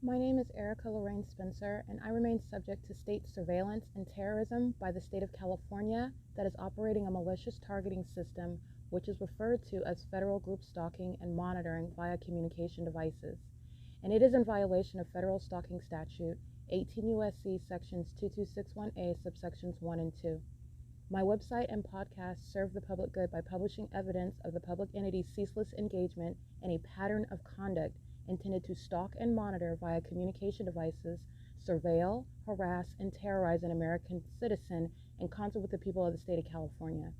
My name is Erica Lorraine Spencer, and I remain subject to state surveillance and terrorism by the state of California that is operating a malicious targeting system which is referred to as federal group stalking and monitoring via communication devices. And it is in violation of federal stalking statute 18 U.S.C. sections 2261A subsections 1 and 2. My website and podcast serve the public good by publishing evidence of the public entity's ceaseless engagement in a pattern of conduct intended to stalk and monitor via communication devices, surveil, harass, and terrorize an American citizen in concert with the people of the state of California.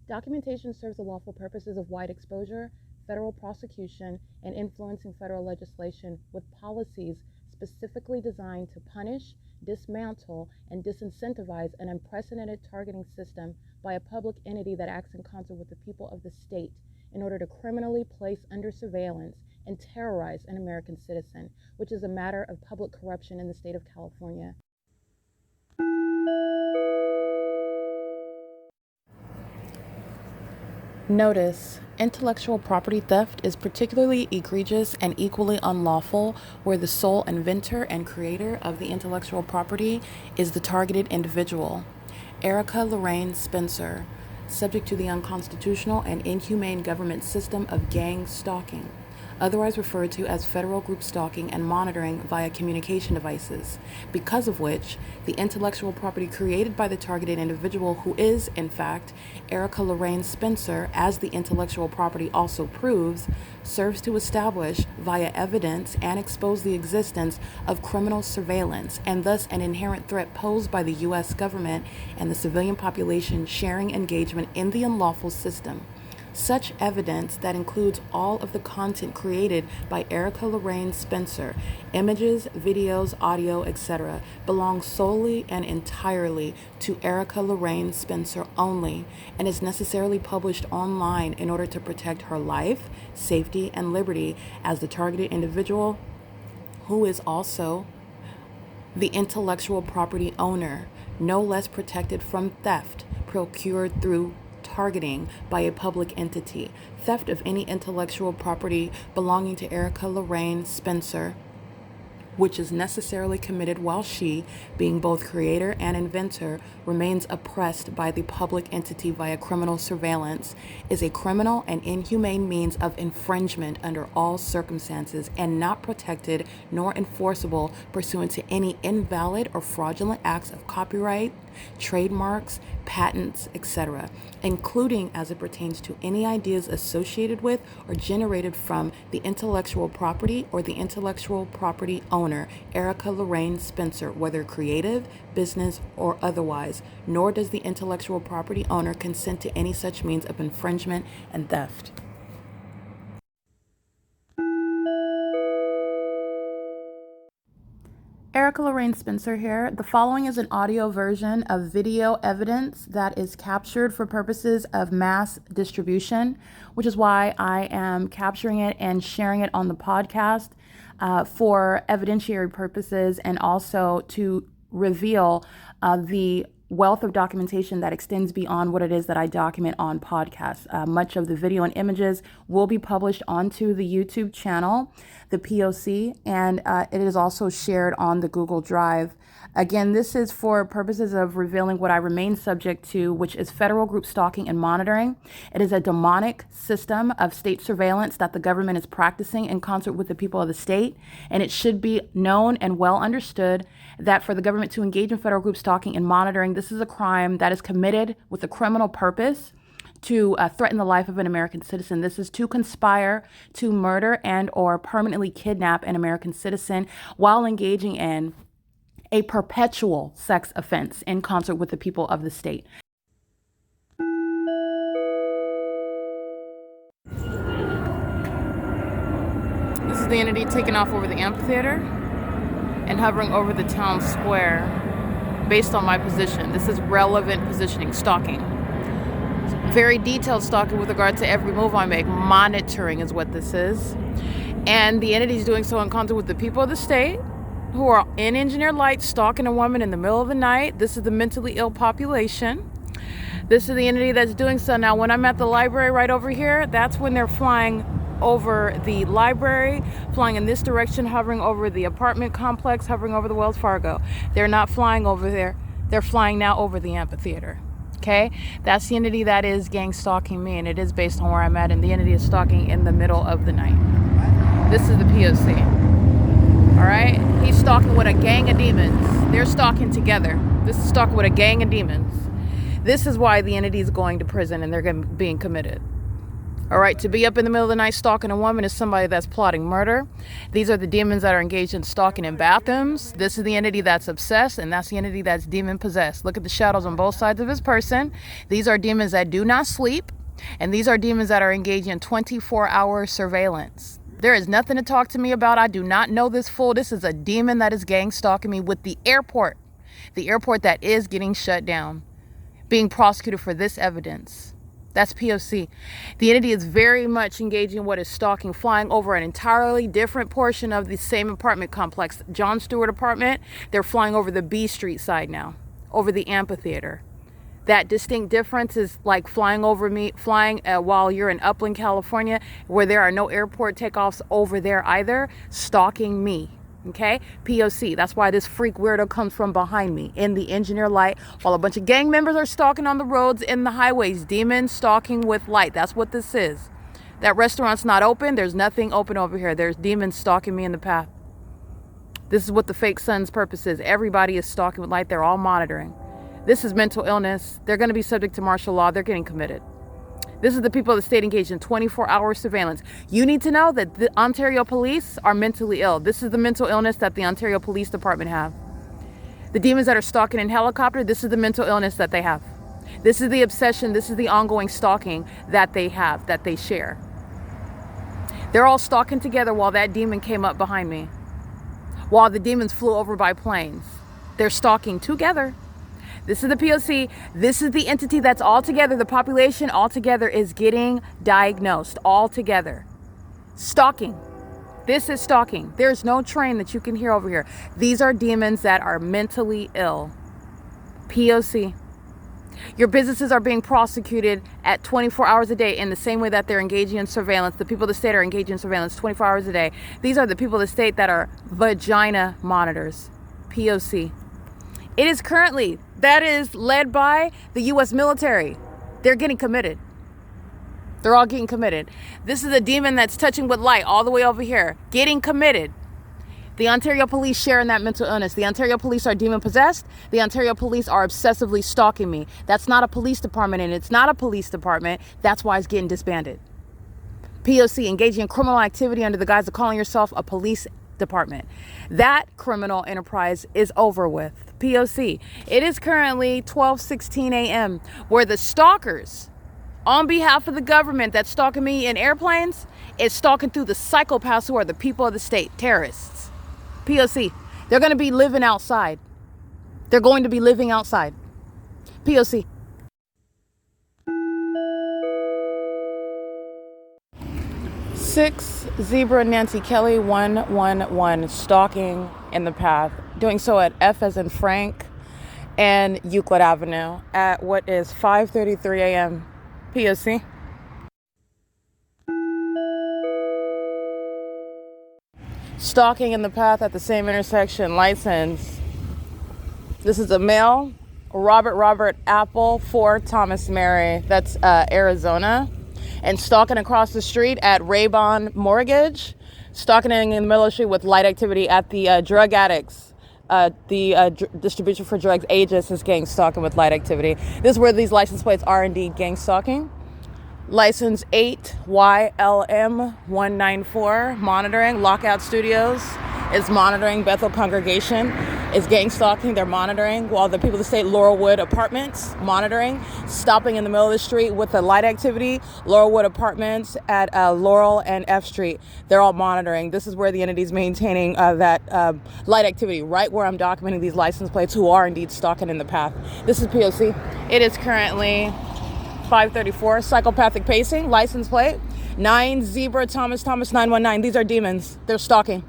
Documentation serves the lawful purposes of wide exposure, federal prosecution, and influencing federal legislation with policies specifically designed to punish, dismantle, and disincentivize an unprecedented targeting system by a public entity that acts in concert with the people of the state in order to criminally place under surveillance and terrorize an American citizen, which is a matter of public corruption in the state of California. Notice: intellectual property theft is particularly egregious and equally unlawful where the sole inventor and creator of the intellectual property is the targeted individual. Erica Lorraine Spencer, subject to the unconstitutional and inhumane government system of gang stalking, otherwise referred to as federal group stalking and monitoring via communication devices, because of which the intellectual property created by the targeted individual, who is, in fact, Erica Lorraine Spencer, as the intellectual property also proves, serves to establish via evidence and expose the existence of criminal surveillance and thus an inherent threat posed by the U.S. government and the civilian population sharing engagement in the unlawful system. Such evidence that includes all of the content created by Erica Lorraine Spencer, images, videos, audio, etc., belongs solely and entirely to Erica Lorraine Spencer only and is necessarily published online in order to protect her life, safety, and liberty as the targeted individual, who is also the intellectual property owner, no less protected from theft procured through targeting by a public entity. Theft of any intellectual property belonging to Erica Lorraine Spencer, which is necessarily committed while she, being both creator and inventor, remains oppressed by the public entity via criminal surveillance, is a criminal and inhumane means of infringement under all circumstances and not protected nor enforceable pursuant to any invalid or fraudulent acts of copyright, trademarks, patents, etc., including as it pertains to any ideas associated with or generated from the intellectual property or the intellectual property owner, Erica Lorraine Spencer, whether creative, business, or otherwise, nor does the intellectual property owner consent to any such means of infringement and theft. Erica Lorraine Spencer here. The following is an audio version of video evidence that is captured for purposes of mass distribution, which is why I am capturing it and sharing it on the podcast for evidentiary purposes and also to reveal the wealth of documentation that extends beyond what it is that I document on podcasts. Much of the video and images will be published onto the YouTube channel, the P.O.C, and it is also shared on the Google Drive. Again, this is for purposes of revealing what I remain subject to, which is federal group stalking and monitoring. It is a demonic system of state surveillance that the government is practicing in concert with the people of the state, and it should be known and well understood that for the government to engage in federal group stalking and monitoring, this is a crime that is committed with a criminal purpose to threaten the life of an American citizen. This is to conspire to murder and or permanently kidnap an American citizen while engaging in a perpetual sex offense in concert with the people of the state. This is the entity taking off over the amphitheater and hovering over the town square based on my position. This is relevant positioning, stalking. Very detailed stalking with regard to every move I make. Monitoring is what this is. And the entity is doing so in concert with the people of the state, who are in engineered light stalking a woman in the middle of the night. This is the mentally ill population. This is the entity that's doing so. Now, when I'm at the library right over here, that's when they're flying over the library, flying in this direction, hovering over the apartment complex, hovering over the Wells Fargo. They're not flying over there. They're flying now over the amphitheater. Okay, that's the entity that is gang stalking me, and it is based on where I'm at, and the entity is stalking in the middle of the night. This is the P.O.C. All right, he's stalking with a gang of demons. They're stalking together. This is stalking with a gang of demons. This is why the entity is going to prison and they're being committed. All right, to be up in the middle of the night stalking a woman is somebody that's plotting murder. These are the demons that are engaged in stalking in bathrooms. This is the entity that's obsessed, and that's the entity that's demon possessed. Look at the shadows on both sides of his person. These are demons that do not sleep, and these are demons that are engaged in 24-hour surveillance. There is nothing to talk to me about. I do not know this fool. This is a demon that is gang stalking me with the airport that is getting shut down, being prosecuted for this evidence. That's P.O.C. The entity is very much engaging in what is stalking, flying over an entirely different portion of the same apartment complex. John Stewart apartment, they're flying over the B Street side now, over the amphitheater. That distinct difference is like flying while you're in Upland, California, where there are no airport takeoffs over there either, stalking me. Okay, P.O.C. That's why this freak weirdo comes from behind me in the engineer light while a bunch of gang members are stalking on the roads in the highways. Demons stalking with light. That's what this is. That restaurant's not open. There's nothing open over here. There's demons stalking me in the path. This is what the fake sun's purpose is. Everybody is stalking with light. They're all monitoring. This is mental illness. They're going to be subject to martial law. They're getting committed. This is the people of the state engaged in 24-hour surveillance. You need to know that the Ontario police are mentally ill. This is the mental illness that the Ontario Police Department have. The demons that are stalking in helicopter, this is the mental illness that they have. This is the obsession, this is the ongoing stalking that they have, that they share. They're all stalking together while that demon came up behind me. While the demons flew over by planes. They're stalking together. This is the P.O.C. This is the entity that's all together. The population all together is getting diagnosed all together. Stalking. This is stalking. There's no train that you can hear over here. These are demons that are mentally ill. P.O.C. Your businesses are being prosecuted at 24 hours a day in the same way that they're engaging in surveillance. The people of the state are engaging in surveillance 24 hours a day. These are the people of the state that are vagina monitors. P.O.C. It is currently, that is led by the U.S. military. They're getting committed. They're all getting committed. This is a demon that's touching with light all the way over here, getting committed. The Ontario police share in that mental illness. The Ontario police are demon possessed. The Ontario police are obsessively stalking me. That's not a police department, and it's not a police department. That's why it's getting disbanded. P.O.C. engaging in criminal activity under the guise of calling yourself a police department. That criminal enterprise is over with. P.O.C. It is currently 12:16 a.m. where the stalkers, on behalf of the government that's stalking me in airplanes, is stalking through the psychopaths who are the people of the state, terrorists. P.O.C. They're going to be living outside. They're going to be living outside. P.O.C. Six Zebra Nancy Kelly 111 stalking in the path, doing so at F as in Frank and Euclid Avenue at what is 5:33 a.m. P.O.C. Stalking in the path at the same intersection, license. This is a male, Robert Apple, 4 Thomas Mary, that's Arizona. And stalking across the street at Raybon Mortgage, stalking in the middle of the street with light activity at the drug addicts. Distribution for drugs, AGIS is gang stalking with light activity. This is where these license plates are indeed gang stalking. License 8YLM194, monitoring. Lockout Studios is monitoring. Bethel Congregation is gang stalking. They're monitoring. While the people of the state, Laurelwood Apartments, monitoring. Stopping in the middle of the street with the light activity. Laurelwood Apartments at Laurel and F Street. They're all monitoring. This is where the entity is maintaining that light activity, right where I'm documenting these license plates who are indeed stalking in the path. This is P.O.C. It is currently 5:34, psychopathic pacing, license plate, 9 Zebra Thomas 919. These are demons. They're stalking.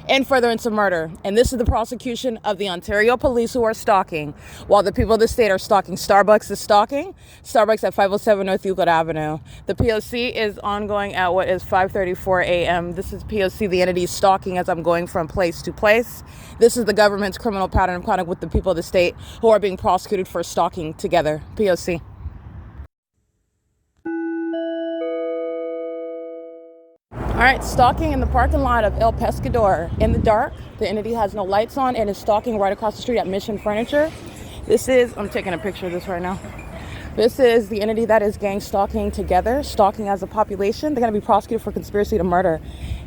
in furtherance of murder. And this is the prosecution of the Ontario police who are stalking. While the people of the state are stalking, Starbucks is stalking. Starbucks at 507 North Euclid Avenue. The P.O.C. is ongoing at what is 5:34 a.m. This is P.O.C. The entity is stalking as I'm going from place to place. This is the government's criminal pattern of conduct with the people of the state who are being prosecuted for stalking together. P.O.C. All right, stalking in the parking lot of El Pescador in the dark. The entity has no lights on and is stalking right across the street at Mission Furniture. I'm taking a picture of this right now. This is the entity that is gang stalking together, stalking as a population. They're going to be prosecuted for conspiracy to murder.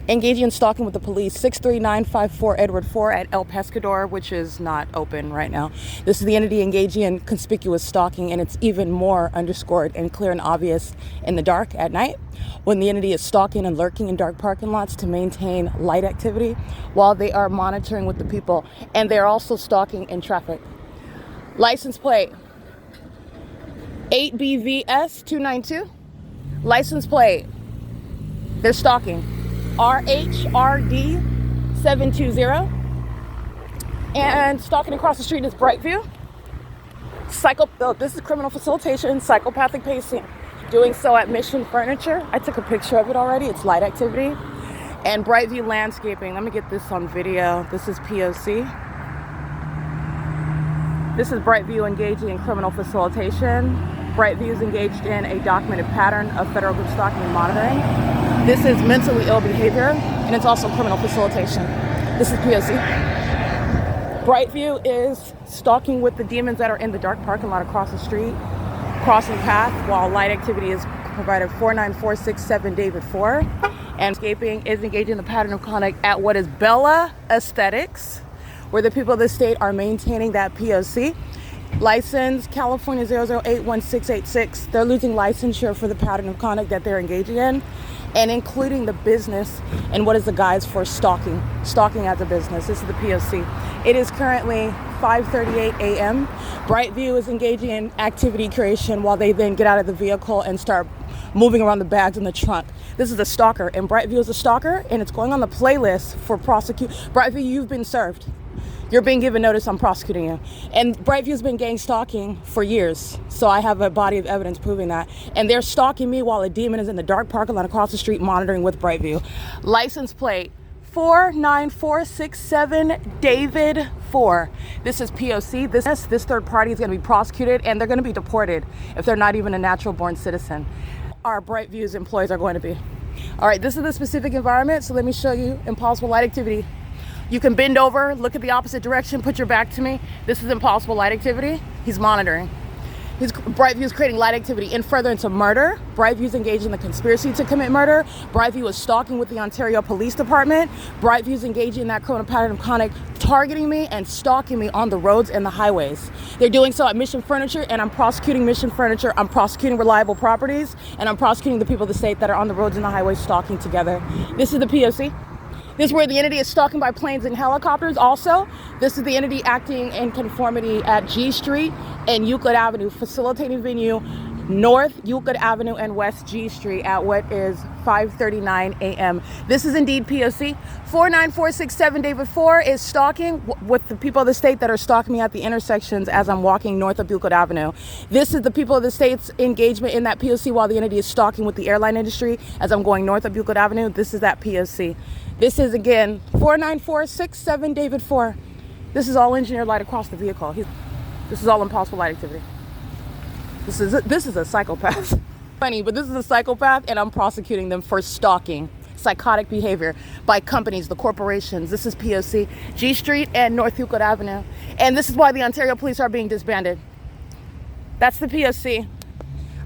Engaging in stalking with the police, 63954 Edward 4 at El Pescador, which is not open right now. This is the entity engaging in conspicuous stalking, and it's even more underscored and clear and obvious in the dark at night when the entity is stalking and lurking in dark parking lots to maintain light activity while they are monitoring with the people. And they're also stalking in traffic. License plate 8BVS 292. License plate. They're stalking. RHRD 720. And stalking across the street is Brightview. This is criminal facilitation, psychopathic pacing. Doing so at Mission Furniture. I took a picture of it already. It's light activity. And Brightview Landscaping. Let me get this on video. This is P.O.C. This is Brightview engaging in criminal facilitation. Brightview is engaged in a documented pattern of federal group stalking and monitoring. This is mentally ill behavior, and it's also criminal facilitation. This is P.O.C. Brightview is stalking with the demons that are in the dark parking lot across the street, crossing path while light activity is provided 49467 David 4. And escaping is engaging in the pattern of conduct at what is Bella Aesthetics, where the people of the state are maintaining that P.O.C. License California 0081686. They're losing licensure for the pattern of conduct that they're engaging in, and including the business and what is the guise for stalking as a business. This is the P.O.C. It is currently 5:38 a.m. Brightview is engaging in activity creation while they then get out of the vehicle and start moving around the bags in the trunk. This is a stalker, and Brightview is a stalker, and it's going on the playlist for prosecute. Brightview, you've been served. You're being given notice, I'm prosecuting you. And Brightview's been gang stalking for years, so I have a body of evidence proving that. And they're stalking me while a demon is in the dark parking lot across the street monitoring with Brightview. License plate 49467 David 4. This is P.O.C. This third party is going to be prosecuted, and they're going to be deported if they're not even a natural born citizen. Our Brightview's employees are going to be. All right, this is the specific environment, so let me show you impossible light activity. You can bend over, look at the opposite direction, put your back to me. This is impossible light activity. He's monitoring. Brightview is creating light activity in furtherance of murder. Brightview is engaged in the conspiracy to commit murder. Brightview is stalking with the Ontario Police Department. Brightview is engaging in that criminal pattern of conduct, targeting me and stalking me on the roads and the highways. They're doing so at Mission Furniture, and I'm prosecuting Mission Furniture. I'm prosecuting Reliable Properties, and I'm prosecuting the people of the state that are on the roads and the highways stalking together. This is the P.O.C. This is where the entity is stalking by planes and helicopters also. This is the entity acting in conformity at G Street and Euclid Avenue, facilitating venue North Euclid Avenue and West G Street at what is 5:39 a.m. This is indeed P.O.C. 49467 David 4 is stalking with the people of the state that are stalking me at the intersections as I'm walking north of Euclid Avenue. This is the people of the state's engagement in that P.O.C. while the entity is stalking with the airline industry as I'm going north of Euclid Avenue. This is that P.O.C. This is, again, 49467 David 4. This is all engineered light across the vehicle. This is all impossible light activity. This is a psychopath. Funny, but this is a psychopath, and I'm prosecuting them for stalking, psychotic behavior by companies, the corporations. This is P.O.C. G Street and North Euclid Avenue. And this is why the Ontario police are being disbanded. That's the P.O.C.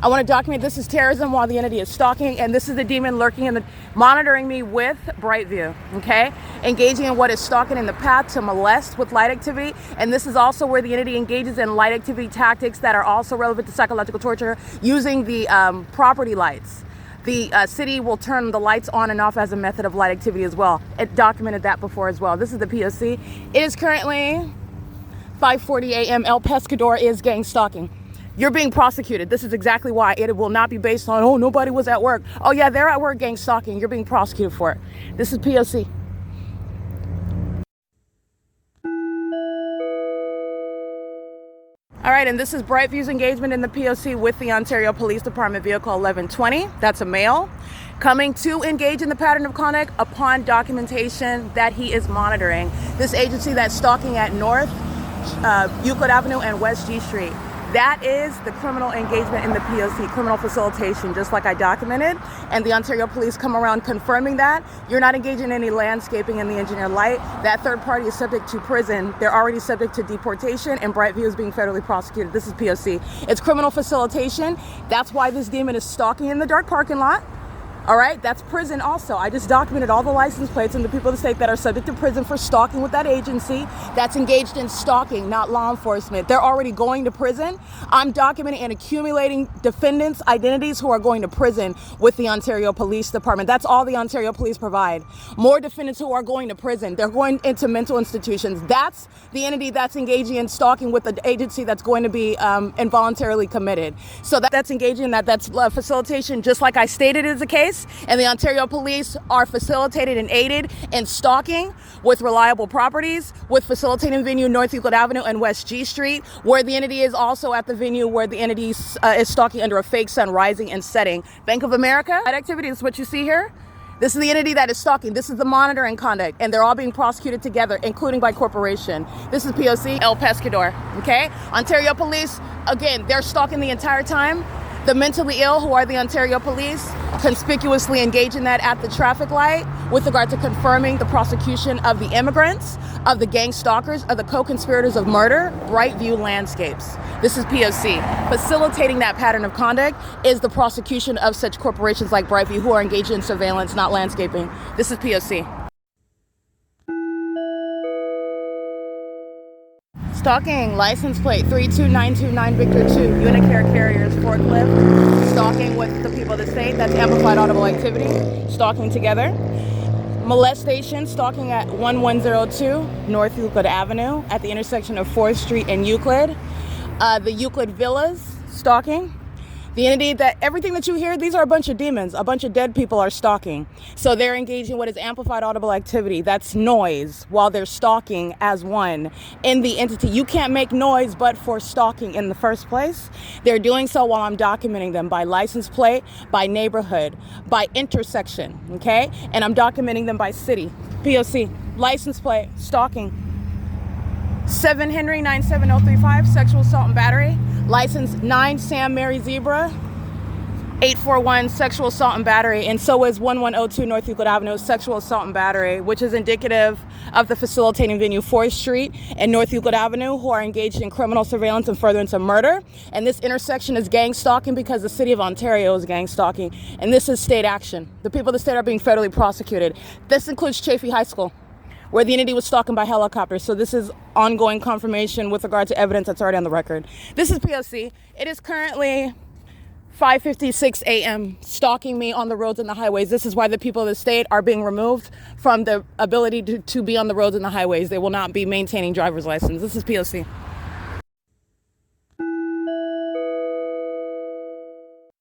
I want to document this is terrorism while the entity is stalking, and this is the demon lurking in the monitoring me with Brightview, okay? Engaging in what is stalking in the path to molest with light activity, and this is also where the entity engages in light activity tactics that are also relevant to psychological torture using the property lights. The city will turn the lights on and off as a method of light activity as well. It documented that before as well. This is the P.O.C. It is currently 5:40 a.m. El Pescador is gang stalking. You're being prosecuted. This is exactly why. It will not be based on, oh, nobody was at work. Oh, yeah, they're at work gang stalking. You're being prosecuted for it. This is P.O.C. right, and this is Brightview's engagement in the P.O.C. with the Ontario Police Department Vehicle 1120. That's a male coming to engage in the pattern of conduct upon documentation that he is monitoring. This agency that's stalking at North Euclid Avenue and West G Street. That is the criminal engagement in the P.O.C., criminal facilitation, just like I documented. And the Ontario Police come around confirming that. You're not engaging in any landscaping in the engineer light. That third party is subject to prison. They're already subject to deportation, and Brightview is being federally prosecuted. This is P.O.C. It's criminal facilitation. That's why this demon is stalking in the dark parking lot. All right, that's prison also. I just documented all the license plates and the people of the state that are subject to prison for stalking with that agency that's engaged in stalking, not law enforcement. They're already going to prison. I'm documenting and accumulating defendants' identities who are going to prison with the Ontario Police Department. That's all the Ontario Police provide. More defendants who are going to prison. They're going into mental institutions. That's the entity that's engaging in stalking with the agency that's going to be involuntarily committed. So that's engaging in that. That's facilitation, just like I stated is the case. And the Ontario Police are facilitated and aided in stalking with reliable properties, with facilitating venue North Euclid Avenue and West G Street, where the entity is also at the venue where the entity is stalking under a fake sun rising and setting. Bank of America, that activity is what you see here. This is the entity that is stalking. This is the monitoring conduct, and they're all being prosecuted together, including by corporation. This is P.O.C. El Pescador, okay? Ontario Police, again, they're stalking the entire time. The mentally ill, who are the Ontario Police, conspicuously engage in that at the traffic light with regard to confirming the prosecution of the immigrants, of the gang stalkers, of the co-conspirators of murder, Brightview Landscapes. This is P.O.C. Facilitating that pattern of conduct is the prosecution of such corporations like Brightview who are engaged in surveillance, not landscaping. This is P.O.C. Stalking, license plate 32929 Victor 2, Unicare Carriers, forklift. Stalking with the people of the state, that's amplified audible activity. Stalking together. Molestation, stalking at 1102 North Euclid Avenue at the intersection of 4th Street and Euclid. The Euclid Villas, stalking. The entity that, everything that you hear, these are a bunch of demons. A bunch of dead people are stalking. So they're engaging in what is amplified audible activity. That's noise while they're stalking as one in the entity. You can't make noise but for stalking in the first place. They're doing so while I'm documenting them by license plate, by neighborhood, by intersection, okay? And I'm documenting them by city. P.O.C. License plate, stalking. 7 Henry 97035, sexual assault and battery. License 9 Sam Mary Zebra 841, sexual assault and battery. And so is 1102 North Euclid Avenue, sexual assault and battery, which is indicative of the facilitating venue 4th Street and North Euclid Avenue, who are engaged in criminal surveillance and furtherance of murder. And this intersection is gang stalking because the city of Ontario is gang stalking. And this is state action. The people of the state are being federally prosecuted. This includes Chaffee High School, where the entity was stalking by helicopter. So this is ongoing confirmation with regard to evidence that's already on the record. This is P.O.C. It is currently 5:56 a.m. stalking me on the roads and the highways. This is why the people of the state are being removed from the ability to be on the roads and the highways. They will not be maintaining driver's license. This is P.O.C.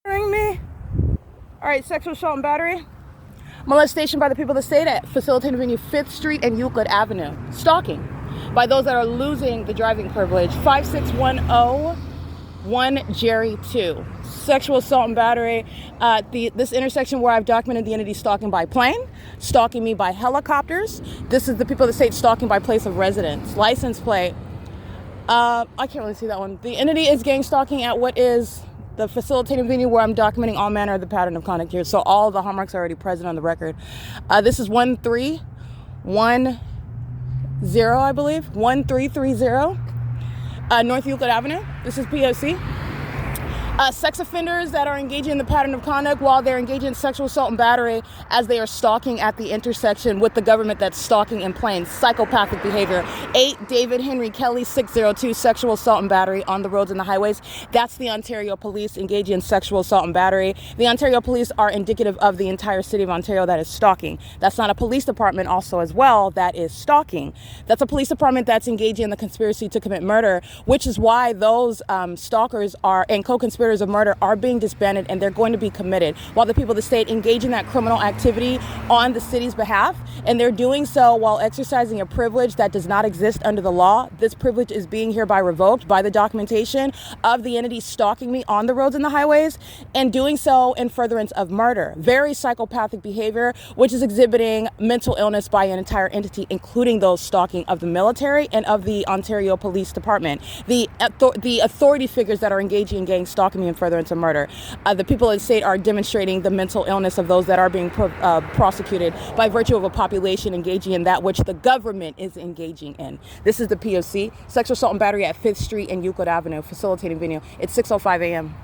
Me. All right, sexual assault and battery. Molestation by the people of the state at facilitating venue 5th Street and Euclid Avenue. Stalking by those that are losing the driving privilege. 56101 Jerry 2. Sexual assault and battery at this intersection where I've documented the entity stalking by plane, stalking me by helicopters. This is the people of the state stalking by place of residence. License plate. I can't really see that one. The entity is gang stalking at what is the facilitating venue where I'm documenting all manner of the pattern of conduct here. So all the hallmarks are already present on the record. This is 1310, I believe. 1330 North Euclid Avenue. This is P.O.C. Sex offenders that are engaging in the pattern of conduct while they're engaging in sexual assault and battery as they are stalking at the intersection with the government that's stalking in plain psychopathic behavior. 8 David Henry Kelly 602, sexual assault and battery on the roads and the highways. That's the Ontario Police engaging in sexual assault and battery. The Ontario Police are indicative of the entire city of Ontario that is stalking. That's not a police department also as well that is stalking. That's a police department that's engaging in the conspiracy to commit murder, which is why those stalkers are and co-conspirators co-conspirators of murder are being disbanded and they're going to be committed, while the people of the state engage in that criminal activity on the city's behalf, and they're doing so while exercising a privilege that does not exist under the law. This privilege is being hereby revoked by the documentation of the entity stalking me on the roads and the highways, and doing so in furtherance of murder. Very psychopathic behavior, which is exhibiting mental illness by an entire entity, including those stalking of the military and of the Ontario Police Department. The authority figures that are engaging in gang stalking me in furtherance of murder. The people of the state are demonstrating the mental illness of those that are being prosecuted by virtue of a population engaging in that which the government is engaging in. This is the P.O.C. Sexual assault and battery at 5th Street and Euclid Avenue. Facilitating venue. It's 6:05 a.m.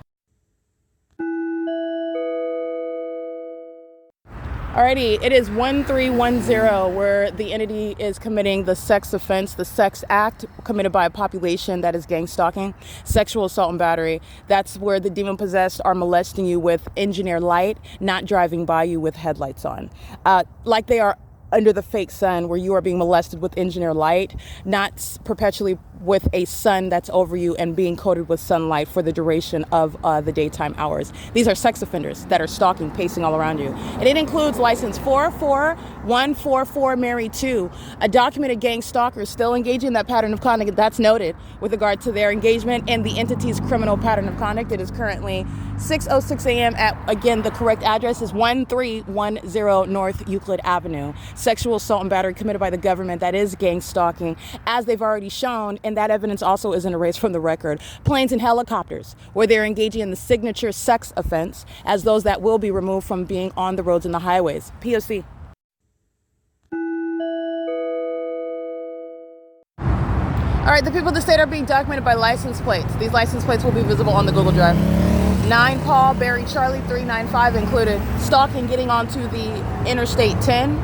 Alrighty, it is 1310 where the entity is committing the sex offense, the sex act committed by a population that is gang stalking, sexual assault and battery. That's where the demon possessed are molesting you with engineer light, not driving by you with headlights on. Like they are under the fake sun, where you are being molested with engineer light, not perpetually with a sun that's over you and being coated with sunlight for the duration of the daytime hours. These are sex offenders that are stalking, pacing all around you. And it includes license 44144 Mary 2, a documented gang stalker still engaging in that pattern of conduct that's noted with regard to their engagement in the entity's criminal pattern of conduct. It is currently 6:06 a.m. at, again, the correct address is 1310 North Euclid Avenue. Sexual assault and battery committed by the government that is gang stalking, as they've already shown, and that evidence also isn't erased from the record. Planes and helicopters, where they're engaging in the signature sex offense, as those that will be removed from being on the roads and the highways. P.O.C. All right, the people of the state are being documented by license plates. These license plates will be visible on the Google Drive. 9 Paul, Barry, Charlie, 395 included. Stalking, getting onto the Interstate 10,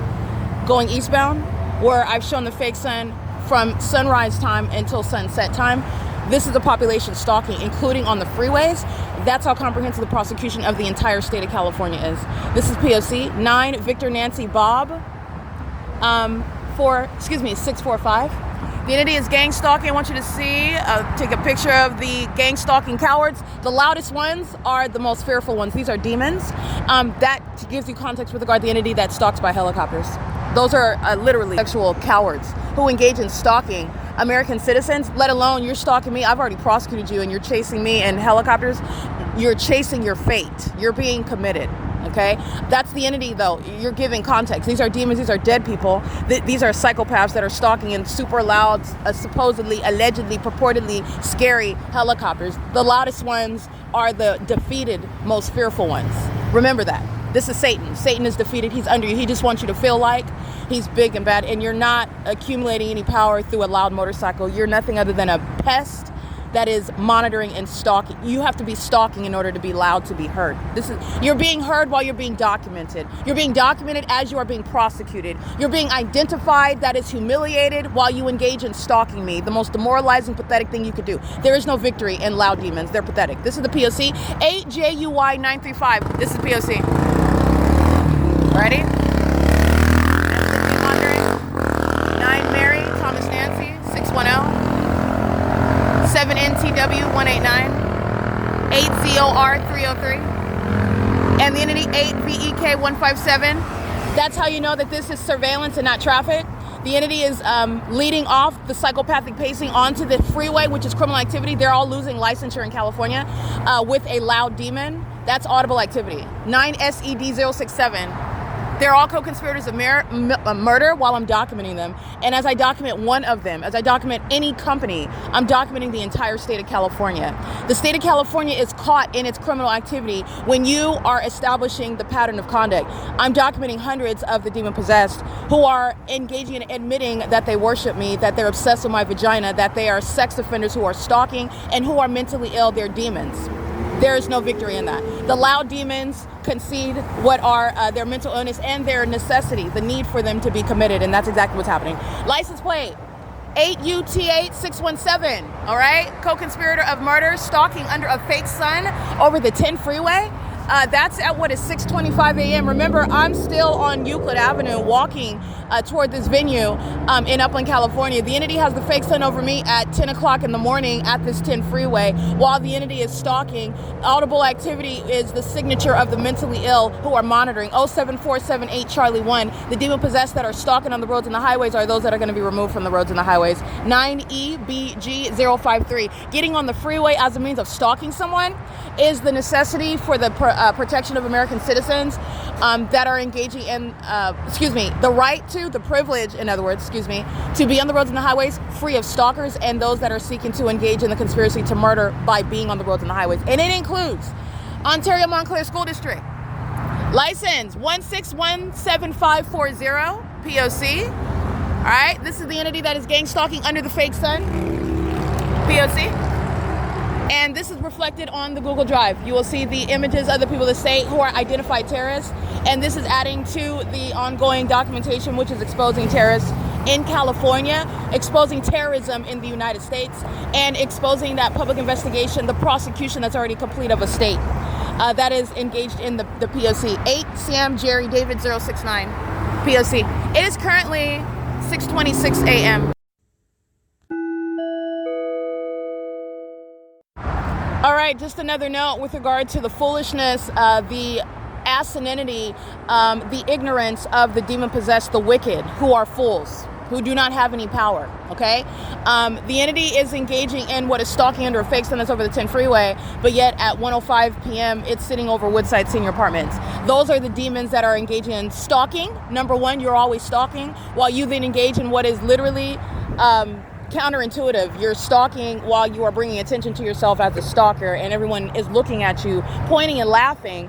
going eastbound, where I've shown the fake sun from sunrise time until sunset time. This is the population stalking, including on the freeways. That's how comprehensive the prosecution of the entire state of California is. This is P.O.C. 9 Victor Nancy Bob, 645. The entity is gang stalking. I want you to see, take a picture of the gang stalking cowards. The loudest ones are the most fearful ones. These are demons. That gives you context with regard to the entity that stalks by helicopters. Those are literally sexual cowards who engage in stalking American citizens, let alone you're stalking me. I've already prosecuted you and you're chasing me in helicopters. You're chasing your fate. You're being committed. Okay, that's the entity, though. You're giving context. These are demons. These are dead people. These are psychopaths that are stalking in super loud, supposedly, allegedly, purportedly scary helicopters. The loudest ones are the defeated, most fearful ones. Remember that. This is Satan. Satan is defeated. He's under you. He just wants you to feel like he's big and bad, and you're not accumulating any power through a loud motorcycle. You're nothing other than a pest that is monitoring and stalking. You have to be stalking in order to be loud to be heard. You're being heard while you're being documented. You're being documented as you are being prosecuted. You're being identified, that is humiliated, while you engage in stalking me. The most demoralizing, pathetic thing you could do. There is no victory in loud demons. They're pathetic. This is the P.O.C. 8JUY935. This is P.O.C. Ready? 9 Mary, Thomas Nancy, 610. 7NTW189, 8ZOR303, and the entity 8VEK157. That's how you know that this is surveillance and not traffic. The entity is leading off the psychopathic pacing onto the freeway, which is criminal activity. They're all losing licensure in California with a loud demon. That's audible activity. 9SED067. They're all co-conspirators of murder while I'm documenting them. And as I document one of them, as I document any company, I'm documenting the entire state of California. The state of California is caught in its criminal activity when you are establishing the pattern of conduct. I'm documenting hundreds of the demon-possessed who are engaging and admitting that they worship me, that they're obsessed with my vagina, that they are sex offenders who are stalking, and who are mentally ill. They're demons. There is no victory in that. The loud demons concede what are their mental illness and their necessity, the need for them to be committed, and that's exactly what's happening. License plate 8UT8617, all right? Co-conspirator of murder, stalking under a fake sun over the 10 freeway. That's at what is 6:25 a.m. Remember, I'm still on Euclid Avenue walking toward this venue in Upland, California. The entity has the fake sun over me at 10 o'clock in the morning at this 10 freeway while the entity is stalking. Audible activity is the signature of the mentally ill who are monitoring. 07478 Charlie 1. The demon possessed that are stalking on the roads and the highways are those that are going to be removed from the roads and the highways. 9EBG053. Getting on the freeway as a means of stalking someone is the necessity for the protection of American citizens that are engaging in, the right to, the privilege, in other words, to be on the roads and the highways free of stalkers and those that are seeking to engage in the conspiracy to murder by being on the roads and the highways. And it includes Ontario Montclair School District, license 1617540, P.O.C. All right, this is the entity that is gang stalking under the fake sun, P.O.C. And this is reflected on the Google Drive. You will see the images of the people that say who are identified terrorists. And this is adding to the ongoing documentation, which is exposing terrorists in California, exposing terrorism in the United States, and exposing that public investigation, the prosecution that's already complete of a state that is engaged in the POC. 8 Sam Jerry David 069, POC. It is currently 6:26 a.m. All right, just another note with regard to the foolishness, the asininity, the ignorance of the demon-possessed, the wicked, who are fools, who do not have any power, okay? The entity is engaging in what is stalking under a fake sun that's over the 10 freeway, but yet at 1:05 p.m., it's sitting over Woodside Senior Apartments. Those are the demons that are engaging in stalking. Number one, you're always stalking, while you then engage in what is literally counterintuitive. You're stalking while you are bringing attention to yourself as a stalker, and everyone is looking at you, pointing and laughing,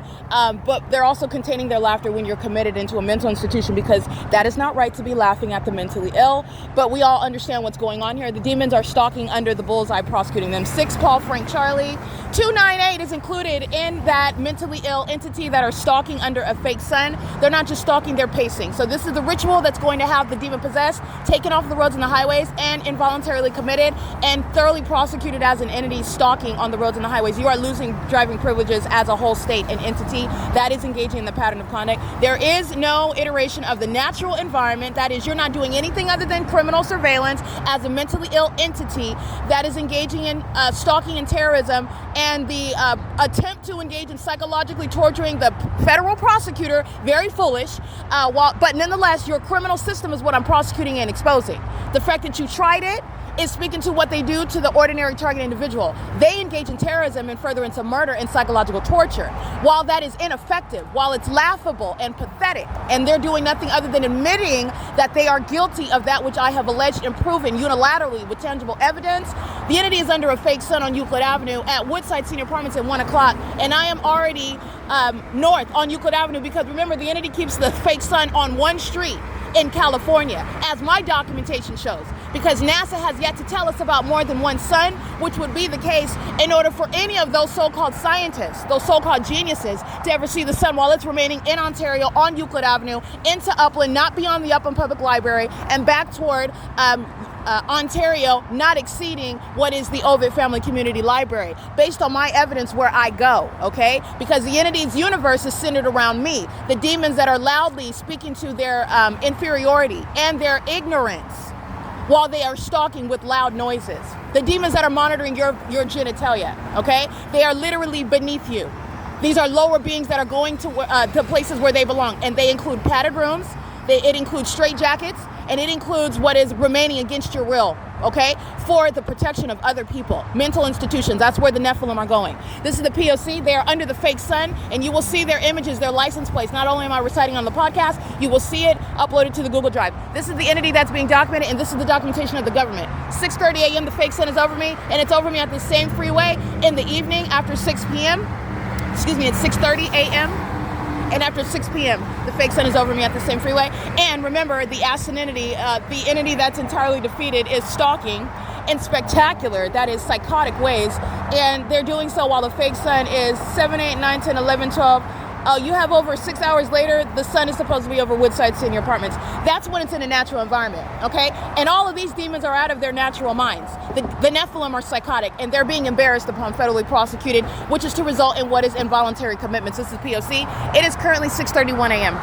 but they're also containing their laughter when you're committed into a mental institution, because that is not right to be laughing at the mentally ill. But we all understand what's going on here. The demons are stalking under the bullseye, prosecuting them. 6 Paul Frank Charlie 298 is included in that mentally ill entity that are stalking under a fake sun. They're not just stalking, they're pacing. So this is the ritual that's going to have the demon possessed taken off the roads and the highways and involuntarily committed and thoroughly prosecuted as an entity stalking on the roads and the highways. You are losing driving privileges as a whole state and entity that is engaging in the pattern of conduct. There is no iteration of the natural environment. That is, you're not doing anything other than criminal surveillance as a mentally ill entity that is engaging in stalking and terrorism, and the attempt to engage in psychologically torturing the federal prosecutor, very foolish, but nonetheless, your criminal system is what I'm prosecuting and exposing. The fact that you tried it is speaking to what they do to the ordinary target individual. They engage in terrorism and furtherance of murder and psychological torture. While that is ineffective, while it's laughable and pathetic, and they're doing nothing other than admitting that they are guilty of that which I have alleged and proven unilaterally with tangible evidence, the entity is under a fake sun on Euclid Avenue at Woodside Senior Apartments at 1 o'clock, and I am already north on Euclid Avenue, because remember, the entity keeps the fake sun on one street in California, as my documentation shows, because NASA has yet to tell us about more than one sun, which would be the case in order for any of those so-called scientists, those so-called geniuses, to ever see the sun while it's remaining in Ontario on Euclid Avenue into Upland, not beyond the Upland Public Library, and back toward Ontario, not exceeding what is the Ovid Family Community Library, based on my evidence where I go, okay? Because the entity's universe is centered around me. The demons that are loudly speaking to their inferiority and their ignorance while they are stalking with loud noises. The demons that are monitoring your genitalia, okay? They are literally beneath you. These are lower beings that are going to places where they belong, and they include padded rooms, it includes straitjackets, and it includes what is remaining against your will, okay, for the protection of other people. Mental institutions, that's where the Nephilim are going. This is the P.O.C. They are under the fake sun, and you will see their images, their license plates. Not only am I reciting on the podcast, you will see it uploaded to the Google Drive. This is the entity that's being documented, and this is the documentation of the government. 6:30 a.m., the fake sun is over me, and it's over me at the same freeway in the evening after 6 p.m. Excuse me, it's 6:30 a.m., and after 6 p.m., the fake sun is over me at the same freeway. And remember, the asininity, the entity that's entirely defeated, is stalking in spectacular, that is psychotic ways. And they're doing so while the fake sun is 7, 8, 9, 10, 11, 12, Oh, you have over 6 hours later, the sun is supposed to be over Woodside City in your apartments. That's when it's in a natural environment, okay? And all of these demons are out of their natural minds. The Nephilim are psychotic, and they're being embarrassed upon federally prosecuted, which is to result in what is involuntary commitments. This is P.O.C. It is currently 6:31 a.m.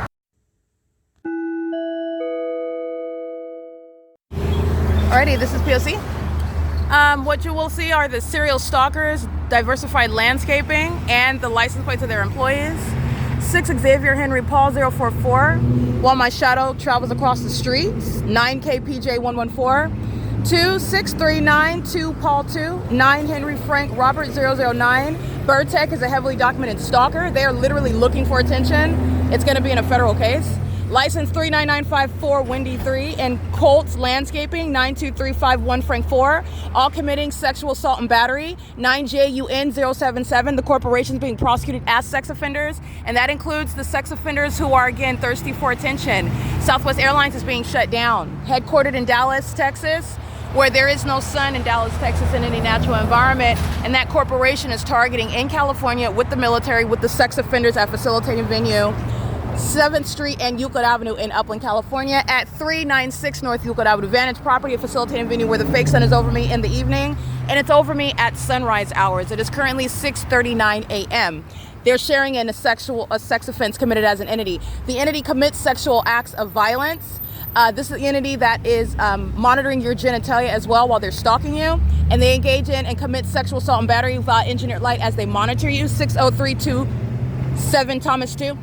Alrighty, this is P.O.C. What you will see are the serial stalkers, diversified landscaping, and the license plates of their employees. 6 Xavier Henry Paul 044, while my shadow travels across the streets. 9K PJ 114, 2 639 2 Paul 2, 9 Henry Frank Robert 009. Burtech is a heavily documented stalker. They are literally looking for attention. It's going to be in a federal case. License 39954 Wendy 3 and Colts Landscaping 92351 Frank 4, all committing sexual assault and battery. 9JUN 077. The corporations being prosecuted as sex offenders, and that includes the sex offenders who are again thirsty for attention. Southwest Airlines is being shut down, headquartered in Dallas, Texas, where there is no sun in Dallas, Texas in any natural environment, and that corporation is targeting in California with the military, with the sex offenders at facilitating venue 7th Street and Euclid Avenue in Upland, California, at 396 North Euclid Avenue. Vantage property, a facilitating venue where the fake sun is over me in the evening, and it's over me at sunrise hours. It is currently 6:39 a.m. They're sharing in a sex offense committed as an entity. The entity commits sexual acts of violence. This is the entity that is monitoring your genitalia as well while they're stalking you, and they engage in and commit sexual assault and battery via engineered light as they monitor you. 60327 Thomas 2,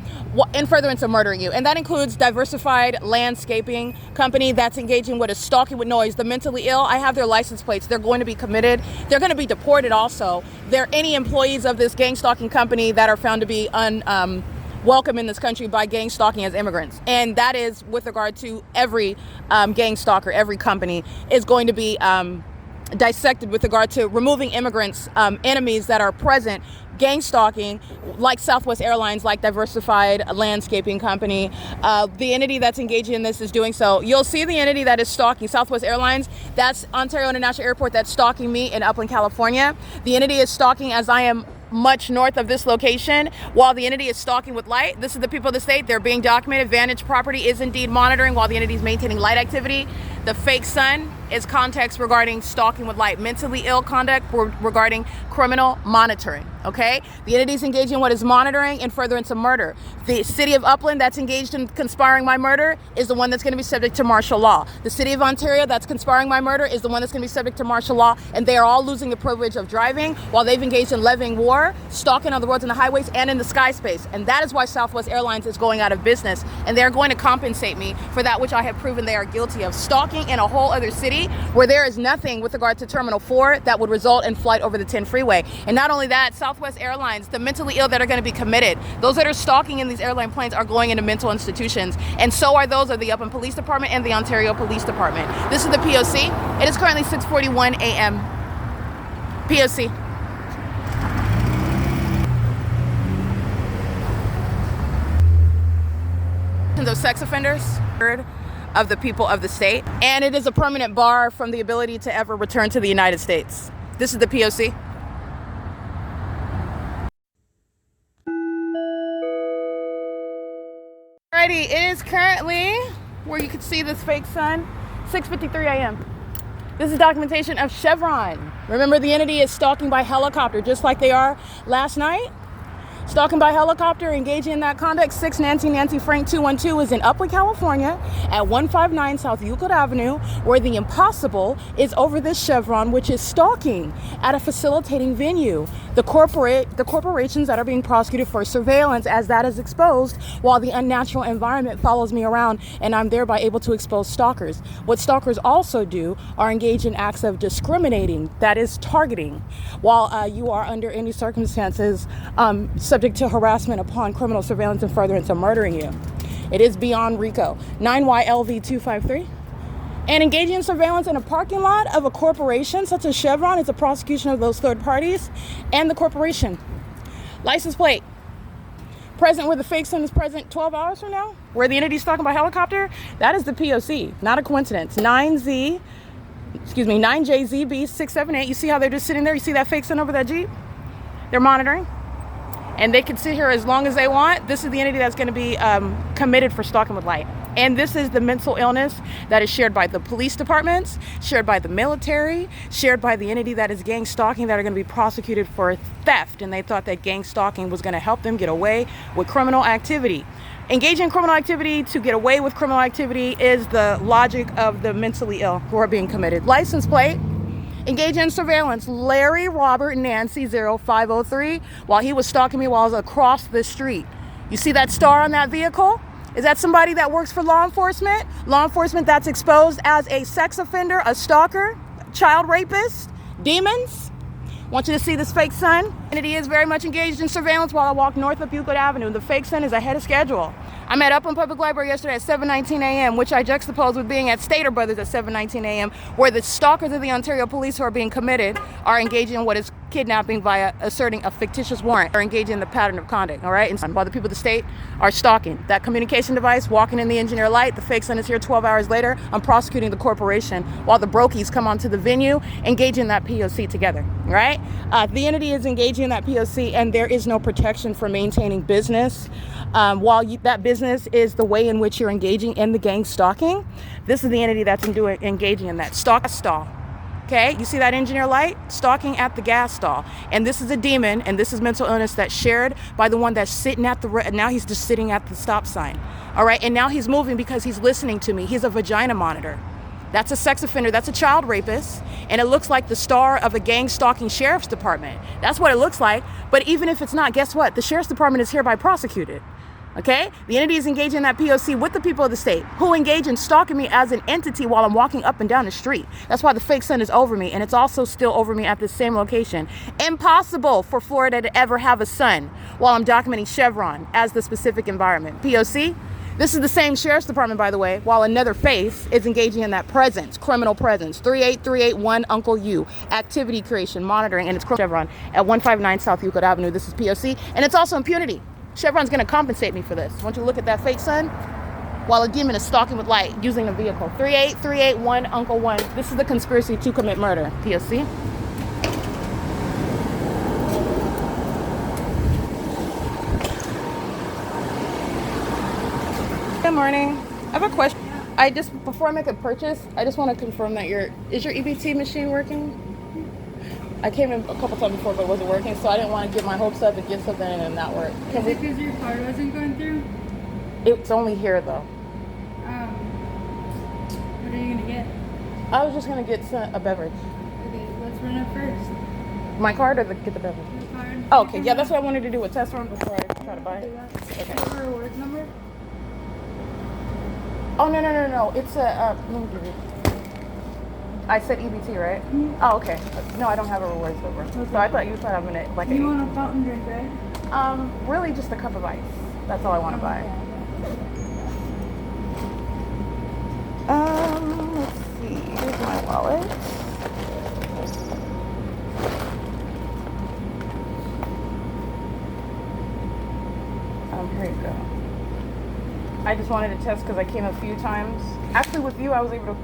in furtherance of murdering you. And that includes diversified landscaping company that's engaging with a stalking with noise. The mentally ill, I have their license plates. They're going to be committed. They're going to be deported also. There are any employees of this gang stalking company that are found to be welcome in this country by gang stalking as immigrants. And that is with regard to every gang stalker. Every company is going to be dissected with regard to removing immigrants, enemies that are present, gang stalking, like Southwest Airlines, like Diversified Landscaping Company. The entity that's engaging in this is doing so. You'll see the entity that is stalking Southwest Airlines. That's Ontario International Airport that's stalking me in Upland, California. The entity is stalking as I am much north of this location, while the entity is stalking with light. This is the people of the state. They're being documented. Vantage property is indeed monitoring while the entity is maintaining light activity. The fake sun is context regarding stalking with light. Mentally ill conduct regarding criminal monitoring, okay? The entity is engaging in what is monitoring in furtherance of murder. The city of Upland that's engaged in conspiring my murder is the one that's going to be subject to martial law. The city of Ontario that's conspiring my murder is the one that's going to be subject to martial law, and they are all losing the privilege of driving while they've engaged in levying war, stalking on the roads and the highways and in the sky space. And that is why Southwest Airlines is going out of business, and they're going to compensate me for that which I have proven they are guilty of. Stalking in a whole other city where there is nothing with regard to Terminal 4 that would result in flight over the 10 freeway. And not only that, Southwest Airlines, the mentally ill that are going to be committed, those that are stalking in these airline planes are going into mental institutions, and so are those of the Upland Police Department and the Ontario Police Department. This is the P.O.C. It is currently 6:41 a.m. P.O.C. Of sex offenders of the people of the state, and it is a permanent bar from the ability to ever return to the United States. This is the P.O.C. Alrighty, it is currently, where you can see this fake sun, 6:53 a.m. This is documentation of Chevron. Remember, the entity is stalking by helicopter, just like they are last night. Stalking by helicopter, engaging in that conduct. 6 Nancy Frank 212 is in Upland, California at 159 South Euclid Avenue, where the impossible is over this Chevron, which is stalking at a facilitating venue. The corporations that are being prosecuted for surveillance, as that is exposed, while the unnatural environment follows me around, and I'm thereby able to expose stalkers. What stalkers also do are engage in acts of discriminating, that is targeting, while you are under any circumstances subject to harassment upon criminal surveillance and furtherance of murdering you. It is beyond RICO. 9YLV 253. And engaging in surveillance in a parking lot of a corporation such as Chevron is a prosecution of those third parties and the corporation. License plate. Present where the fake sun is present 12 hours from now, where the entity is talking about helicopter, that is the P.O.C. Not a coincidence. 9JZB 678. You see how they're just sitting there? You see that fake sun over that Jeep? They're monitoring. and they can sit here as long as they want. This is the entity that's going to be committed for stalking with light. And this is the mental illness that is shared by the police departments, shared by the military, shared by the entity that is gang stalking, that are going to be prosecuted for theft. And they thought that gang stalking was going to help them get away with criminal activity. Engaging in criminal activity to get away with criminal activity is the logic of the mentally ill who are being committed. License plate: engage in surveillance, Larry Robert Nancy 0503, while he was stalking me while I was across the street. You see that star on that vehicle? Is that somebody that works for law enforcement? Law enforcement that's exposed as a sex offender, a stalker, child rapist, demons? I want you to see this fake sun. Entity is very much engaged in surveillance while I walk north up Euclid Avenue. The fake sun is ahead of schedule. I met Upland Public Library yesterday at 7:19 a.m., which I juxtaposed with being at Stater Brothers at 7:19 a.m., where the stalkers of the Ontario police who are being committed are engaging in what is kidnapping via asserting a fictitious warrant, or engaging in the pattern of conduct, all right? And while the people of the state are stalking that communication device, walking in the engineer light, the fake sun is here 12 hours later. I'm prosecuting the corporation while the brokies come onto the venue, engaging in that P.O.C. together, right? The entity is engaging in that P.O.C. and there is no protection for maintaining business. That business is the way in which you're engaging in the gang stalking. This is the entity that's engaging in that stall. Okay, you see that engineer light? Stalking at the gas stall. And this is a demon, and this is mental illness that's shared by the one that's sitting at now he's just sitting at the stop sign. All right, and now he's moving because he's listening to me. He's a vagina monitor. That's a sex offender, that's a child rapist, and it looks like the star of a gang stalking sheriff's department. That's what it looks like. But even if it's not, guess what? The sheriff's department is hereby prosecuted. Okay? The entity is engaging in that P.O.C. with the people of the state who engage in stalking me as an entity while I'm walking up and down the street. That's why the fake sun is over me, and it's also still over me at the same location. Impossible for Florida to ever have a sun while I'm documenting Chevron as the specific environment. P.O.C. This is the same sheriff's department, by the way, while another face is engaging in that presence, criminal presence. 38381 Uncle U, activity creation, monitoring, and it's Chevron at 159 South Euclid Avenue. This is P.O.C. And it's also impunity. Chevron's going to compensate me for this. I want you to look at that fake sun while a demon is stalking with light using a vehicle. 38381 Uncle 1. This is the conspiracy to commit murder. P.O.C. Good morning. I have a question. Before I make a purchase, I just want to confirm that is your EBT machine working? I came in a couple times before, but it wasn't working, so I didn't want to get my hopes up and get something and then not work. Is it because your card wasn't going through? It's only here, though. What are you going to get? I was just going to get a beverage. Okay, let's run it first. My card or get the beverage? Your card. Oh, okay, yeah, that's what I wanted to do, a test run before I try to buy it. Okay. Do you have a rewards number? Oh, no. It's a, let me give you. I said EBT, right? Mm-hmm. Oh, okay. No, I don't have a rewards number. Okay. So I thought you said I'm gonna You want a fountain drink, right? Really just a cup of ice. That's all I want to buy. Let's see. Here's my wallet. Here you go. I just wanted to test because I came a few times. Actually, with you, I was able to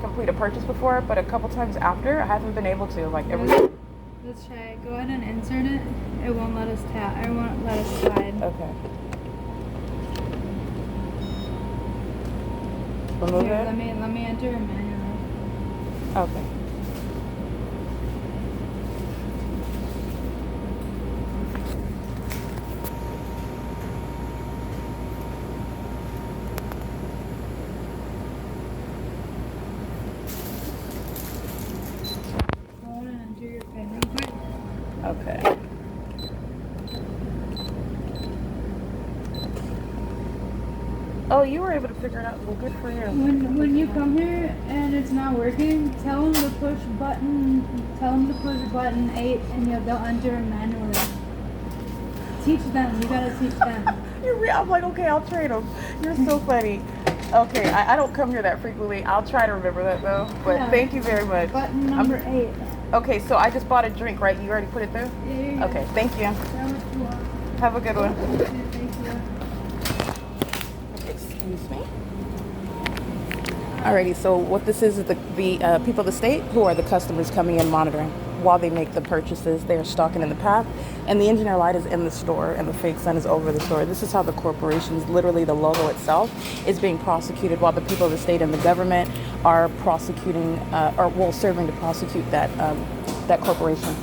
complete a purchase before, but a couple times after, I haven't been able to. Like every. Let's try it. Go ahead and insert it. It won't let us tap. It won't let us slide. Okay. Remove Here, it. let me enter it manually. Okay. Okay. Oh, you were able to figure it out. Well, good for you. When you come here and it's not working, tell them to push button 8 and they'll enter it manually. Teach them. You gotta teach them. I'm like, okay, I'll train them. You're so funny. Okay, I don't come here that frequently. I'll try to remember that though. But yeah. Thank you very much. Button number 8. Okay, so I just bought a drink, right? You already put it through? Yeah. Okay, thank you. Have a good one. Thank you. Okay, excuse me. Alrighty, so what this is the people of the state who are the customers coming in monitoring. while they make the purchases, they are stalking in the path, and the engineer light is in the store, and the fake sun is over the store. This is how the corporations, literally the logo itself, is being prosecuted, while the people of the state and the government are prosecuting, serving to prosecute that that corporation.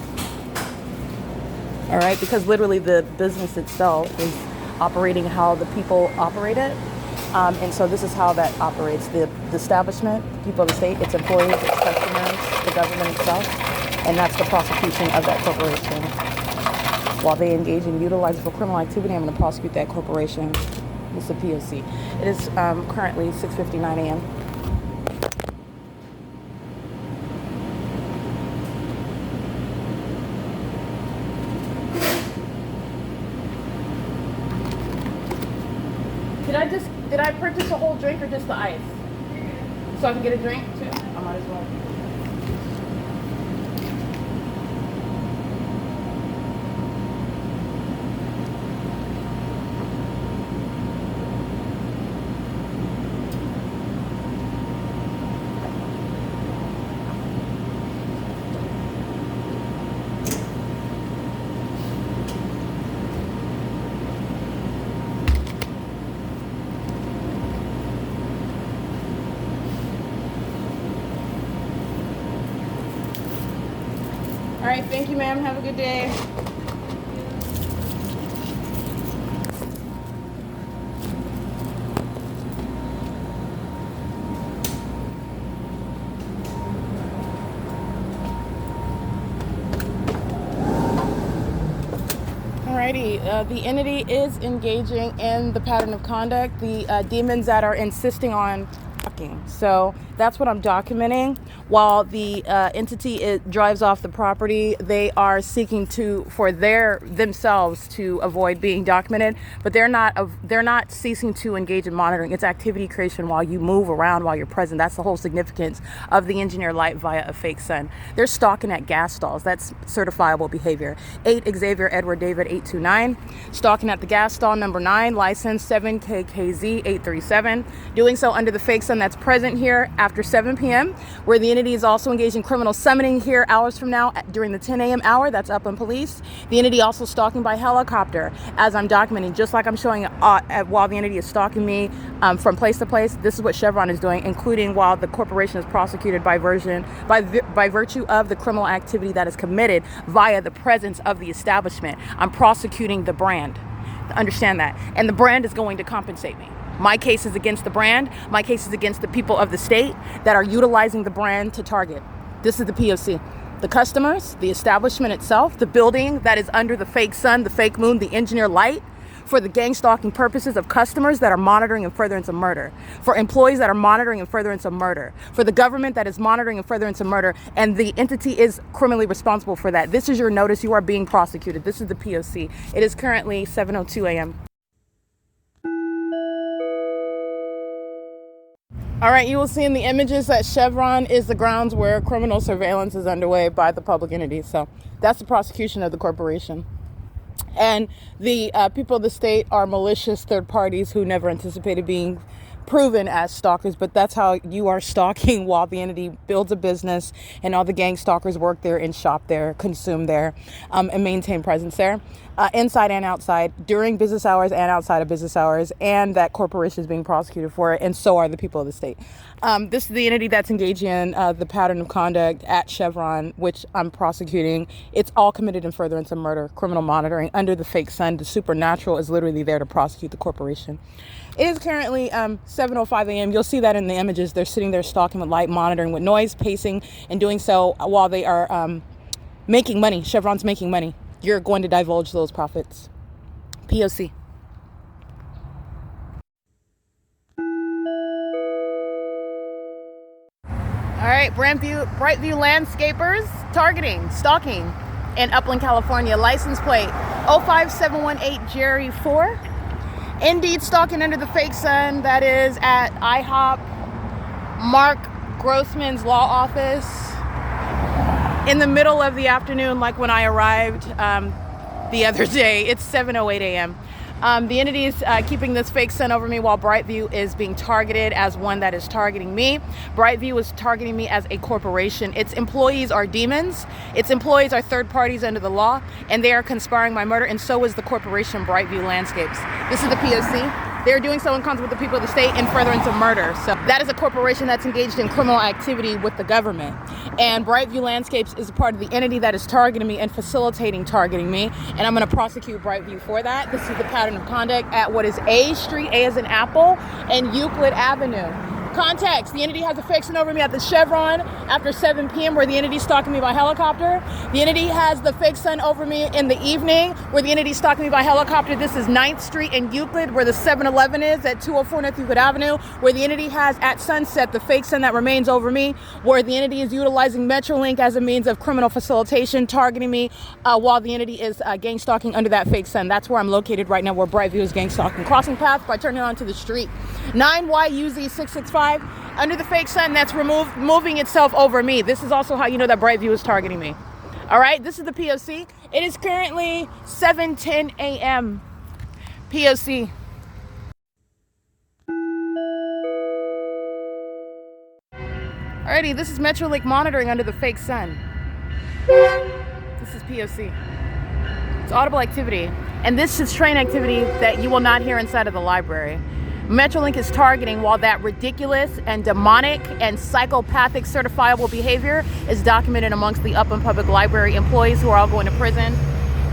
All right, because literally the business itself is operating how the people operate it. And so this is how that operates. The establishment, the people of the state, its employees, its customers, the government itself, and that's the prosecution of that corporation. While they engage in utilizing for criminal activity, I'm going to prosecute that corporation. This is a P.O.C. It is currently 6:59 a.m. Did I purchase a whole drink or just the ice? So I can get a drink too? I might as well. All right, thank you, ma'am. Have a good day. Alrighty, the entity is engaging in the pattern of conduct. The demons that are insisting on talking. So that's what I'm documenting. While the entity drives off the property, they are seeking for themselves to avoid being documented, but they're not ceasing to engage in monitoring. It's activity creation while you move around, while you're present. That's the whole significance of the engineer light via a fake sun. They're stalking at gas stalls. That's certifiable behavior. 8 Xavier Edward David 829. Stalking at the gas stall number 9, license 7KKZ 837. Doing so under the fake sun that's present here after 7 p.m., where the entity is also engaged in criminal summoning here hours from now during the 10 a.m. hour. That's Upland Police. The entity also stalking by helicopter, as I'm documenting, just like I'm showing while the entity is stalking me from place to place. This is what Chevron is doing, including while the corporation is prosecuted by virtue of the criminal activity that is committed via the presence of the establishment. I'm prosecuting the brand. Understand that. And the brand is going to compensate me. My case is against the brand. My case is against the people of the state that are utilizing the brand to target. This is the P.O.C. The customers, the establishment itself, the building that is under the fake sun, the fake moon, the engineer light, for the gang stalking purposes of customers that are monitoring in furtherance of murder, for employees that are monitoring in furtherance of murder, for the government that is monitoring in furtherance of murder, and the entity is criminally responsible for that. This is your notice. You are being prosecuted. This is the P.O.C. It is currently 7:02 a.m. All right, you will see in the images that Chevron is the grounds where criminal surveillance is underway by the public entity. So that's the prosecution of the corporation. And the people of the state are malicious third parties who never anticipated being proven as stalkers, but that's how you are stalking while the entity builds a business and all the gang stalkers work there and shop there, consume there, and maintain presence there, inside and outside, during business hours and outside of business hours, and that corporation is being prosecuted for it, and so are the people of the state. This is the entity that's engaging in the pattern of conduct at Chevron, which I'm prosecuting. It's all committed in furtherance of murder, criminal monitoring, under the fake sun. The supernatural is literally there to prosecute the corporation. It is currently 7:05 a.m. You'll see that in the images. They're sitting there stalking with light, monitoring with noise, pacing, and doing so while they are making money. Chevron's making money. You're going to divulge those profits. P.O.C. All right, Brightview Landscapers, targeting, stalking in Upland, California. License plate 05718 Jerry 4. Indeed, stalking under the fake sun. That is at IHOP, Mark Grossman's law office, in the middle of the afternoon, like when I arrived the other day. It's 7:08 a.m. The entity is keeping this fake sun over me while Brightview is being targeted as one that is targeting me. Brightview is targeting me as a corporation. Its employees are demons. Its employees are third parties under the law, and they are conspiring my murder, and so is the corporation Brightview Landscapes. This is the P.O.C. They're doing so in concert with the people of the state in furtherance of murder. So that is a corporation that's engaged in criminal activity with the government. And Brightview Landscapes is a part of the entity that is targeting me and facilitating targeting me. And I'm going to prosecute Brightview for that. This is the pattern of conduct at what is A Street, A as in Apple, and Euclid Avenue. Context: the entity has a fake sun over me at the Chevron after 7 p.m. where the entity is stalking me by helicopter. The entity has the fake sun over me in the evening where the entity is stalking me by helicopter. This is 9th Street and Euclid where the 7-Eleven is at 204 North Euclid Avenue, where the entity has at sunset the fake sun that remains over me, where the entity is utilizing Metrolink as a means of criminal facilitation, targeting me while the entity is gang stalking under that fake sun. That's where I'm located right now, where Brightview is gang stalking. Crossing paths by turning onto the street. 9YUZ665 under the fake sun that's moving itself over me. This is also how you know that Brightview is targeting me. All right, this is the P.O.C. It is currently 7:10 a.m. P.O.C. Alrighty, this is Metrolink monitoring under the fake sun. This is P.O.C. It's audible activity, and this is train activity that you will not hear inside of the library. Metrolink is targeting while that ridiculous and demonic and psychopathic certifiable behavior is documented amongst the Upland Public Library employees who are all going to prison.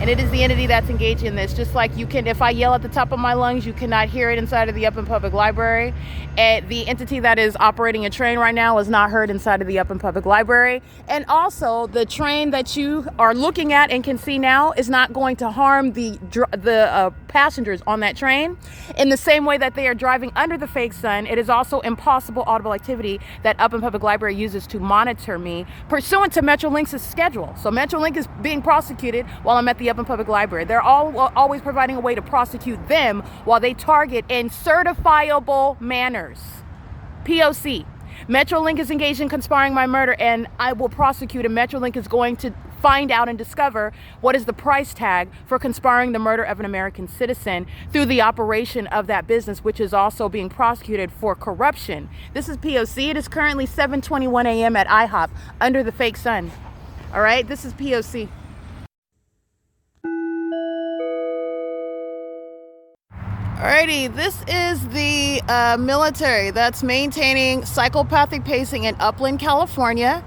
And it is the entity that's engaged in this. Just like you can, if I yell at the top of my lungs, you cannot hear it inside of the Upland Public Library. And the entity that is operating a train right now is not heard inside of the Upland Public Library. And also, the train that you are looking at and can see now is not going to harm the passengers on that train. In the same way that they are driving under the fake sun, it is also impossible audible activity that Upland Public Library uses to monitor me pursuant to Metrolink's schedule. So Metrolink is being prosecuted while I'm at the Upland Public Library. They're always providing a way to prosecute them while they target in certifiable manners. P.O.C. Metrolink is engaged in conspiring my murder, and I will prosecute, and Metrolink is going to find out and discover what is the price tag for conspiring the murder of an American citizen through the operation of that business, which is also being prosecuted for corruption. This is P.O.C. It is currently 7:21 a.m. at IHOP under the fake sun. All right, this is P.O.C. Alrighty, this is the military that's maintaining psychopathic pacing in Upland, California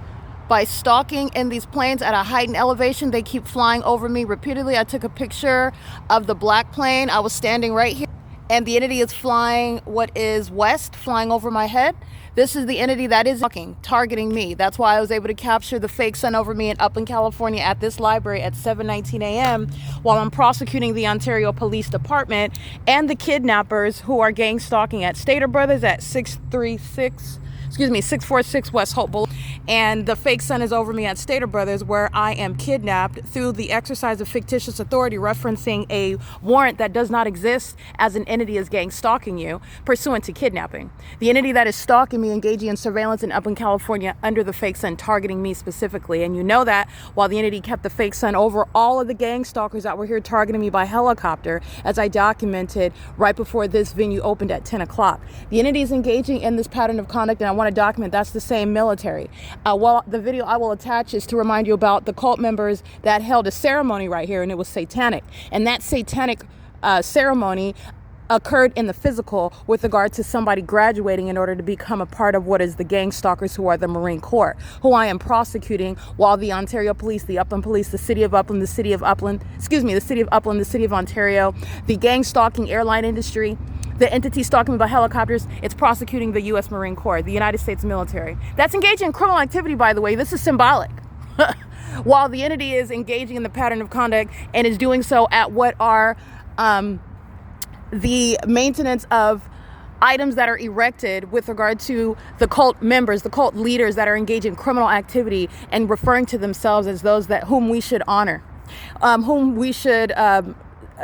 by stalking in these planes at a heightened elevation. They keep flying over me repeatedly. I took a picture of the black plane. I was standing right here, and the entity is flying what is west, flying over my head. This is the entity that is targeting me. That's why I was able to capture the fake sun over me in Upland, California at this library at 7:19 a.m. while I'm prosecuting the Ontario Police Department and the kidnappers who are gang stalking at Stater Brothers at 646 West Hope Boulevard. And the fake sun is over me at Stater Brothers, where I am kidnapped through the exercise of fictitious authority, referencing a warrant that does not exist as an entity is gang stalking you, pursuant to kidnapping. The entity that is stalking me, engaging in surveillance in Upland, California under the fake sun, targeting me specifically. And you know that while the entity kept the fake sun over all of the gang stalkers that were here targeting me by helicopter, as I documented right before this venue opened at 10 o'clock. The entity is engaging in this pattern of conduct, and I want to document that's the same military. Well, the video I will attach is to remind you about the cult members that held a ceremony right here, and it was satanic. And that satanic ceremony occurred in the physical with regard to somebody graduating in order to become a part of what is the gang stalkers, who are the Marine Corps, who I am prosecuting while the Ontario Police, the Upland Police, the City of Upland, the City of Upland, the City of Ontario, the gang stalking airline industry, the entity stalking by helicopters, it's prosecuting the U.S. Marine Corps, the United States military. That's engaging in criminal activity, by the way. This is symbolic. While the entity is engaging in the pattern of conduct and is doing so at what are the maintenance of items that are erected with regard to the cult members, the cult leaders that are engaged in criminal activity and referring to themselves as those that whom we should honor, whom we should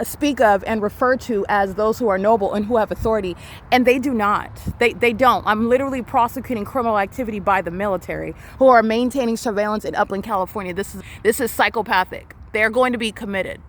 speak of and refer to as those who are noble and who have authority, and they do not. They don't. I'm literally prosecuting criminal activity by the military who are maintaining surveillance in Upland, California. This is psychopathic. They're going to be committed.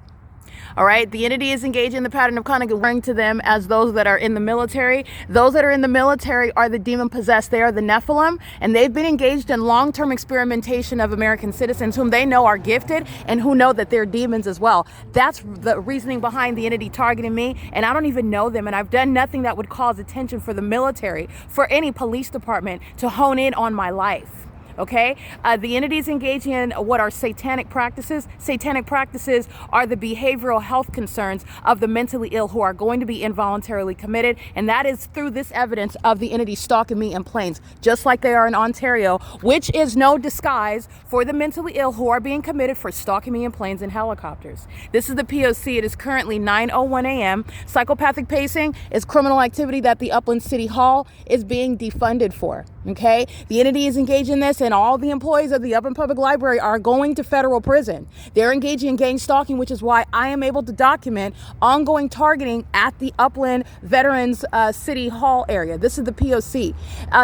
All right, the entity is engaging in the pattern of conduct referring to them as those that are in the military. Those that are in the military are the demon possessed. They are the Nephilim, and they've been engaged in long-term experimentation of American citizens whom they know are gifted and who know that they're demons as well. That's the reasoning behind the entity targeting me, and I don't even know them, and I've done nothing that would cause attention for the military, for any police department to hone in on my life. Okay, the entities engaging in what are satanic practices. Satanic practices are the behavioral health concerns of the mentally ill who are going to be involuntarily committed, and that is through this evidence of the entity stalking me in planes, just like they are in Ontario, which is no disguise for the mentally ill who are being committed for stalking me in planes and helicopters. This is the P.O.C. It is currently 9:01 a.m. Psychopathic pacing is criminal activity that the Upland City Hall is being defunded for. Okay, the entity is engaged in this, and all the employees of the Upland Public Library are going to federal prison. They're engaging in gang stalking, which is why I am able to document ongoing targeting at the Upland Veterans City Hall area. This is the P.O.C.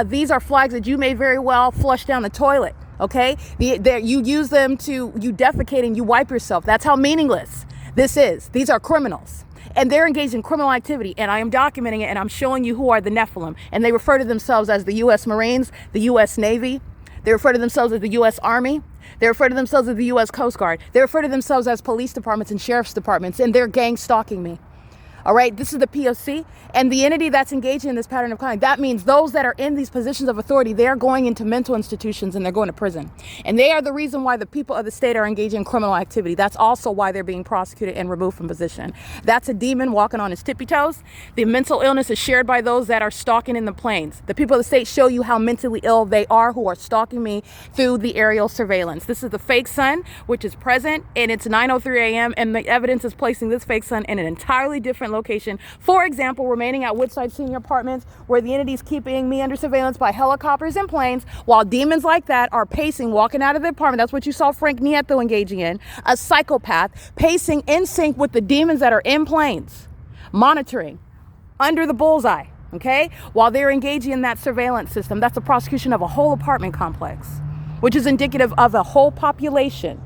These are flags that you may very well flush down the toilet. Okay, you use them to, you defecate and you wipe yourself. That's how meaningless this is. These are criminals. And they're engaged in criminal activity, and I am documenting it, and I'm showing you who are the Nephilim. And they refer to themselves as the U.S. Marines, the U.S. Navy. They refer to themselves as the U.S. Army. They refer to themselves as the U.S. Coast Guard. They refer to themselves as police departments and sheriff's departments, and they're gang stalking me. All right, this is the P.O.C. and the entity that's engaging in this pattern of conduct. That means those that are in these positions of authority, they are going into mental institutions and they're going to prison. And they are the reason why the people of the state are engaging in criminal activity. That's also why they're being prosecuted and removed from position. That's a demon walking on his tippy toes. The mental illness is shared by those that are stalking in the planes. The people of the state show you how mentally ill they are who are stalking me through the aerial surveillance. This is the fake sun, which is present, and it's 9:03 a.m. and the evidence is placing this fake sun in an entirely different location. For example, remaining at Woodside Senior Apartments, where the entity's keeping me under surveillance by helicopters and planes, while demons like that are pacing, walking out of the apartment. That's what you saw Frank Nieto engaging in, a psychopath pacing in sync with the demons that are in planes, monitoring under the bullseye, okay? While they're engaging in that surveillance system. That's a prosecution of a whole apartment complex, which is indicative of a whole population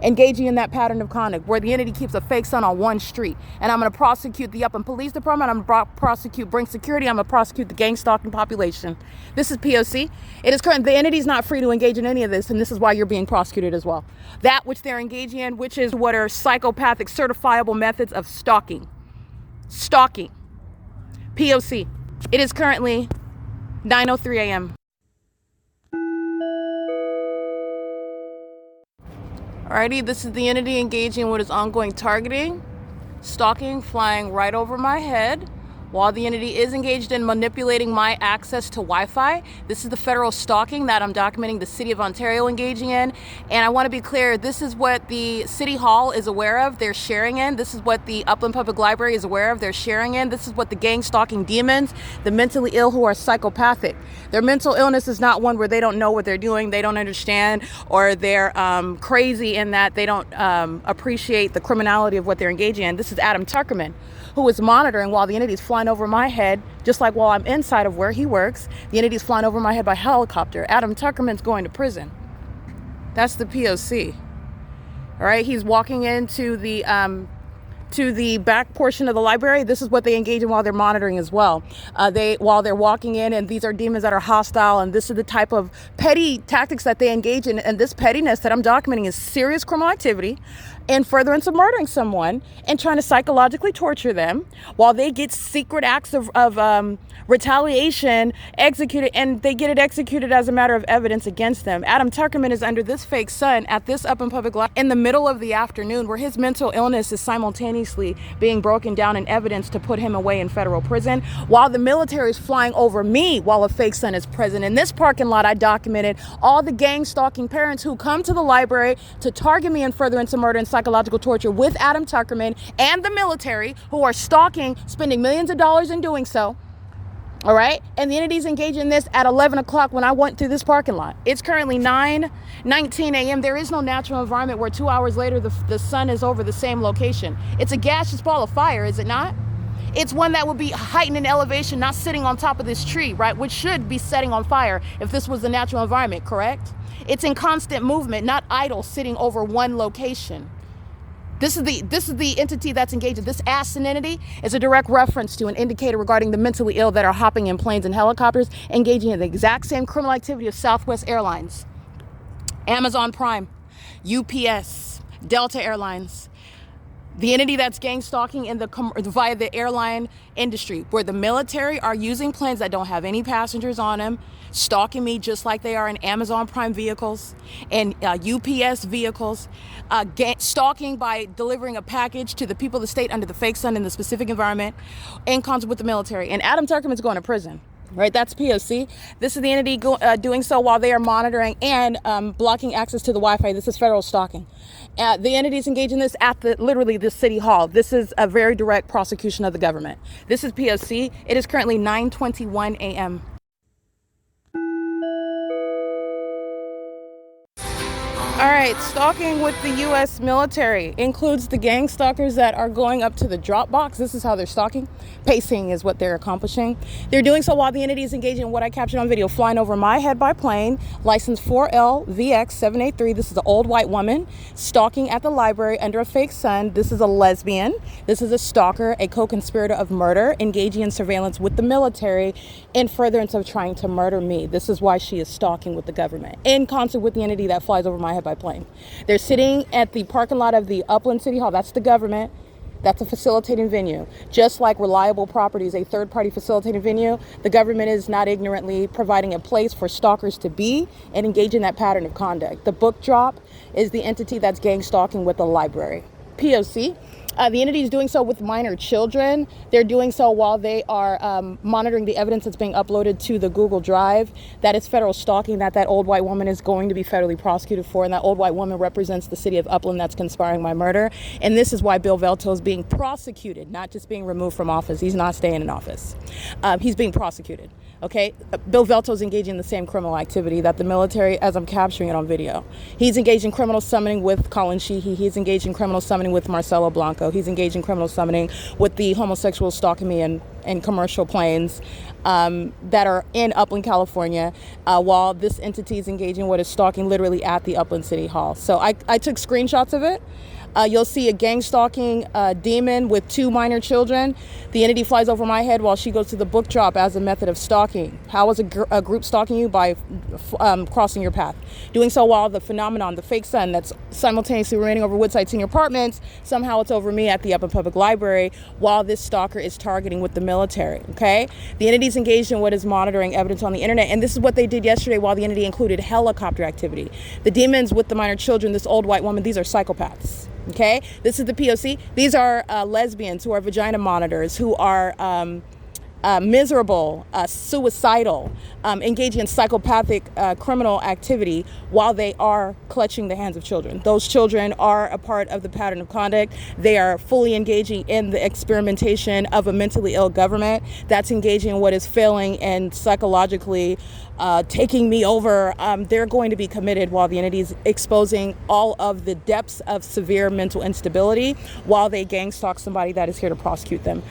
engaging in that pattern of conduct, where the entity keeps a fake sun on one street. And I'm going to prosecute the Upland Police Department. I'm going to prosecute Brink Security. I'm going to prosecute the gang stalking population. This is P.O.C. It is current. The entity's not free to engage in any of this, and this is why you're being prosecuted as well. That which they're engaging in, which is what are psychopathic certifiable methods of stalking. Stalking. P.O.C. It is currently 9:03 a.m. Alrighty, this is the entity engaging in what is ongoing targeting, stalking, flying right over my head, while the entity is engaged in manipulating my access to Wi-Fi. This is the federal stalking that I'm documenting the City of Ontario engaging in. And I want to be clear, this is what the City Hall is aware of, they're sharing in. This is what the Upland Public Library is aware of, they're sharing in. This is what the gang stalking demons, the mentally ill who are psychopathic. Their mental illness is not one where they don't know what they're doing, they don't understand, or they're crazy in that they don't appreciate the criminality of what they're engaging in. This is Adam Tuckerman, who is monitoring while the entity is flying over my head, just like while I'm inside of where he works, the entity is flying over my head by helicopter. Adam Tuckerman's going to prison. That's the P.O.C. All right, he's walking into the to the back portion of the library. This is what they engage in while they're monitoring as well. While they're walking in, and these are demons that are hostile, and this is the type of petty tactics that they engage in. And this pettiness that I'm documenting is serious criminal activity in furtherance of murdering someone and trying to psychologically torture them while they get secret acts of retaliation executed, and they get it executed as a matter of evidence against them. Adam Tuckerman is under this fake sun at this Upland Public Library in the middle of the afternoon, where his mental illness is simultaneously being broken down in evidence to put him away in federal prison, while the military is flying over me while a fake sun is present. In this parking lot, I documented all the gang stalking parents who come to the library to target me in furtherance of murder and psychological torture with Adam Tuckerman and the military, who are stalking, spending millions of dollars in doing so. All right, and the entity's engaged in this at 11 o'clock when I went through this parking lot. It's currently 9:19 a.m. There is no natural environment where 2 hours later the sun is over the same location. It's a gaseous ball of fire, is it not? It's one that would be heightened in elevation, not sitting on top of this tree, right? Which should be setting on fire if this was the natural environment, correct? It's in constant movement, not idle, sitting over one location. This is the entity that's engaged. This ASSEN entity is a direct reference to an indicator regarding the mentally ill that are hopping in planes and helicopters, engaging in the exact same criminal activity of Southwest Airlines, Amazon Prime, UPS, Delta Airlines. The entity that's gang stalking via the airline industry, where the military are using planes that don't have any passengers on them, stalking me just like they are in Amazon Prime vehicles and UPS vehicles, stalking by delivering a package to the people of the state under the fake sun in the specific environment, in concert with the military. And Adam Tuckerman's going to prison. Right, that's P.O.C. This is the entity doing so while they are monitoring and blocking access to the Wi-Fi. This is federal stalking. The entity is engaged in this at literally the city hall. This is a very direct prosecution of the government. This is P.O.C. It is currently 9:21 a.m. All right, stalking with the U.S. military includes the gang stalkers that are going up to the drop box. This is how they're stalking. Pacing is what they're accomplishing. They're doing so while the entity is engaged in what I captured on video, flying over my head by plane, license 4LVX783. This is an old white woman stalking at the library under a fake sun. This is a lesbian. This is a stalker, a co-conspirator of murder, engaging in surveillance with the military in furtherance of trying to murder me. This is why she is stalking with the government, in concert with the entity that flies over my head by plane. They're sitting at the parking lot of the Upland City Hall. That's the government. That's a facilitating venue. Just like Reliable Properties, a third-party facilitating venue, the government is not ignorantly providing a place for stalkers to be and engage in that pattern of conduct. The book drop is the entity that's gang stalking with the library. P.O.C. The entity is doing so with minor children. They're doing so while they are monitoring the evidence that's being uploaded to the Google Drive. That is federal stalking that old white woman is going to be federally prosecuted for. And that old white woman represents the city of Upland that's conspiring my murder. And this is why Bill Velto is being prosecuted, not just being removed from office. He's not staying in office. He's being prosecuted. Okay, Bill Velto is engaging in the same criminal activity that the military, as I'm capturing it on video. He's engaged in criminal summoning with COLLIN. He's engaged in criminal summoning with MARCELO. He's engaged in criminal summoning with the homosexuals stalking me in commercial planes that are in Upland, California, while this entity is engaging in what is stalking literally at the Upland City Hall. So I took screenshots of it. You'll see a gang stalking demon with 2 minor children. The entity flies over my head while she goes to the book drop as a method of stalking. How is a group stalking you? By crossing your path. Doing so while the phenomenon, the fake sun that's simultaneously raining over Woodside Senior Apartments, somehow it's over me at the Upland Public Library while this stalker is targeting with the military, okay? The entity's engaged in what is monitoring evidence on the internet, and this is what they did yesterday while the entity included helicopter activity. The demons with the minor children, this old white woman, these are psychopaths. Okay, this is the P.O.C. These are lesbians who are vagina monitors, who are miserable, suicidal, engaging in psychopathic criminal activity while they are clutching the hands of children. Those children are a part of the pattern of conduct. They are fully engaging in the experimentation of a mentally ill government that's engaging in what is failing and psychologically taking me over. They're going to be committed while the entity is exposing all of the depths of severe mental instability while they gang stalk somebody that is here to prosecute them.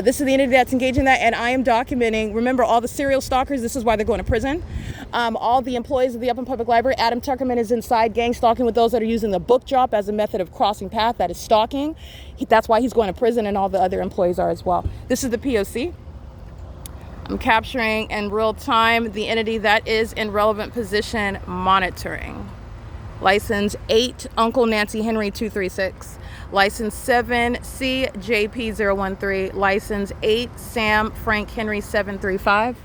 This is the entity that's engaging in that, and I am documenting, remember, all the serial stalkers, this is why they're going to prison. All the employees of the Upland Public Library, Adam Tuckerman is inside gang stalking with those that are using the book drop as a method of crossing path, that is stalking. That's why he's going to prison, and all the other employees are as well. This is the P.O.C. I'm capturing in real time the entity that is in relevant position monitoring. License 8, Uncle Nancy Henry 236. License 7, CJP013. License 8, Sam Frank Henry 735.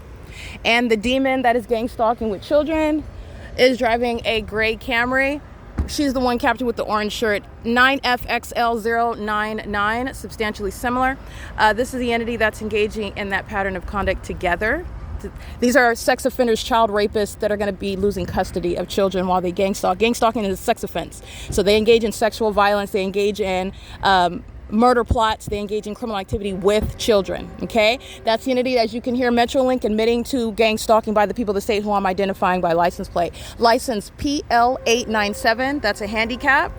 And the demon that is gang stalking with children is driving a gray Camry. She's the one captured with the orange shirt, 9FXL099, substantially similar. This is the entity that's engaging in that pattern of conduct together. These are sex offenders, child rapists that are going to be losing custody of children while they gang stalk. Gang stalking is a sex offense. So they engage in sexual violence, they engage in murder plots, they engage in criminal activity with children, okay? That's the entity, as you can hear, Metrolink admitting to gang stalking by the people of the state who I'm identifying by license plate. License PL897, that's a handicap.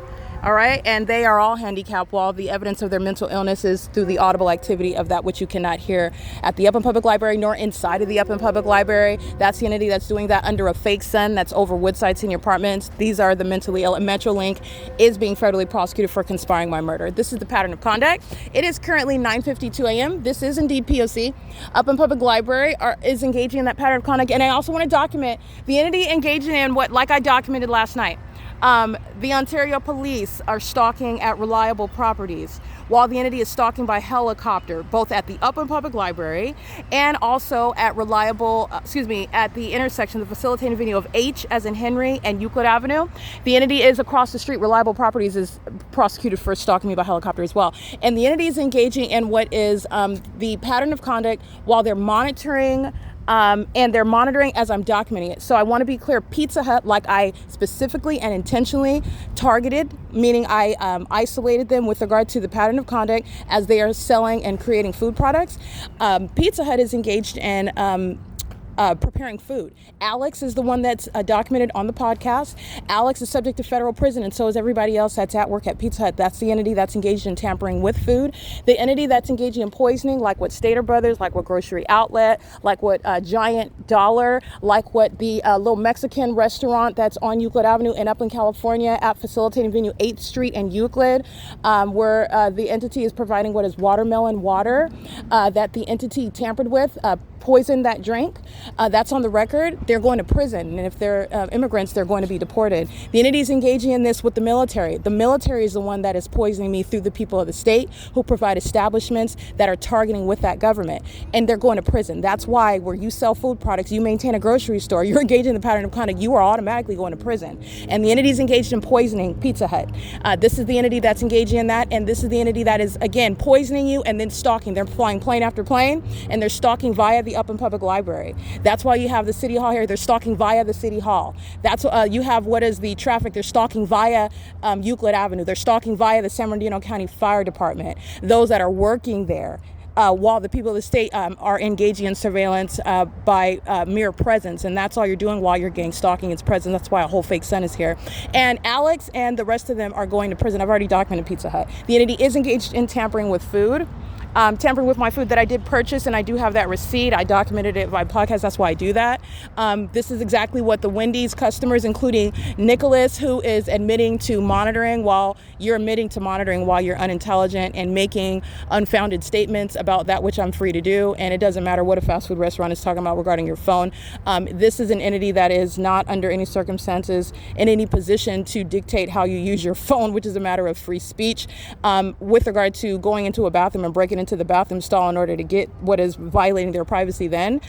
All right, and they are all handicapped while the evidence of their mental illness is through the audible activity of that which you cannot hear at the Upland Public Library nor inside of the Upland Public Library. That's the entity that's doing that under a fake sun that's over Woodside Senior Apartments. These are the mentally ill. And Metrolink is being federally prosecuted for conspiring by murder. This is the pattern of conduct. It is currently 9:52 a.m. This is indeed P.O.C. Upland Public Library is engaging in that pattern of conduct. And I also want to document the entity engaging in what, like I documented last night. The Ontario Police are stalking at reliable properties, while the entity is stalking by helicopter, both at the Upland Public Library and also at at the intersection, the facilitating venue of H as in Henry and Euclid Avenue. The entity is across the street. Reliable Properties is prosecuted for stalking me by helicopter as well. And the entity is engaging in what is the pattern of conduct while they're monitoring and they're monitoring as I'm documenting it. So I want to be clear, Pizza Hut, like I specifically and intentionally targeted, meaning I isolated them with regard to the pattern of conduct as they are selling and creating food products. Pizza Hut is engaged in preparing food. Alex is the one that's documented on the podcast. Alex is subject to federal prison, and so is everybody else that's at work at Pizza Hut. That's the entity that's engaged in tampering with food. The entity that's engaging in poisoning, like what Stater Brothers, like what Grocery Outlet, like what Giant Dollar, like what the little Mexican restaurant that's on Euclid Avenue in Upland, California at facilitating venue 8th Street and Euclid, where the entity is providing what is watermelon water that the entity tampered with, poisoned that drink. That's on the record. They're going to prison, and if they're immigrants, they're going to be deported. The entity is engaging in this with the military. The military is the one that is poisoning me through the people of the state who provide establishments that are targeting with that government, and they're going to prison. That's why where you sell food products, you maintain a grocery store, you're engaging in the pattern of conduct, you are automatically going to prison. And the entity is engaged in poisoning Pizza Hut. This is the entity that's engaging in that, and this is the entity that is, again, poisoning you and then stalking. They're flying plane after plane, and they're stalking via the Upland Public Library. That's why you have the City Hall here. They're stalking via the City Hall. That's you have what is the traffic. They're stalking via Euclid Avenue. They're stalking via the San Bernardino County Fire Department. Those that are working there. While the people of the state are engaging in surveillance by mere presence. And that's all you're doing while you're gang stalking. It's presence. That's why a whole fake sun is here. And Alex and the rest of them are going to prison. I've already documented Pizza Hut. The entity is engaged in tampering with food. Tampering with my food that I did purchase, and I do have that receipt. I documented it by podcast. That's why I do that. This is exactly what the Wendy's customers, including Nicholas, who is admitting to monitoring while you're admitting to monitoring while you're unintelligent and making unfounded statements about that which I'm free to do. And it doesn't matter what a fast food restaurant is talking about regarding your phone. This is an entity that is not under any circumstances in any position to dictate how you use your phone, which is a matter of free speech. With regard to going into a bathroom and breaking into the bathroom stall in order to get what is violating their privacy, then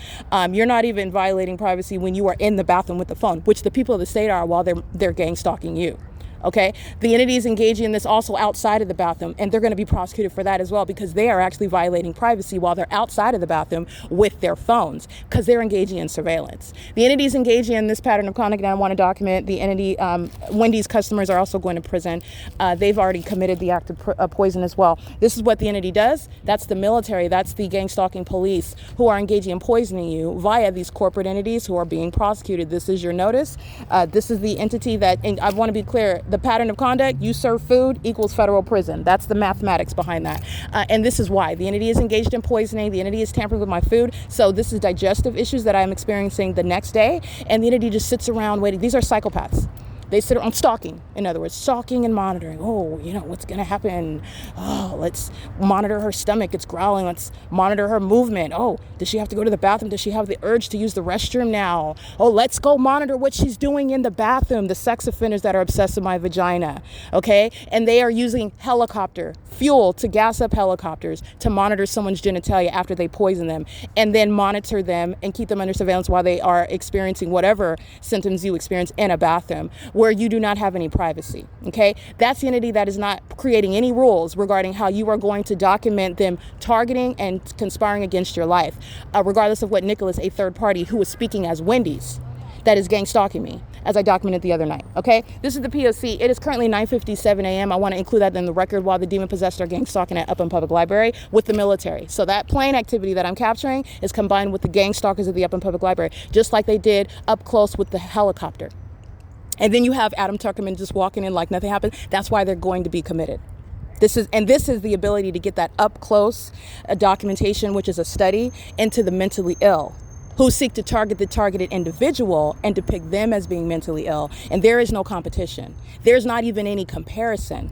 you're not even violating privacy when you are in the bathroom with the phone, which the people of the state are while they're gang stalking you. Okay, the entity is engaging in this also outside of the bathroom, and they're going to be prosecuted for that as well because they are actually violating privacy while they're outside of the bathroom with their phones because they're engaging in surveillance. The entity is engaging in this pattern of conduct, and I want to document the entity. Wendy's customers are also going to prison. They've already committed the act of poison as well. This is what the entity does. That's the military. That's the gang stalking police who are engaging in poisoning you via these corporate entities who are being prosecuted. This is your notice. This is the entity that, and I want to be clear, the pattern of conduct, you serve food equals federal prison. That's the mathematics behind that. And this is why. The entity is engaged in poisoning. The entity is tampering with my food. So this is digestive issues that I'm experiencing the next day. And the entity just sits around waiting. These are psychopaths. They sit around stalking, in other words, stalking and monitoring. Oh, you know, what's going to happen? Oh, let's monitor her stomach. It's growling. Let's monitor her movement. Oh, does she have to go to the bathroom? Does she have the urge to use the restroom now? Oh, let's go monitor what she's doing in the bathroom. The sex offenders that are obsessed with my vagina. Okay. And they are using helicopter fuel to gas up helicopters to monitor someone's genitalia after they poison them and then monitor them and keep them under surveillance while they are experiencing whatever symptoms you experience in a bathroom where you do not have any privacy. Okay, that's the entity that is not creating any rules regarding how you are going to document them targeting and conspiring against your life, regardless of what Nicholas, a third party who is speaking as Wendy's, that is gang stalking me, as I documented the other night. Okay, this is the P.O.C. It is currently 9:57 a.m. I want to include that in the record while the demon possessed are gang stalking at Upland Public Library with the military. So that plane activity that I'm capturing is combined with the gang stalkers of the Upland Public Library, just like they did up close with the helicopter. And then you have Adam Tuckerman just walking in like nothing happened. That's why they're going to be committed. This is the ability to get that up close documentation, which is a study into the mentally ill who seek to target the targeted individual and depict them as being mentally ill. And there is no competition. There's not even any comparison.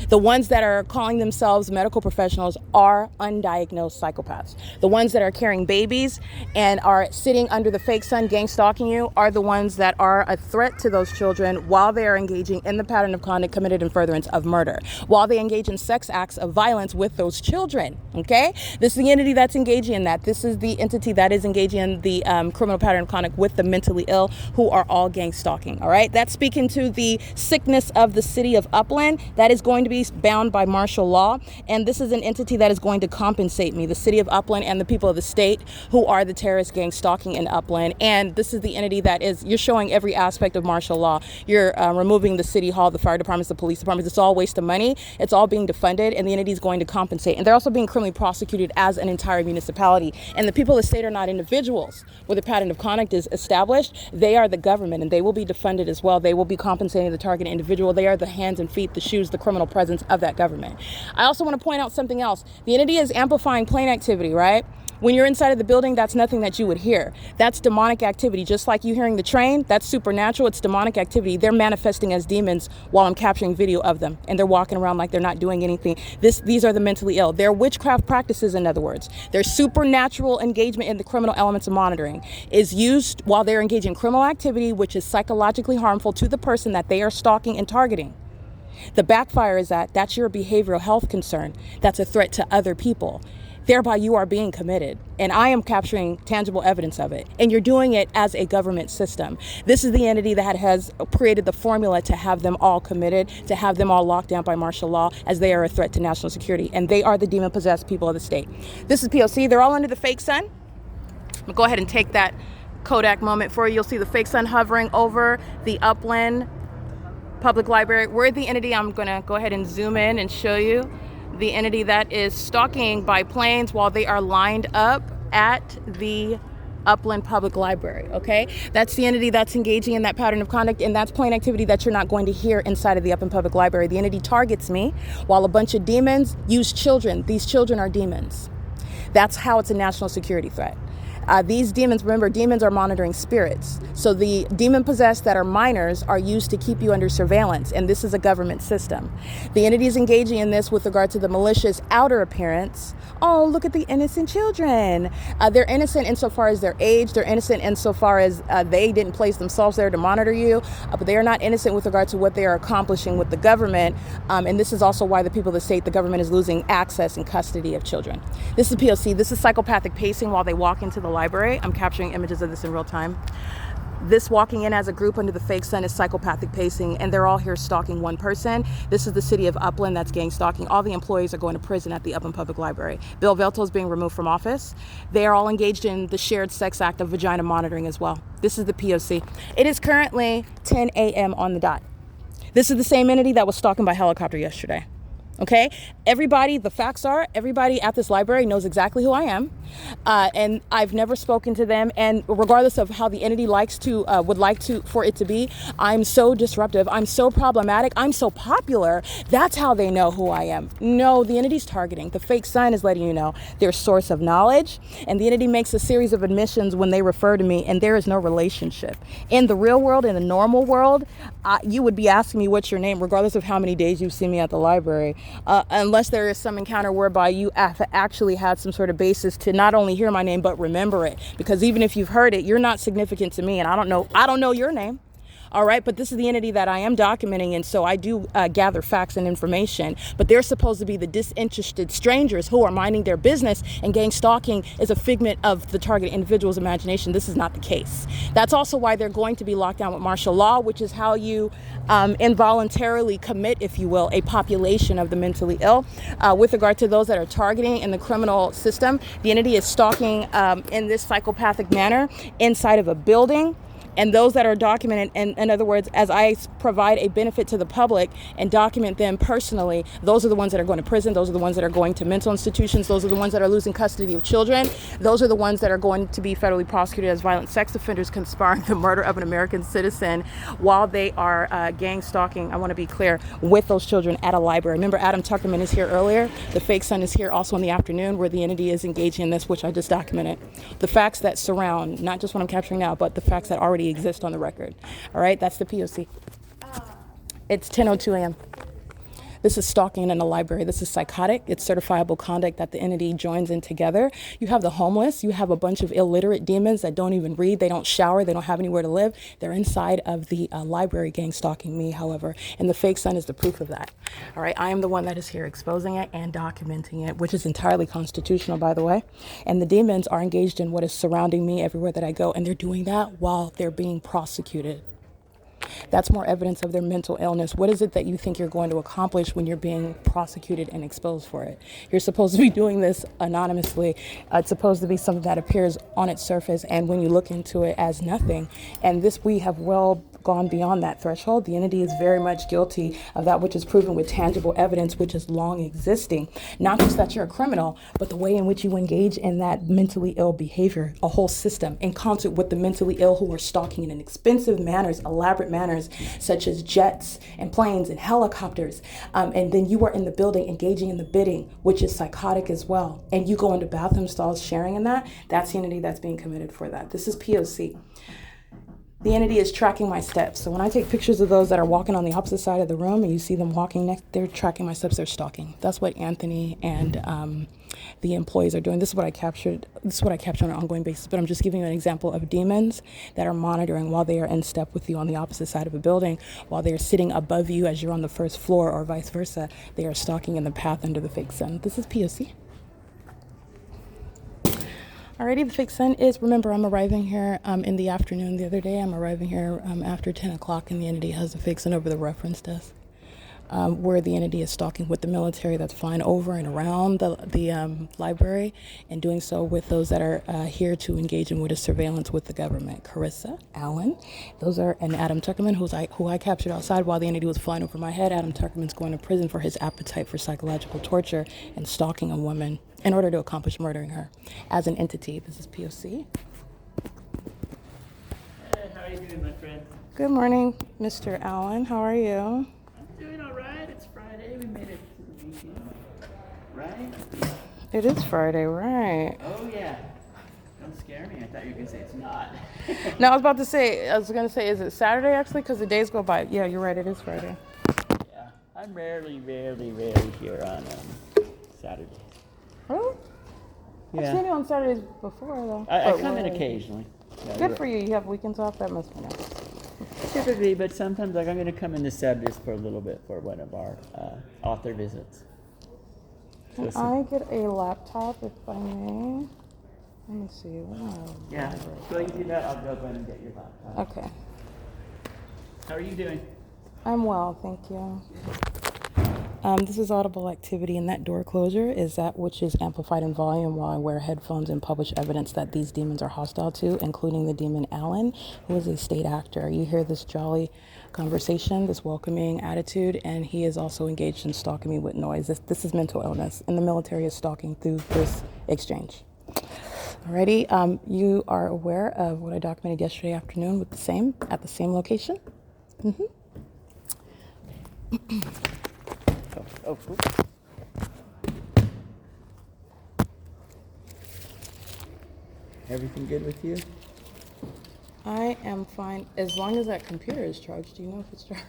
The ones that are calling themselves medical professionals are undiagnosed psychopaths. The ones that are carrying babies and are sitting under the fake sun gang stalking you are the ones that are a threat to those children while they are engaging in the pattern of conduct committed in furtherance of murder, while they engage in sex acts of violence with those children, okay? This is the entity that's engaging in that. This is the entity that is engaging in the criminal pattern of conduct with the mentally ill who are all gang stalking, all right? That's speaking to the sickness of the city of Upland that is going to be bound by martial law, and this is an entity that is going to compensate me, the city of Upland and the people of the state who are the terrorist gang stalking in Upland. And this is the entity that is, you're showing every aspect of martial law. You're removing the city hall, the fire departments, the police departments. It's all waste of money. It's all being defunded, and the entity is going to compensate. And they're also being criminally prosecuted as an entire municipality. And the people of the state are not individuals where the pattern of conduct is established. They are the government, and they will be defunded as well. They will be compensating the targeted individual. They are the hands and feet, the shoes, the criminal presence of that government. I also want to point out something else. The entity is amplifying plane activity, right? When you're inside of the building, that's nothing that you would hear. That's demonic activity. Just like you hearing the train, that's supernatural. It's demonic activity. They're manifesting as demons while I'm capturing video of them, and they're walking around like they're not doing anything. These are the mentally ill. They're witchcraft practices, in other words. Their supernatural engagement in the criminal elements of monitoring is used while they're engaging in criminal activity, which is psychologically harmful to the person that they are stalking and targeting. The backfire is that's your behavioral health concern. That's a threat to other people. Thereby, you are being committed. And I am capturing tangible evidence of it. And you're doing it as a government system. This is the entity that has created the formula to have them all committed, to have them all locked down by martial law, as they are a threat to national security. And they are the demon-possessed people of the state. This is P.O.C. They're all under the fake sun. I'm going to go ahead and take that Kodak moment for you. You'll see the fake sun hovering over the Upland Public Library. We're the entity, I'm gonna go ahead and zoom in and show you the entity that is stalking by planes while they are lined up at the Upland Public Library, okay? That's the entity that's engaging in that pattern of conduct, and that's plane activity that you're not going to hear inside of the Upland Public Library. The entity targets me while a bunch of demons use children. These children are demons. That's how it's a national security threat. These demons, remember, demons are monitoring spirits. So the demon-possessed that are minors are used to keep you under surveillance, and this is a government system. The entity is engaging in this with regard to the malicious outer appearance. Oh, look at the innocent children. They're innocent insofar as their age. They're innocent insofar as they didn't place themselves there to monitor you, but they are not innocent with regard to what they are accomplishing with the government. And this is also why the people of the state, the government, is losing access and custody of children. This is P.O.C. This is psychopathic pacing while they walk into the library. I'm capturing images of this in real time. This walking in as a group under the fake sun is psychopathic pacing, and they're all here stalking one person. This is the city of Upland that's gang stalking. All the employees are going to prison at the Upland Public Library. Bill Velto is being removed from office. They are all engaged in the shared sex act of vagina monitoring as well. This is the P.O.C. It is currently 10 a.m. on the dot. This is the same entity that was stalking by helicopter yesterday. Okay, everybody, the facts are, everybody at this library knows exactly who I am, and I've never spoken to them. And regardless of how the entity would like for it to be, I'm so disruptive, I'm so problematic, I'm so popular. That's how they know who I am. No, the entity's targeting. The fake sign is letting you know their source of knowledge, and the entity makes a series of admissions when they refer to me, and there is no relationship. In the real world, in the normal world, you would be asking me what's your name, regardless of how many days you've seen me at the library. Unless there is some encounter whereby you actually had some sort of basis to not only hear my name, but remember it. Because even if you've heard it, you're not significant to me, and I don't know your name. All right, but this is the entity that I am documenting, and so I do gather facts and information, but they're supposed to be the disinterested strangers who are minding their business, and gang stalking is a figment of the target individual's imagination. This is not the case. That's also why they're going to be locked down with martial law, which is how you involuntarily commit, if you will, a population of the mentally ill. With regard to those that are targeting in the criminal system, the entity is stalking in this psychopathic manner inside of a building. And those that are documented, and in other words, as I provide a benefit to the public and document them personally, those are the ones that are going to prison. Those are the ones that are going to mental institutions. Those are the ones that are losing custody of children. Those are the ones that are going to be federally prosecuted as violent sex offenders conspiring the murder of an American citizen while they are gang stalking, I want to be clear, with those children at a library. Remember, Adam Tuckerman is here earlier. The fake son is here also in the afternoon, where the entity is engaging in this, which I just documented. The facts that surround, not just what I'm capturing now, but the facts that already exist on the record. All right, that's the P.O.C. It's 10:02 a.m. This is stalking in a library. This is psychotic. It's certifiable conduct that the entity joins in together. You have the homeless. You have a bunch of illiterate demons that don't even read. They don't shower. They don't have anywhere to live. They're inside of the library gang stalking me, however. And the fake son is the proof of that. All right. I am the one that is here exposing it and documenting it, which is entirely constitutional, by the way. And the demons are engaged in what is surrounding me everywhere that I go. And they're doing that while they're being prosecuted. That's more evidence of their mental illness. What is it that you think you're going to accomplish when you're being prosecuted and exposed for it? You're supposed to be doing this anonymously. It's supposed to be something that appears on its surface, and when you look into it, as nothing. And this, we have well gone beyond that threshold. The entity is very much guilty of that which is proven with tangible evidence, which is long existing. Not just that you're a criminal, but the way in which you engage in that mentally ill behavior, a whole system, in concert with the mentally ill who are stalking in expensive manners, elaborate manners, such as jets and planes and helicopters. And then you are in the building engaging in the bidding, which is psychotic as well. And you go into bathroom stalls sharing in that. That's the entity that's being committed for that. This is P.O.C. The entity is tracking my steps. So when I take pictures of those that are walking on the opposite side of the room and you see them walking next, they're tracking my steps, they're stalking. That's what Anthony and the employees are doing. This is what I captured. This is what I capture on an ongoing basis, but I'm just giving you an example of demons that are monitoring while they are in step with you on the opposite side of a building, while they are sitting above you as you're on the first floor or vice versa. They are stalking in the path under the fake sun. This is P.O.C. Alrighty, the fake sun is, remember, I'm arriving here in the afternoon. The other day, I'm arriving here after 10 o'clock, and the entity has the fake sun over the reference desk, where the entity is stalking with the military that's flying over and around the library, and doing so with those that are here to engage in what is surveillance with the government. Carissa, Allen, those are, and Adam Tuckerman, who I captured outside while the entity was flying over my head. Adam Tuckerman's going to prison for his appetite for psychological torture and stalking a woman in order to accomplish murdering her as an entity. This is P.O.C. Hey, how are you doing, my friend? Good morning, Mr. Allen. How are you? I'm doing all right. It's Friday. We made it to the weekend, right? It is Friday, right? Oh, yeah. Don't scare me. I thought you were going to say it's not. No, I was going to say, is it Saturday, actually? Because the days go by. Yeah, you're right. It is Friday. Yeah. I'm rarely here on Saturdays. Really? Yeah. I've seen you on Saturdays before, though. I come in occasionally. Yeah, Good for you. You have weekends off? That must be nice. Typically, but sometimes, like, I'm going to come in this Saturdays for a little bit for one of our author visits. Can I get a laptop, if I may? Let me see. Wow. Yeah. While you do that, I'll go and get your laptop. Okay. How are you doing? I'm well, thank you. This is audible activity, and that door closure is that which is amplified in volume while I wear headphones and publish evidence that these demons are hostile to, including the demon Allen, who is a state actor. You hear this jolly conversation, this welcoming attitude, and he is also engaged in stalking me with noise. This is mental illness, and the military is stalking through this exchange. Alrighty, you are aware of what I documented yesterday afternoon with at the same location? Mm-hmm. Oh, cool. Everything good with you? I am fine, as long as that computer is charged. Do you know if it's charged?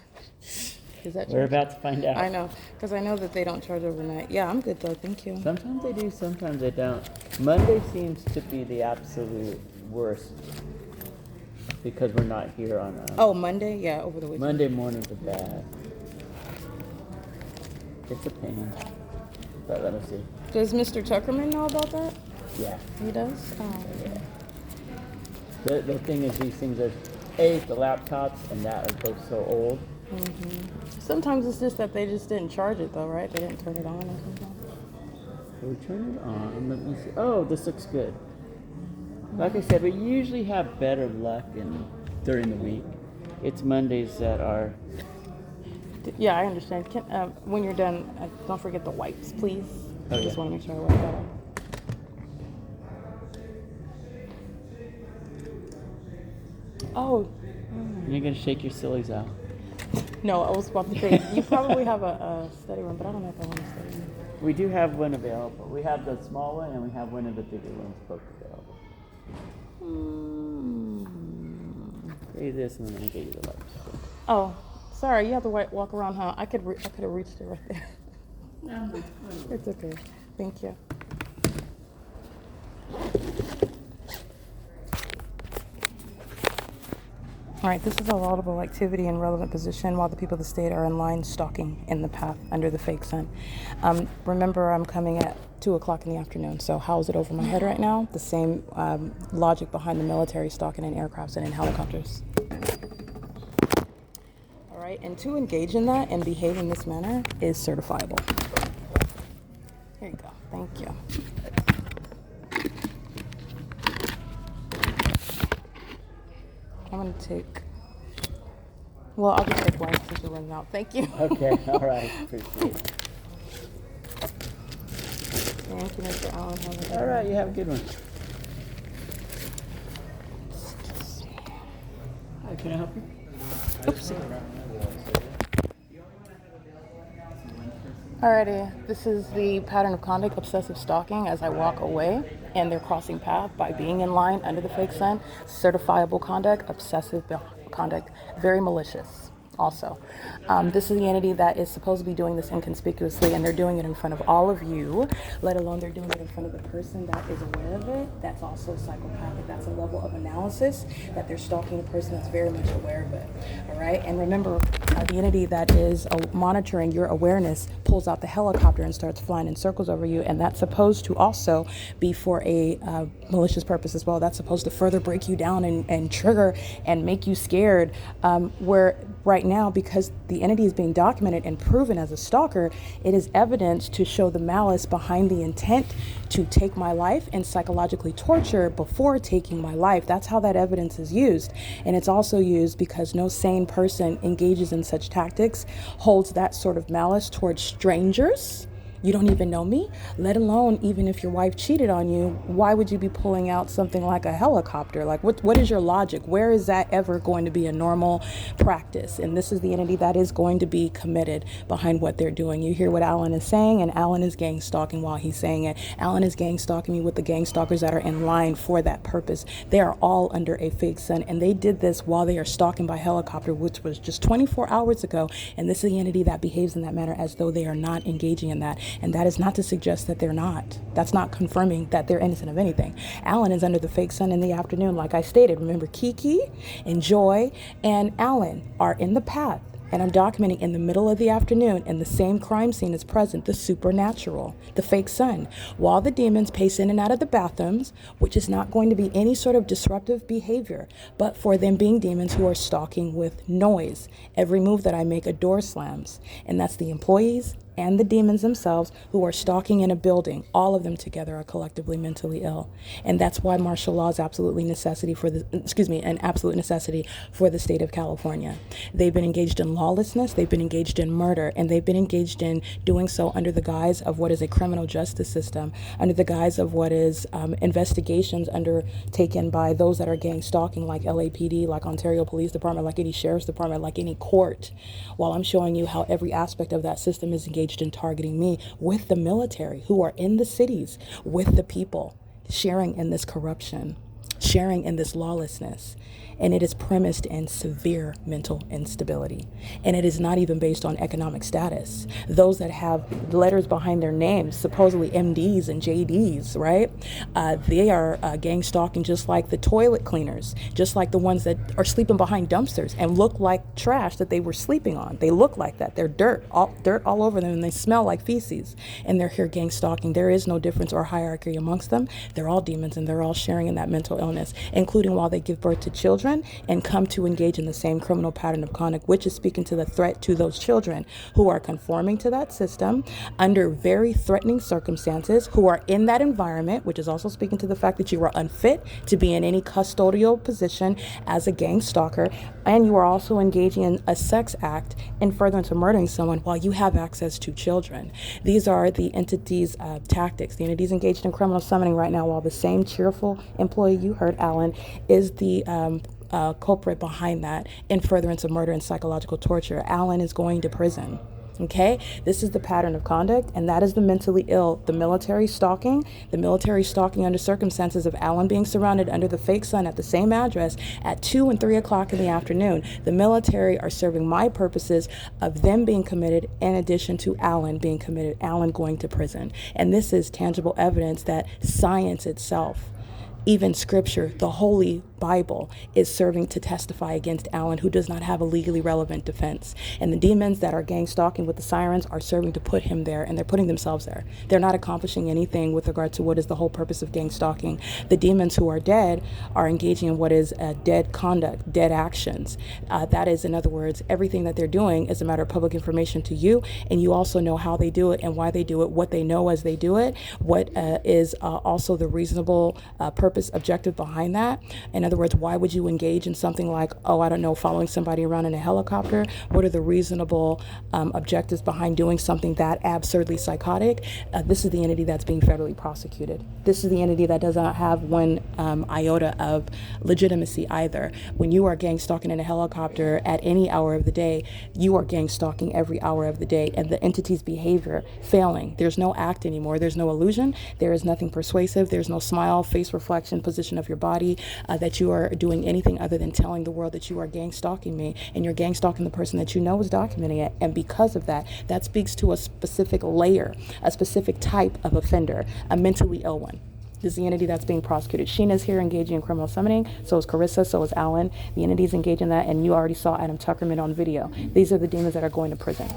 Is that charged? We're about to find out. I know, because I know that they don't charge overnight. Yeah, I'm good though, thank you. Sometimes they do, sometimes they don't. Monday seems to be the absolute worst because we're not here on Oh, Monday? Yeah, over the weekend. Monday mornings are bad. It's a pain. But let me see. Does Mr. Tuckerman know about that? Yeah. He does? Oh. Yeah. The thing is, these things are, the laptops, and that are both so old. Mm-hmm. Sometimes it's just that they just didn't charge it though, right? They didn't turn it on or something. So we turn it on. Let me see. Oh, this looks good. Like I said, we usually have better luck in during the week. It's Mondays that are. Yeah, I understand. When you're done, don't forget the wipes, please. Oh, I just yeah. want to make sure I wipe that up. Oh, You're gonna shake your sillies out. no, I was about to say, you probably have a study room, but I don't know if I want a study room. We do have one available. We have the small one and we have one of the bigger ones both available. Say this and then I'm gonna get you the wipes. Oh, sorry, you have to walk around, huh? I could have reached it right there. No, It's okay. Thank you. All right, this is a laudable activity and relevant position while the people of the state are in line stalking in the path under the fake sun. Remember, I'm coming at 2 o'clock in the afternoon, so how is it over my head right now? The same logic behind the military stalking in aircrafts and in helicopters. All right, and to engage in that and behave in this manner is certifiable. Here you go. Thank you. I'm going to take, well, I'll just take one since you're running out. Thank you. Okay, all right, appreciate it. Thank you, Mr. Allen. Have a good All right, you have a good one. Hi, can I help you? Alrighty, this is the pattern of conduct, obsessive stalking, as I walk away and they're crossing path by being in line under the fake sun. Certifiable conduct, obsessive conduct, very malicious also. This is the entity that is supposed to be doing this inconspicuously, and they're doing it in front of all of you, let alone they're doing it in front of the person that is aware of it. That's also psychopathic. That's a level of analysis that they're stalking a person that's very much aware of it. All right, and remember, the entity that is monitoring your awareness pulls out the helicopter and starts flying in circles over you, and that's supposed to also be for a malicious purpose as well. That's supposed to further break you down and trigger and make you scared, where right now, because the entity is being documented and proven as a stalker, it is evidence to show the malice behind the intent to take my life and psychologically torture before taking my life. That's how that evidence is used. And it's also used because no sane person engages in such tactics, holds that sort of malice towards strangers. You don't even know me, let alone even if your wife cheated on you, why would you be pulling out something like a helicopter? Like, what is your logic? Where is that ever going to be a normal practice? And this is the entity that is going to be committed behind what they're doing. You hear what Alan is saying, and Alan is gang stalking while he's saying it. Alan is gang stalking me with the gang stalkers that are in line for that purpose. They are all under a fake sun, and they did this while they are stalking by helicopter, which was just 24 hours ago. And this is the entity that behaves in that manner as though they are not engaging in that. And that is not to suggest that they're not. That's not confirming that they're innocent of anything. Alan is under the fake sun in the afternoon, like I stated. Remember, Kiki and Joy and Alan are in the path. And I'm documenting in the middle of the afternoon, and the same crime scene is present, the supernatural, the fake sun. While the demons pace in and out of the bathrooms, which is not going to be any sort of disruptive behavior, but for them being demons who are stalking with noise. Every move that I make, a door slams. And that's the employees and the demons themselves who are stalking in a building. All of them together are collectively mentally ill. And that's why martial law is an absolute necessity for the state of California. They've been engaged in lawlessness, they've been engaged in murder, and they've been engaged in doing so under the guise of what is a criminal justice system, under the guise of what is investigations undertaken by those that are gang stalking, like LAPD, like Ontario Police Department, like any sheriff's department, like any court, while I'm showing you how every aspect of that system is engaged in targeting me with the military who are in the cities with the people, sharing in this corruption, sharing in this lawlessness. And it is premised in severe mental instability. And it is not even based on economic status. Those that have letters behind their names, supposedly MDs and JDs, right? They are gang stalking just like the toilet cleaners, just like the ones that are sleeping behind dumpsters and look like trash that they were sleeping on. They look like that. They're dirt all over them, and they smell like feces. And they're here gang stalking. There is no difference or hierarchy amongst them. They're all demons, and they're all sharing in that mental illness. illness, including while they give birth to children and come to engage in the same criminal pattern of conduct, which is speaking to the threat to those children who are conforming to that system under very threatening circumstances, who are in that environment, which is also speaking to the fact that you are unfit to be in any custodial position as a gang stalker, and you are also engaging in a sex act in furtherance of murdering someone while you have access to children. These are the entity's tactics. The entity's engaged in criminal summoning right now, while the same cheerful employee you heard, Alan, is the culprit behind that in furtherance of murder and psychological torture. Alan is going to prison. Okay, this is the pattern of conduct, and that is the mentally ill, the military stalking under circumstances of Alan being surrounded under the fake sun at the same address at 2 and 3 o'clock in the afternoon. The military are serving my purposes of them being committed in addition to Alan being committed, Alan going to prison. And this is tangible evidence that science itself, even scripture, the Holy Bible, is serving to testify against Alan, who does not have a legally relevant defense. And the demons that are gang stalking with the sirens are serving to put him there, and they're putting themselves there. They're not accomplishing anything with regard to what is the whole purpose of gang stalking. The demons who are dead are engaging in what is dead conduct, dead actions. That is, in other words, everything that they're doing is a matter of public information to you, and you also know how they do it and why they do it, what they know as they do it, what is also the reasonable purpose, objective behind that. In other words, why would you engage in something like, oh, I don't know, following somebody around in a helicopter? What are the reasonable objectives behind doing something that absurdly psychotic? This is the entity that's being federally prosecuted. This is the entity that does not have one iota of legitimacy either. When you are gang stalking in a helicopter at any hour of the day, you are gang stalking every hour of the day, and the entity's behavior failing. There's no act anymore. There's no illusion. There is nothing persuasive. There's no smile, face reflection, position of your body that you are doing anything other than telling the world that you are gang stalking me, and you're gang stalking the person that you know is documenting it. And because of that, that speaks to a specific layer, a specific type of offender, a mentally ill one. This is the entity that's being prosecuted. Sheena's here engaging in criminal summoning. So is Carissa. So is Alan. The entity's engaged in that, and you already saw Adam Tuckerman on video. These are the demons that are going to prison.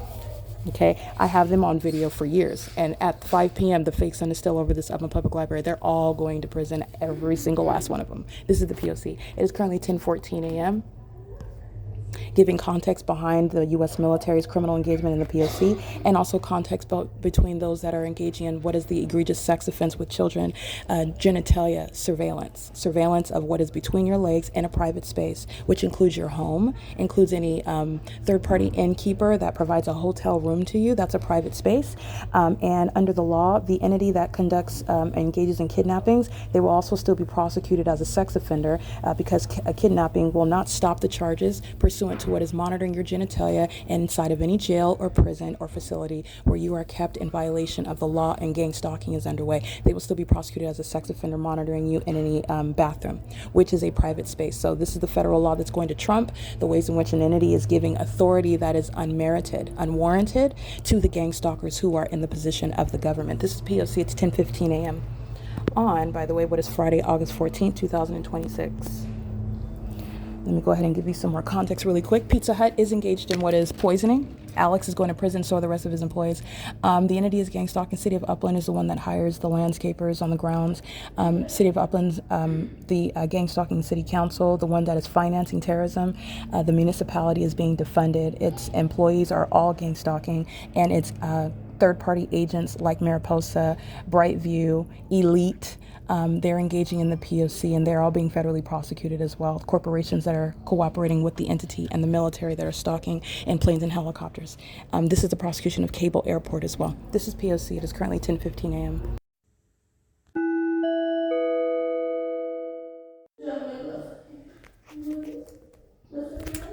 Okay, I have them on video for years, and at 5 p.m. the fake sun is still over this Upland Public Library. They're all going to prison, every single last one of them. This is the P.O.C. It is currently 10:14 a.m. Giving context behind the U.S. military's criminal engagement in the P.O.C. and also context between those that are engaging in what is the egregious sex offense with children, genitalia surveillance of what is between your legs in a private space, which includes your home, includes any third-party innkeeper that provides a hotel room to you. That's a private space. And under the law, the entity that conducts engages in kidnappings, they will also still be prosecuted as a sex offender because a kidnapping will not stop the charges pursuant to what is monitoring your genitalia inside of any jail or prison or facility where you are kept in violation of the law and gang stalking is underway. They will still be prosecuted as a sex offender monitoring you in any bathroom, which is a private space. So this is the federal law that's going to trump the ways in which an entity is giving authority that is unmerited, unwarranted to the gang stalkers who are in the position of the government. This is P.O.C. It's 10:15 a.m. on, by the way, what is Friday, August 14th, 2026. Let me go ahead and give you some more context really quick. Pizza Hut is engaged in what is poisoning. Alex is going to prison, so are the rest of his employees. The entity is gang stalking. City of Upland is the one that hires the landscapers on the grounds. City of Upland's the gang stalking city council, the one that is financing terrorism. The municipality is being defunded. Its employees are all gang stalking, and its third-party agents like Mariposa, Brightview, Elite, they're engaging in the P.O.C. and they're all being federally prosecuted as well. Corporations that are cooperating with the entity and the military that are stalking in planes and helicopters. This is the prosecution of Cable Airport as well. This is P.O.C. It is currently 10:15 a.m.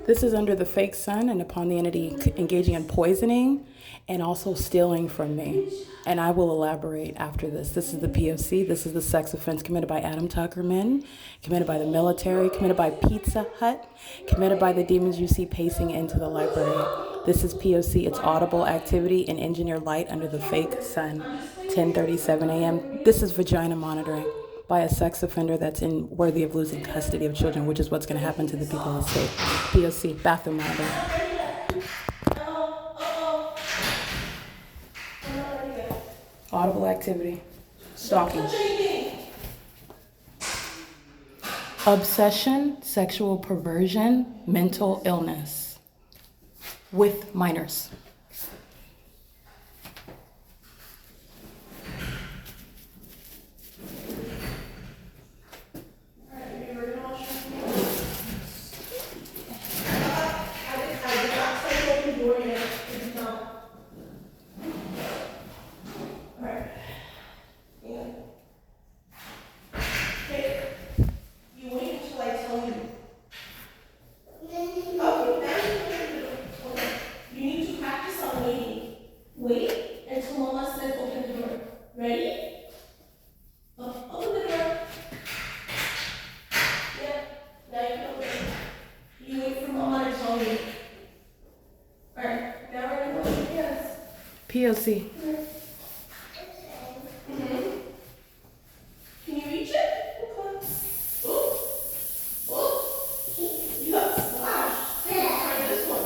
This is under the fake sun and upon the entity engaging in poisoning and also stealing from me. And I will elaborate after this. This is the P.O.C. This is the sex offense committed by Adam Tuckerman, committed by the military, committed by Pizza Hut, committed by the demons you see pacing into the library. This is P.O.C. It's audible activity in engineered light under the fake sun, 10:37 a.m. This is vagina monitoring by a sex offender that's worthy of losing custody of children, which is what's going to happen to the people in the state. P.O.C. bathroom monitoring. Audible activity. Stalking. obsession, sexual perversion, mental illness with minors. P.O.C. Can you reach it? Okay. Oh, oh, you got slashed. Try this one.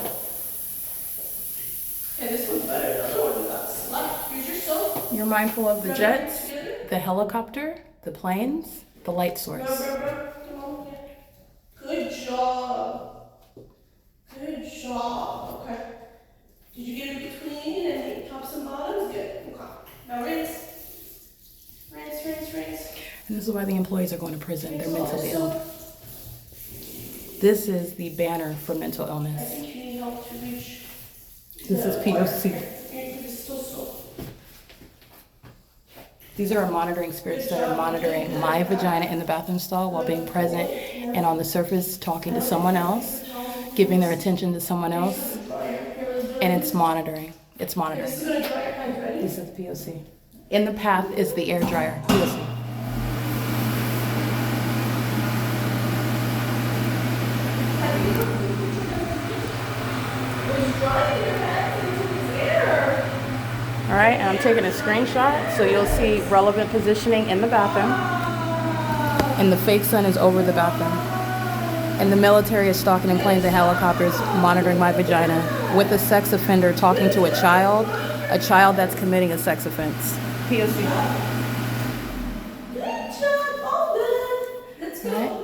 Okay, this one's better. The other one you got slashed. Use your soap. You're mindful of the jets, the helicopter, the planes, the light source. Come on, good job. Good job. Okay. Did you get it between and tops and bottoms? Good. Okay. Now rinse. Rinse. And this is why the employees are going to prison. They're mentally ill. This is the banner for mental I illness. think you need help to reach. This is P.O.C. It's still soap. These are our monitoring spirits that are monitoring my vagina in the bathroom stall while being present and on the surface talking to someone else, giving their attention to someone else, and it's monitoring. It's monitoring. This is P.O.C. In the path is the air dryer. P.O.C. All right, and I'm taking a screenshot so you'll see relevant positioning in the bathroom. And the fake sun is over the bathroom. And the military is stalking in planes and helicopters, monitoring my vagina with a sex offender talking to a child that's committing a sex offense. POC. Right.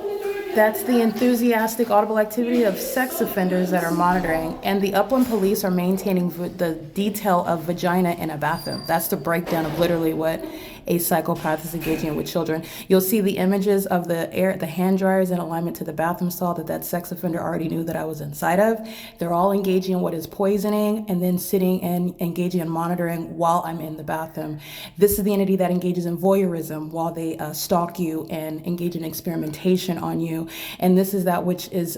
That's the enthusiastic audible activity of sex offenders that are monitoring. And the Upland police are maintaining the detail of vagina in a bathroom. That's the breakdown of literally what a psychopath is engaging in with children. You'll see the images of the hand dryers in alignment to the bathroom stall that sex offender already knew that I was inside of. They're all engaging in what is poisoning and then sitting and engaging in monitoring while I'm in the bathroom. This is the entity that engages in voyeurism while they stalk you and engage in experimentation on you. And this is that which is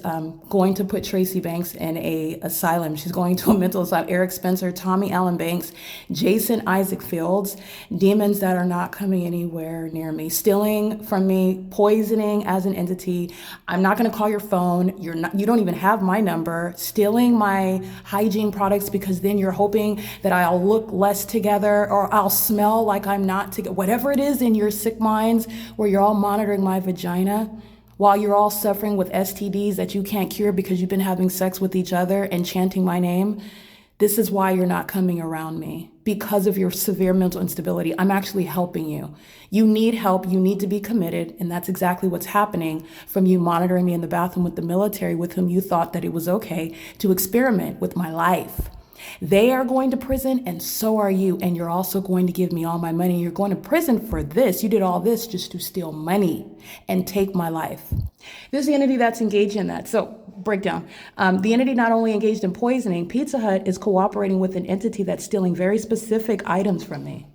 going to put Tracy Banks in a asylum. She's going to a mental asylum. Eric Spencer, Tommy Allen Banks, Jason Isaac Fields, demons that are not coming anywhere near me, stealing from me, poisoning as an entity. I'm not going to call your phone. You don't even have my number. Stealing my hygiene products because then you're hoping that I'll look less together or I'll smell like I'm not together. Whatever it is in your sick minds where you're all monitoring my vagina while you're all suffering with STDs that you can't cure because you've been having sex with each other and chanting my name. This is why you're not coming around me, because of your severe mental instability. I'm actually helping you. You need help. You need to be committed. And that's exactly what's happening from you monitoring me in the bathroom with the military with whom you thought that it was okay to experiment with my life. They are going to prison and so are you. And you're also going to give me all my money. You're going to prison for this. You did all this just to steal money and take my life. This is the entity that's engaged in that. So breakdown. The entity not only engaged in poisoning, Pizza Hut is cooperating with an entity that's stealing very specific items from me.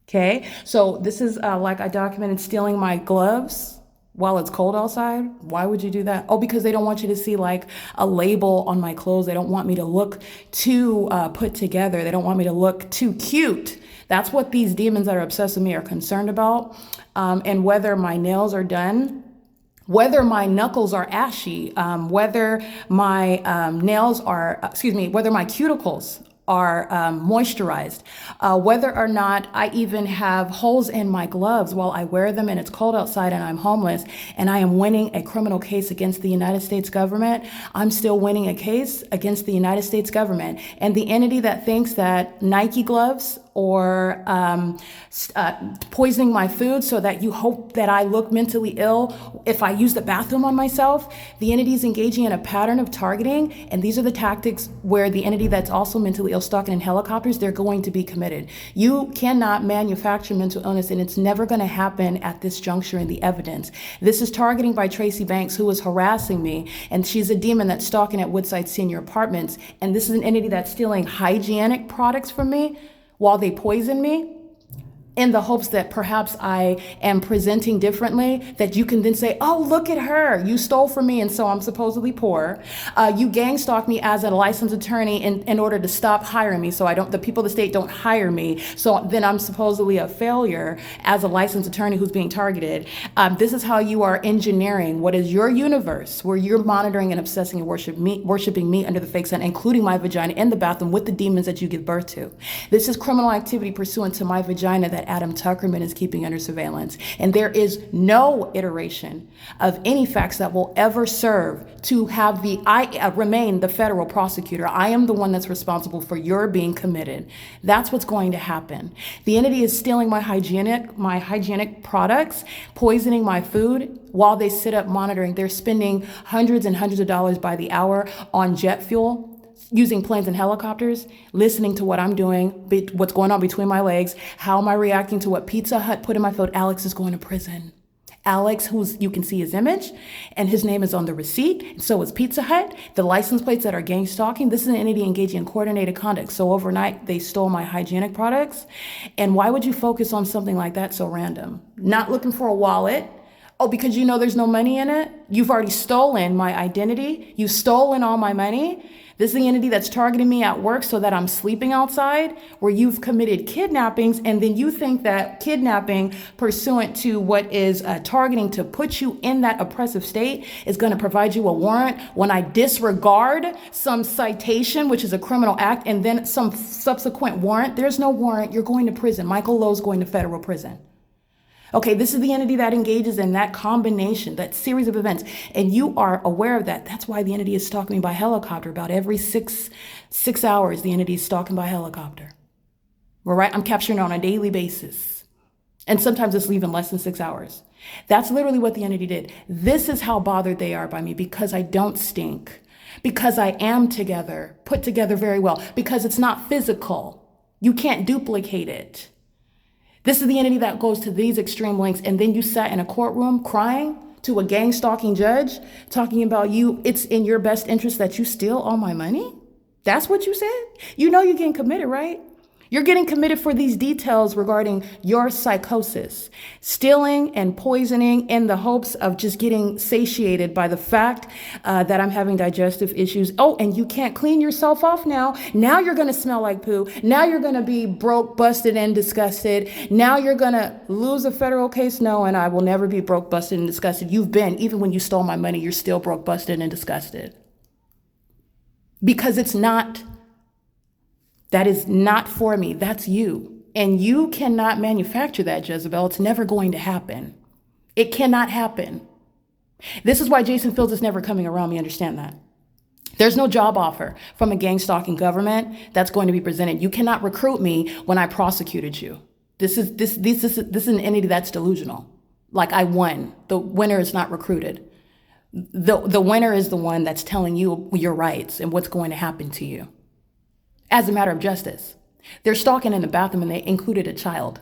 Okay, so this is like I documented stealing my gloves while it's cold outside. Why would you do that? Oh, because they don't want you to see like a label on my clothes. They don't want me to look too put together. They don't want me to look too cute. That's what these demons that are obsessed with me are concerned about. And whether my nails are done, whether my knuckles are ashy, whether my nails are, whether my cuticles are moisturized, whether or not I even have holes in my gloves while I wear them and it's cold outside and I'm homeless and I am winning a criminal case against the United States government, I'm still winning a case against the United States government. And the entity that thinks that Nike gloves or poisoning my food so that you hope that I look mentally ill if I use the bathroom on myself. The entity is engaging in a pattern of targeting, and these are the tactics where the entity that's also mentally ill stalking in helicopters, they're going to be committed. You cannot manufacture mental illness, and it's never going to happen at this juncture in the evidence. This is targeting by Tracy Banks, who was harassing me, and she's a demon that's stalking at Woodside Senior Apartments, and this is an entity that's stealing hygienic products from me while they poison me, in the hopes that perhaps I am presenting differently, that you can then say, oh, look at her, you stole from me, and so I'm supposedly poor. You gang stalk me as a licensed attorney in order to stop hiring me, so the people of the state don't hire me, so then I'm supposedly a failure as a licensed attorney who's being targeted. This is how you are engineering what is your universe, where you're monitoring and obsessing and worshiping me under the fake sun, including my vagina in the bathroom with the demons that you give birth to. This is criminal activity pursuant to my vagina that Adam Tuckerman is keeping under surveillance. And there is no iteration of any facts that will ever serve to have I remain the federal prosecutor. I am the one that's responsible for your being committed. That's what's going to happen. The entity is stealing my hygienic products, poisoning my food while they sit up monitoring. They're spending hundreds and hundreds of dollars by the hour on jet fuel, using planes and helicopters, listening to what I'm doing, what's going on between my legs, how am I reacting to what Pizza Hut put in my food. Alex is going to prison. Alex, you can see his image, and his name is on the receipt, and so is Pizza Hut. The license plates that are gang stalking, this is an entity engaging in coordinated conduct. So overnight, they stole my hygienic products. And why would you focus on something like that so random? Not looking for a wallet. Oh, because you know there's no money in it? You've already stolen my identity. You've stolen all my money. This is the entity that's targeting me at work so that I'm sleeping outside, where you've committed kidnappings, and then you think that kidnapping pursuant to what is targeting to put you in that oppressive state is going to provide you a warrant when I disregard some citation, which is a criminal act, and then some subsequent warrant. There's no warrant. You're going to prison. Michael Lowe's going to federal prison. Okay, this is the entity that engages in that combination, that series of events, and you are aware of that. That's why the entity is stalking me by helicopter. About every six hours, the entity is stalking by helicopter. We're right. I'm capturing it on a daily basis, and sometimes it's leaving less than 6 hours. That's literally what the entity did. This is how bothered they are by me, because I don't stink, because I am put together very well, because it's not physical. You can't duplicate it. This is the entity that goes to these extreme lengths, and then you sat in a courtroom crying to a gang stalking judge talking about it's in your best interest that you steal all my money? That's what you said? You know you're getting committed, right? You're getting committed for these details regarding your psychosis, stealing and poisoning in the hopes of just getting satiated by the fact that I'm having digestive issues. Oh, and you can't clean yourself off now. Now you're going to smell like poo. Now you're going to be broke, busted, and disgusted. Now you're going to lose a federal case. No, and I will never be broke, busted, and disgusted. You've been, even when you stole my money, you're still broke, busted, and disgusted. Because that is not for me. That's you. And you cannot manufacture that, Jezebel. It's never going to happen. It cannot happen. This is why Jason Fields is never coming around me. Understand that. There's no job offer from a gang stalking government that's going to be presented. You cannot recruit me when I prosecuted you. This is an entity that's delusional. Like I won. The winner is not recruited. The winner is the one that's telling you your rights and what's going to happen to you. As a matter of justice. They're stalking in the bathroom, and they included a child.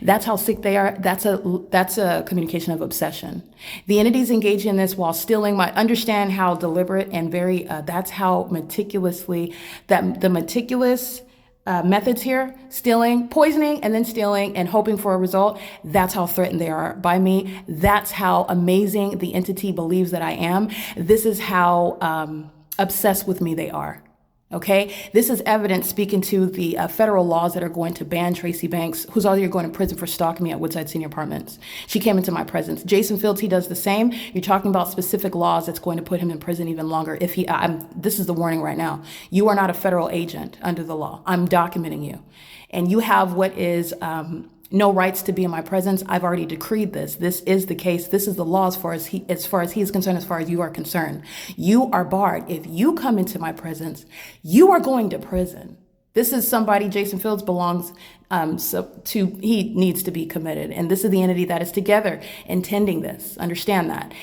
That's how sick they are. That's a communication of obsession. The entities engage in this while stealing understand how deliberate and very, that's how meticulously, the meticulous methods here, stealing, poisoning, and then stealing and hoping for a result. That's how threatened they are by me. That's how amazing the entity believes that I am. This is how obsessed with me they are. Okay, this is evidence speaking to the federal laws that are going to ban Tracy Banks, who's already going to prison for stalking me at Woodside Senior Apartments. She came into my presence. Jason Fields, he does the same. You're talking about specific laws that's going to put him in prison even longer. This is the warning right now. You are not a federal agent under the law. I'm documenting you. And you have what is no rights to be in my presence. I've already decreed this. This is the case. This is the law as far as he is concerned, as far as you are concerned. You are barred. If you come into my presence, you are going to prison. This is somebody Jason Fields belongs to, he needs to be committed. And this is the entity that is together intending this. Understand that.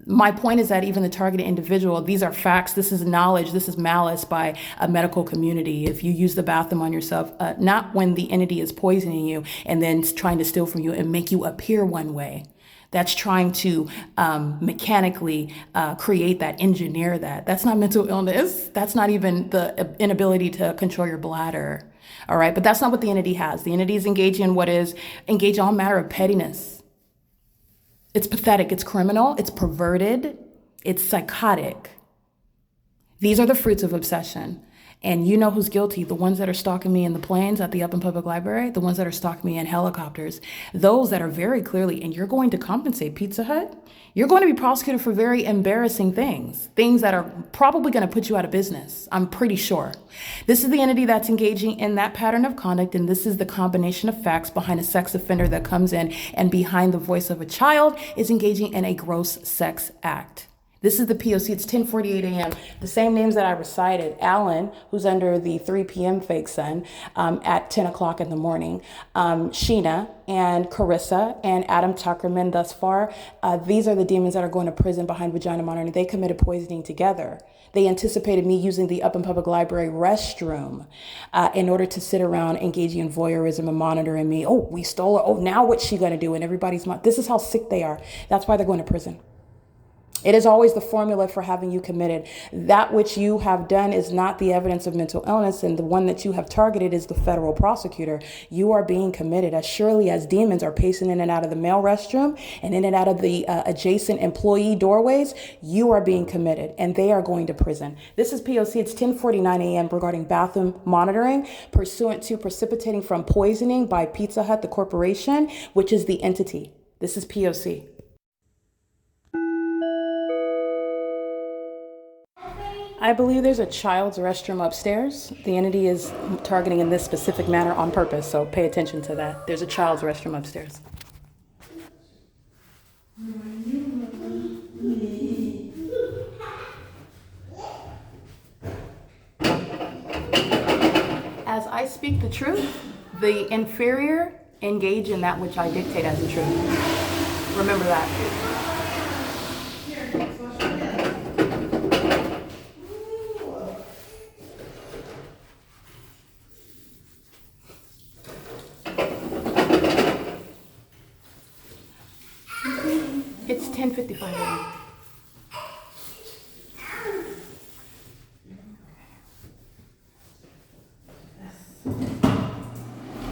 My point is that even the targeted individual, these are facts, this is knowledge, this is malice by a medical community. If you use the bathroom on yourself, not when the entity is poisoning you and then trying to steal from you and make you appear one way. That's trying to mechanically create that, engineer that. That's not mental illness. That's not even the inability to control your bladder. All right, but that's not what the entity has. The entity is engaging in engaged in all manner of pettiness. It's pathetic, it's criminal, it's perverted, it's psychotic. These are the fruits of obsession. And you know who's guilty, the ones that are stalking me in the planes at the Upland Public Library, the ones that are stalking me in helicopters, those that are very clearly, and you're going to compensate Pizza Hut, you're going to be prosecuted for very embarrassing things that are probably going to put you out of business, I'm pretty sure. This is the entity that's engaging in that pattern of conduct, and this is the combination of facts behind a sex offender that comes in and behind the voice of a child is engaging in a gross sex act. This is the P.O.C. It's 10:48 a.m. The same names that I recited. Alan, who's under the 3 p.m. fake sun at 10 o'clock in the morning. Sheena and Carissa and Adam Tuckerman thus far. These are the demons that are going to prison behind vagina monitoring. They committed poisoning together. They anticipated me using the Upland Public Library restroom in order to sit around engaging in voyeurism and monitoring me. Oh, we stole her. Oh, now what's she going to do? And everybody's, this is how sick they are. That's why they're going to prison. It is always the formula for having you committed. That which you have done is not the evidence of mental illness, and the one that you have targeted is the federal prosecutor. You are being committed as surely as demons are pacing in and out of the male restroom and in and out of the adjacent employee doorways. You are being committed, and they are going to prison. This is P.O.C. It's 10:49 a.m. regarding bathroom monitoring pursuant to precipitating from poisoning by Pizza Hut, the corporation, which is the entity. This is P.O.C. I believe there's a child's restroom upstairs. The entity is targeting in this specific manner on purpose, so pay attention to that. There's a child's restroom upstairs. As I speak the truth, the inferior engage in that which I dictate as the truth. Remember that. It's 10:55 a.m.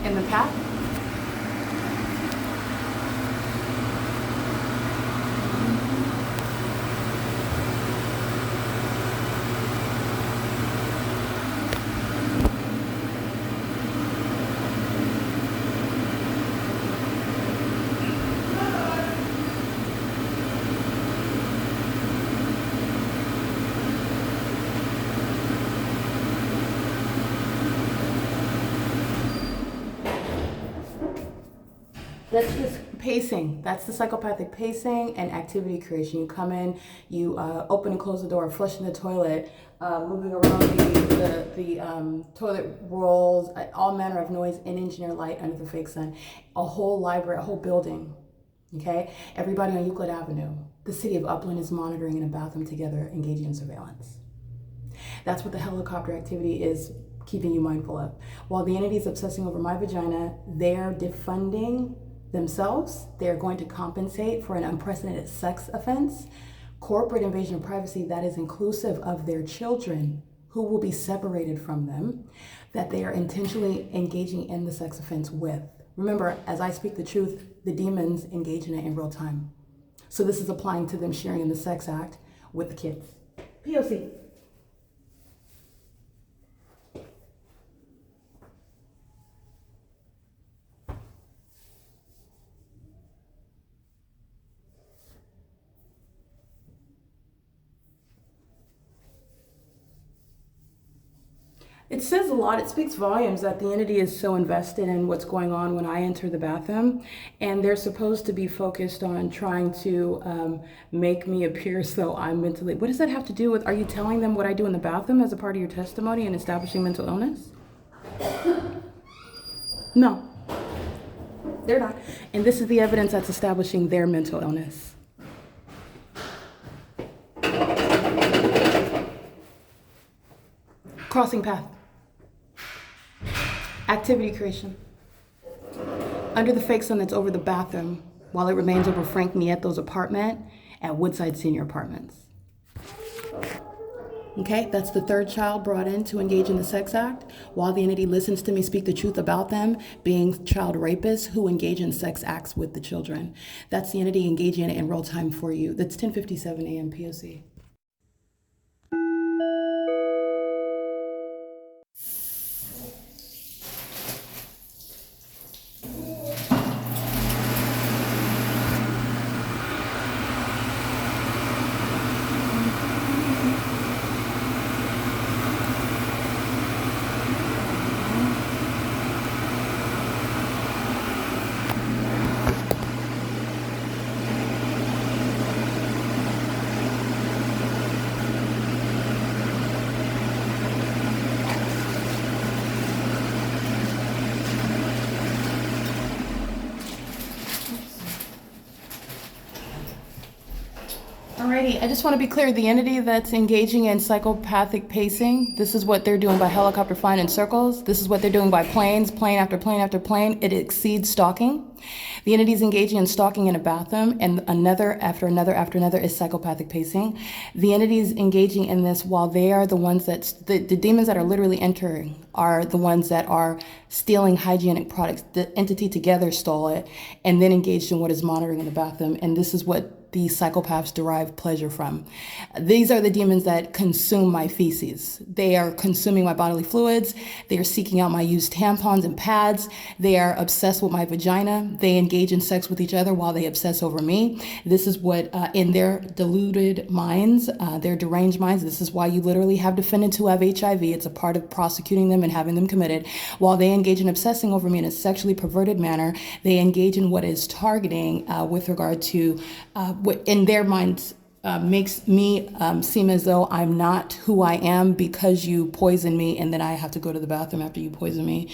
In the path? That's just pacing. That's the psychopathic pacing and activity creation. You come in, you open and close the door, flushing the toilet, moving around the toilet rolls, all manner of noise and engineer light under the fake sun. A whole library, a whole building, okay? Everybody on Euclid Avenue. The city of Upland is monitoring in a bathroom together, engaging in surveillance. That's what the helicopter activity is keeping you mindful of. While the entity is obsessing over my vagina, they're defunding themselves. They're going to compensate for an unprecedented sex offense, corporate invasion of privacy that is inclusive of their children who will be separated from them, that they are intentionally engaging in the sex offense with. Remember, as I speak the truth, the demons engage in it in real time. So this is applying to them sharing in the sex act with the kids. P.O.C. It says a lot. It speaks volumes that the entity is so invested in what's going on when I enter the bathroom, and they're supposed to be focused on trying to make me appear as though I'm mentally. What does that have to do with? Are you telling them what I do in the bathroom as a part of your testimony and establishing mental illness? No, they're not. And this is the evidence that's establishing their mental illness. Crossing path. Activity creation. Under the fake sun that's over the bathroom, while it remains over Frank Nieto's apartment at Woodside Senior Apartments. Okay, that's the third child brought in to engage in the sex act, while the entity listens to me speak the truth about them being child rapists who engage in sex acts with the children. That's the entity engaging in it in real time for you. That's 10:57 a.m. P.O.C. Alrighty, I just want to be clear, the entity that's engaging in psychopathic pacing, this is what they're doing by helicopter flying in circles. This is what they're doing by planes, plane after plane after plane. It exceeds stalking. The entity's engaging in stalking in a bathroom, and another after another after another is psychopathic pacing. The entity's engaging in this while they are the ones that, the demons that are literally entering are the ones that are stealing hygienic products. The entity together stole it and then engaged in what is monitoring in the bathroom, and this is what the psychopaths derive pleasure from. These are the demons that consume my feces. They are consuming my bodily fluids. They are seeking out my used tampons and pads. They are obsessed with my vagina. They engage in sex with each other while they obsess over me. This is what, in their deluded minds, their deranged minds, this is why you literally have defendants who have HIV. It's a part of prosecuting them and having them committed. While they engage in obsessing over me in a sexually perverted manner, they engage in what is targeting with regard to what in their minds makes me seem as though I'm not who I am because you poison me and then I have to go to the bathroom after you poison me.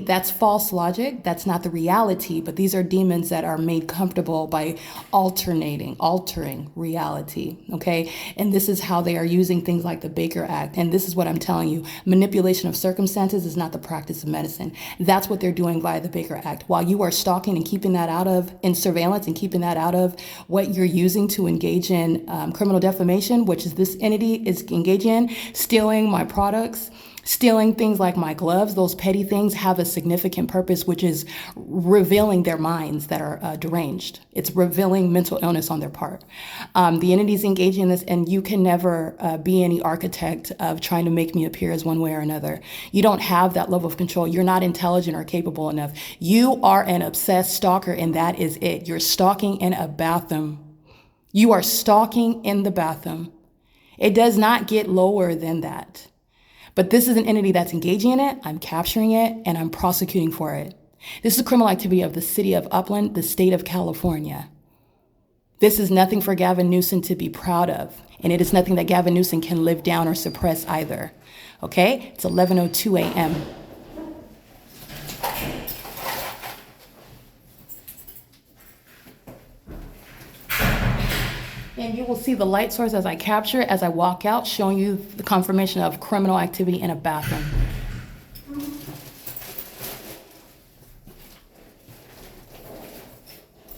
That's false logic. That's not the reality, but these are demons that are made comfortable by altering reality, okay? And this is how they are using things like the Baker Act. And this is what I'm telling you. Manipulation of circumstances is not the practice of medicine. That's what they're doing via the Baker Act. While you are stalking and keeping that out of, in surveillance and keeping that out of what you're using to engage in criminal defamation, which is this entity is engaging in, stealing my products, stealing things like my gloves. Those petty things have a significant purpose, which is revealing their minds that are deranged. It's revealing mental illness on their part. The entity's engaging in this, and you can never be any architect of trying to make me appear as one way or another. You don't have that level of control. You're not intelligent or capable enough. You are an obsessed stalker, and that is it. You're stalking in a bathroom. You are stalking in the bathroom. It does not get lower than that. But this is an entity that's engaging in it, I'm capturing it, and I'm prosecuting for it. This is a criminal activity of the city of Upland, the state of California. This is nothing for Gavin Newsom to be proud of, and it is nothing that Gavin Newsom can live down or suppress either. Okay? It's 11:02 a.m. And you will see the light source as I capture it, as I walk out, showing you the confirmation of criminal activity in a bathroom.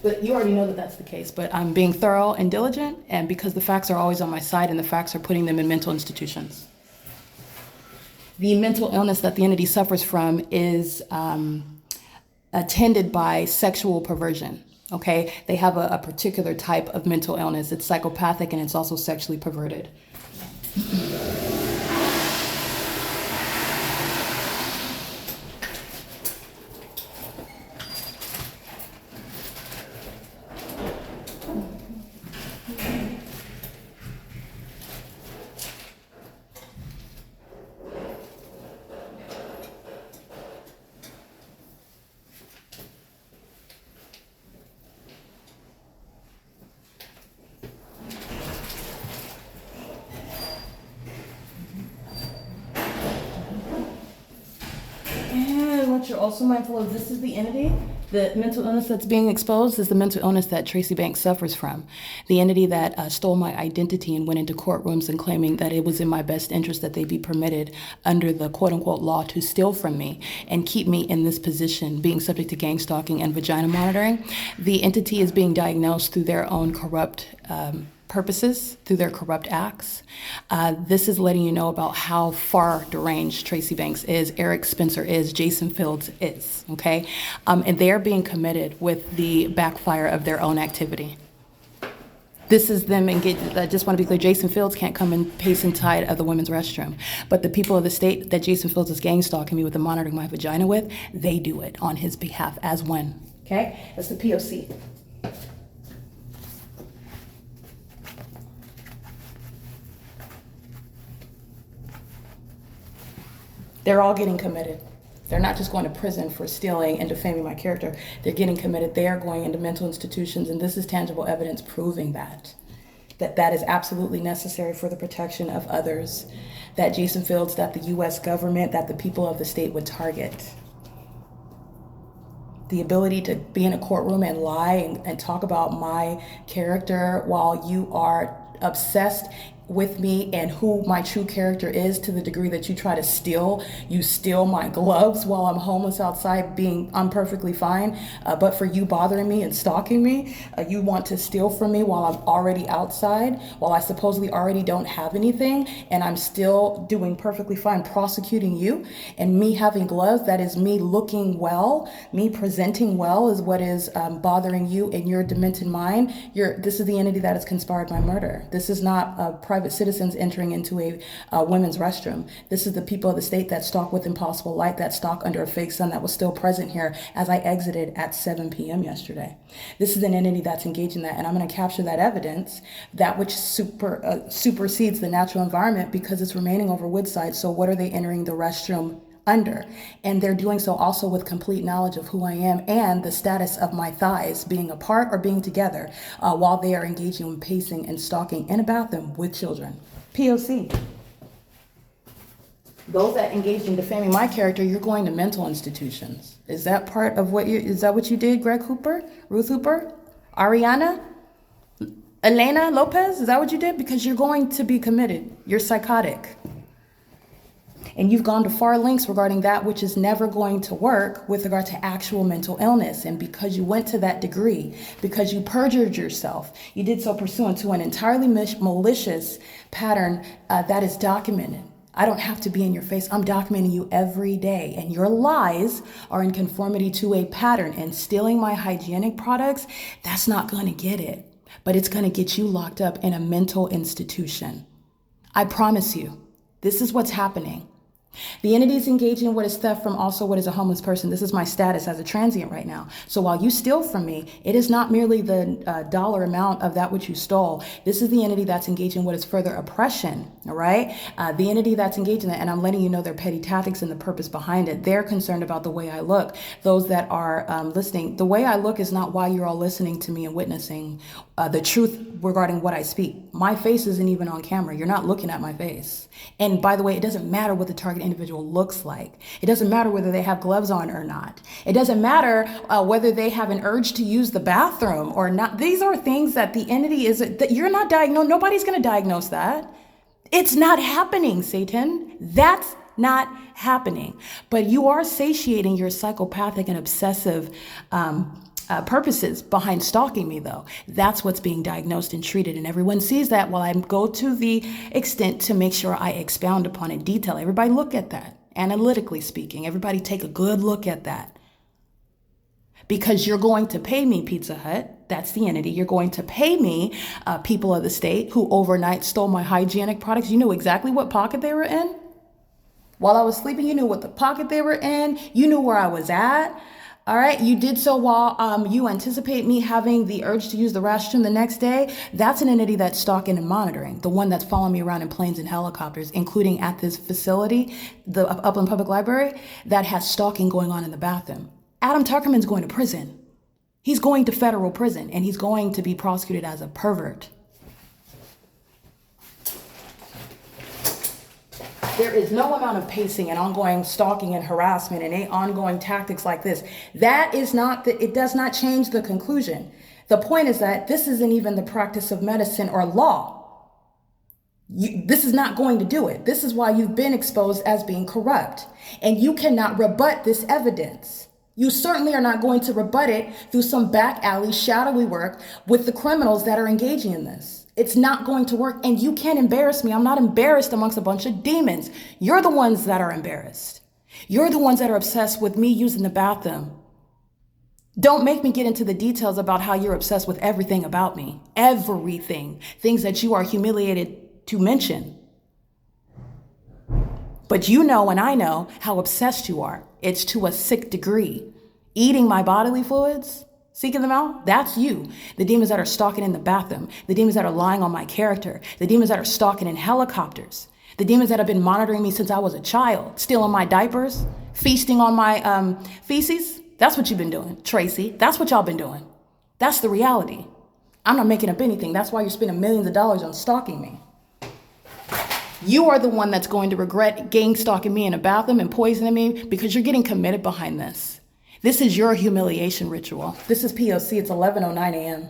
But you already know that that's the case, but I'm being thorough and diligent, and because the facts are always on my side and the facts are putting them in mental institutions. The mental illness that the entity suffers from is attended by sexual perversion. Okay, they have a particular type of mental illness. It's psychopathic and it's also sexually perverted. you're also mindful of, this is the entity, the mental illness that's being exposed is the mental illness that Tracy Banks suffers from. The entity that stole my identity and went into courtrooms and claiming that it was in my best interest that they be permitted under the quote unquote law to steal from me and keep me in this position, being subject to gang stalking and vagina monitoring. The entity is being diagnosed through their own corrupt purposes, through their corrupt acts. This is letting you know about how far deranged Tracy Banks is, Eric Spencer is, Jason Fields is, okay? And they're being committed with the backfire of their own activity. This is them engaged. I just want to be clear, Jason Fields can't come and pace inside of the women's restroom. But the people of the state that Jason Fields is gang stalking me with and monitoring my vagina with, they do it on his behalf as one, okay? That's the P.O.C. They're all getting committed. They're not just going to prison for stealing and defaming my character. They're getting committed. They are going into mental institutions, and this is tangible evidence proving that is absolutely necessary for the protection of others, that Jason Fields, that the U.S. government, that the people of the state would target. The ability to be in a courtroom and lie and talk about my character while you are obsessed with me and who my true character is, to the degree that you try to steal my gloves while I'm homeless outside I'm perfectly fine, but for you bothering me and stalking me, you want to steal from me while I'm already outside, while I supposedly already don't have anything, and I'm still doing perfectly fine prosecuting you, and me having gloves, that is me looking well, me presenting well is what is bothering you in your demented mind. This is the entity that has conspired my murder. This is not private citizens entering into a women's restroom. This is the people of the state that stalk with impossible light, that stalk under a fake sun, that was still present here as I exited at 7 p.m. yesterday. This is an entity that's engaged in that, and I'm going to capture that evidence, that which supersedes the natural environment, because it's remaining over Woodside. So what are they entering the restroom under? And they're doing so also with complete knowledge of who I am and the status of my thighs being apart or being together, while they are engaging in pacing and stalking in a bathroom with children. P.O.C. Those that engage in defaming my character, you're going to mental institutions. Is that part of is that what you did, Greg Hooper, Ruth Hooper, Ariana, Elena Lopez? Is that what you did? Because you're going to be committed. You're psychotic. And you've gone to far lengths regarding that which is never going to work with regard to actual mental illness. And because you went to that degree, because you perjured yourself, you did so pursuant to an entirely malicious pattern that is documented. I don't have to be in your face. I'm documenting you every day. And your lies are in conformity to a pattern. And stealing my hygienic products, that's not going to get it. But it's going to get you locked up in a mental institution. I promise you, this is what's happening. The entity is engaging in what is theft from also what is a homeless person. This is my status as a transient right now. So while you steal from me, it is not merely the dollar amount of that which you stole. This is the entity that's engaged in what is further oppression, all right? The entity that's engaged in that, and I'm letting you know their petty tactics and the purpose behind it. They're concerned about the way I look. Those that are listening, the way I look is not why you're all listening to me and witnessing the truth regarding what I speak. My face isn't even on camera. You're not looking at my face. And by the way, it doesn't matter what the target individual looks like. It doesn't matter whether they have gloves on or not. It doesn't matter whether they have an urge to use the bathroom or not. These are things that the entity is, that you're not diagnosed. Nobody's going to diagnose that. It's not happening, Satan. That's not happening. But you are satiating your psychopathic and obsessive purposes behind stalking me, though. That's what's being diagnosed and treated, and everyone sees that while I go to the extent to make sure I expound upon in detail. Everybody look at that, analytically speaking. Everybody take a good look at that. Because you're going to pay me, Pizza Hut. That's the entity. You're going to pay me, people of the state who overnight stole my hygienic products. You knew exactly what pocket they were in. While I was sleeping, you knew what the pocket they were in. You knew where I was at. All right, you did so while you anticipate me having the urge to use the restroom the next day. That's an entity that's stalking and monitoring, the one that's following me around in planes and helicopters, including at this facility, the Upland Public Library, that has stalking going on in the bathroom. Adam Tuckerman's going to prison. He's going to federal prison, and he's going to be prosecuted as a pervert. There is no amount of pacing and ongoing stalking and harassment and ongoing tactics like this. That is not, it does not change the conclusion. The point is that this isn't even the practice of medicine or law. This is not going to do it. This is why you've been exposed as being corrupt. And you cannot rebut this evidence. You certainly are not going to rebut it through some back alley shadowy work with the criminals that are engaging in this. It's not going to work, and you can't embarrass me. I'm not embarrassed amongst a bunch of demons. You're the ones that are embarrassed. You're the ones that are obsessed with me using the bathroom. Don't make me get into the details about how you're obsessed with everything about me. Everything. Things that you are humiliated to mention. But you know and I know how obsessed you are. It's to a sick degree. Eating my bodily fluids, seeking them out, that's you. The demons that are stalking in the bathroom, the demons that are lying on my character, the demons that are stalking in helicopters, the demons that have been monitoring me since I was a child, stealing my diapers, feasting on my feces. That's what you've been doing, Tracy. That's what y'all been doing. That's the reality. I'm not making up anything. That's why you're spending millions of dollars on stalking me. You are the one that's going to regret gang stalking me in a bathroom and poisoning me because you're getting committed behind this. This is your humiliation ritual. This is P.O.C. It's 11:09 a.m.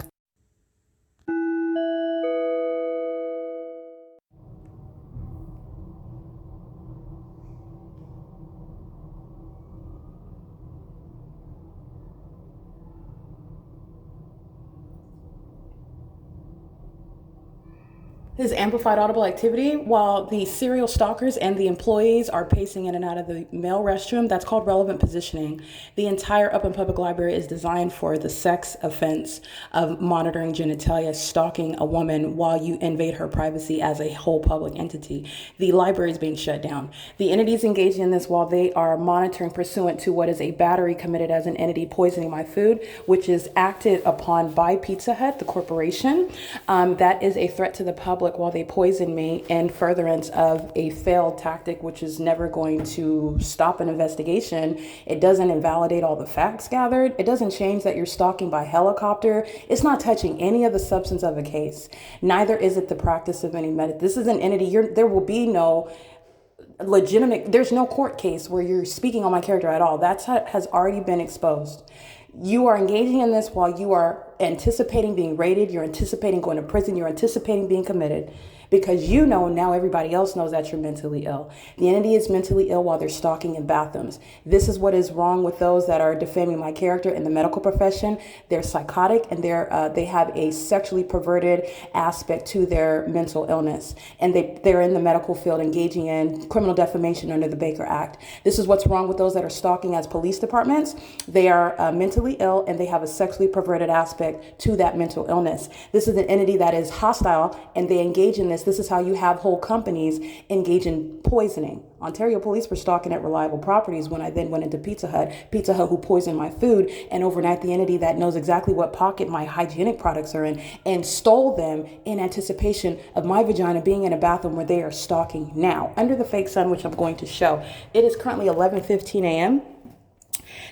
This is amplified audible activity while the serial stalkers and the employees are pacing in and out of the male restroom. That's called relevant positioning. The entire Upland Public Library is designed for the sex offense of monitoring genitalia, stalking a woman while you invade her privacy as a whole public entity. The library is being shut down. The entities engaging in this while they are monitoring pursuant to what is a battery committed as an entity poisoning my food, which is acted upon by Pizza Hut, the corporation. That is a threat to the public while they poison me in furtherance of a failed tactic, which is never going to stop an investigation. It doesn't invalidate all the facts gathered. It doesn't change that you're stalking by helicopter. It's not touching any of the substance of a case. Neither is it the practice of any medicine. This is an entity. There will be no legitimate, there's no court case where you're speaking on my character at all. That has already been exposed. You are engaging in this while you are anticipating being raided, you're anticipating going to prison, you're anticipating being committed, because you know now everybody else knows that you're mentally ill. The entity is mentally ill while they're stalking in bathrooms. This is what is wrong with those that are defaming my character in the medical profession. They're psychotic and they have a sexually perverted aspect to their mental illness. And they're in the medical field engaging in criminal defamation under the Baker Act. This is what's wrong with those that are stalking as police departments. They are mentally ill and they have a sexually perverted aspect to that mental illness. This is an entity that is hostile and they engage in this. This is how you have whole companies engage in poisoning. Ontario police were stalking at Reliable Properties when I then went into Pizza Hut who poisoned my food, and overnight the entity that knows exactly what pocket my hygienic products are in and stole them in anticipation of my vagina being in a bathroom where they are stalking now under the fake sun, which I'm going to show. It is currently 11:15 a.m.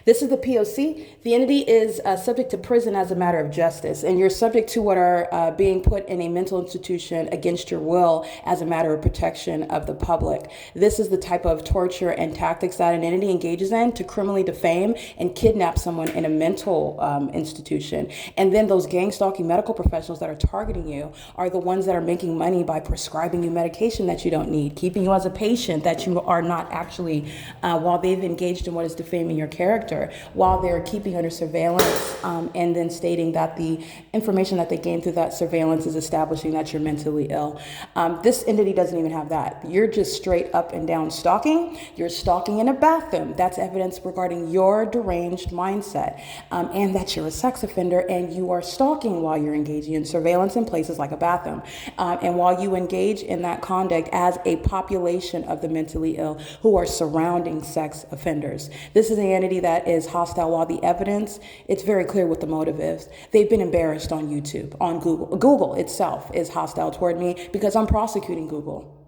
This is the P.O.C. The entity is subject to prison as a matter of justice, and you're subject to what are being put in a mental institution against your will as a matter of protection of the public. This is the type of torture and tactics that an entity engages in to criminally defame and kidnap someone in a mental institution. And then those gang stalking medical professionals that are targeting you are the ones that are making money by prescribing you medication that you don't need, keeping you as a patient that you are not actually, while they've engaged in what is defaming your character, while they're keeping under surveillance and then stating that the information that they gain through that surveillance is establishing that you're mentally ill. This entity doesn't even have that. You're just straight up and down stalking. You're stalking in a bathroom. That's evidence regarding your deranged mindset and that you're a sex offender and you are stalking while you're engaging in surveillance in places like a bathroom. And while you engage in that conduct as a population of the mentally ill who are surrounding sex offenders. This is an entity that is hostile while the evidence, it's very clear what the motive is. They've been embarrassed on YouTube, on Google. Google itself is hostile toward me because I'm prosecuting Google.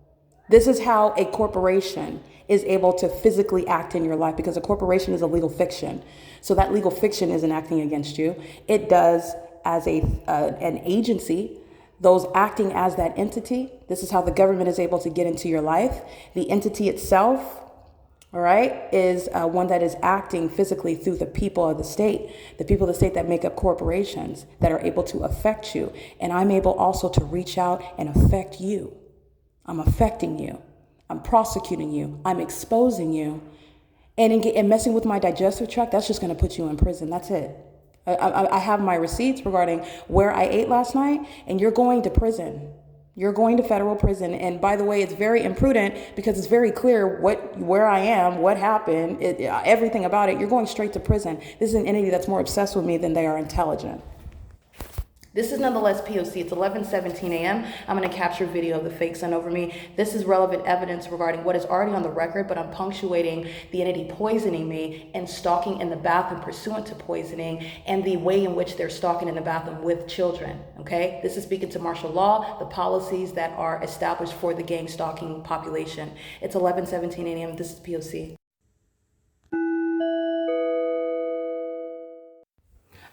This is how a corporation is able to physically act in your life, because a corporation is a legal fiction. So that legal fiction isn't acting against you. It does as an agency Those acting as that entity, this is how the government is able to get into your life. The entity itself, all right, is one that is acting physically through the people of the state that make up corporations that are able to affect you. And I'm able also to reach out and affect you. I'm affecting you. I'm prosecuting you. I'm exposing you. And messing with my digestive tract, that's just going to put you in prison. That's it. I have my receipts regarding where I ate last night, and you're going to prison. You're going to federal prison. And by the way, it's very imprudent because it's very clear where I am, what happened, everything about it. You're going straight to prison. This is an entity that's more obsessed with me than they are intelligent. This is nonetheless P.O.C. It's 11:17 a.m. I'm going to capture video of the fake sent over me. This is relevant evidence regarding what is already on the record, but I'm punctuating the entity poisoning me and stalking in the bathroom pursuant to poisoning and the way in which they're stalking in the bathroom with children, okay? This is speaking to martial law, the policies that are established for the gang stalking population. It's 11:17 a.m. This is P.O.C.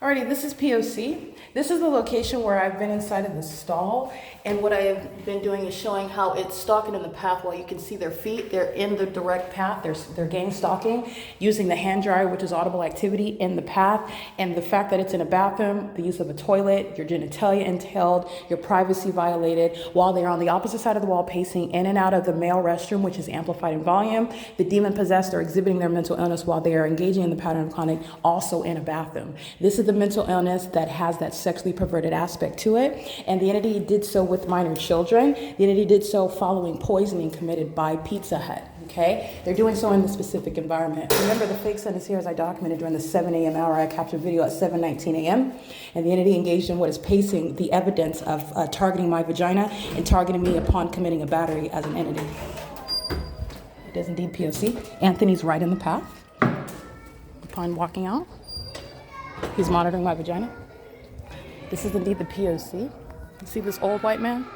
Alrighty, this is P.O.C. This is the location where I've been inside of the stall, and what I have been doing is showing how it's stalking in the path. While you can see their feet, they're in the direct path. They're gang stalking using the hand dryer, which is audible activity in the path, and the fact that it's in a bathroom, the use of a toilet, your genitalia entailed, your privacy violated, while they're on the opposite side of the wall pacing in and out of the male restroom, which is amplified in volume. The demon possessed are exhibiting their mental illness while they are engaging in the pattern of conduct also in a bathroom. This is the mental illness that has that sexually perverted aspect to it, and the entity did so with minor children. The entity did so following poisoning committed by Pizza Hut. Okay, they're doing so in the specific environment. Remember, the fake son is here as I documented during the 7 a.m. hour. I captured video at 7:19 a.m. and the entity engaged in what is pacing the evidence of targeting my vagina and targeting me upon committing a battery as an entity. It is indeed P.O.C. Anthony's right in the path upon walking out. He's monitoring my vagina. This is indeed the P.O.C. You see this old white man?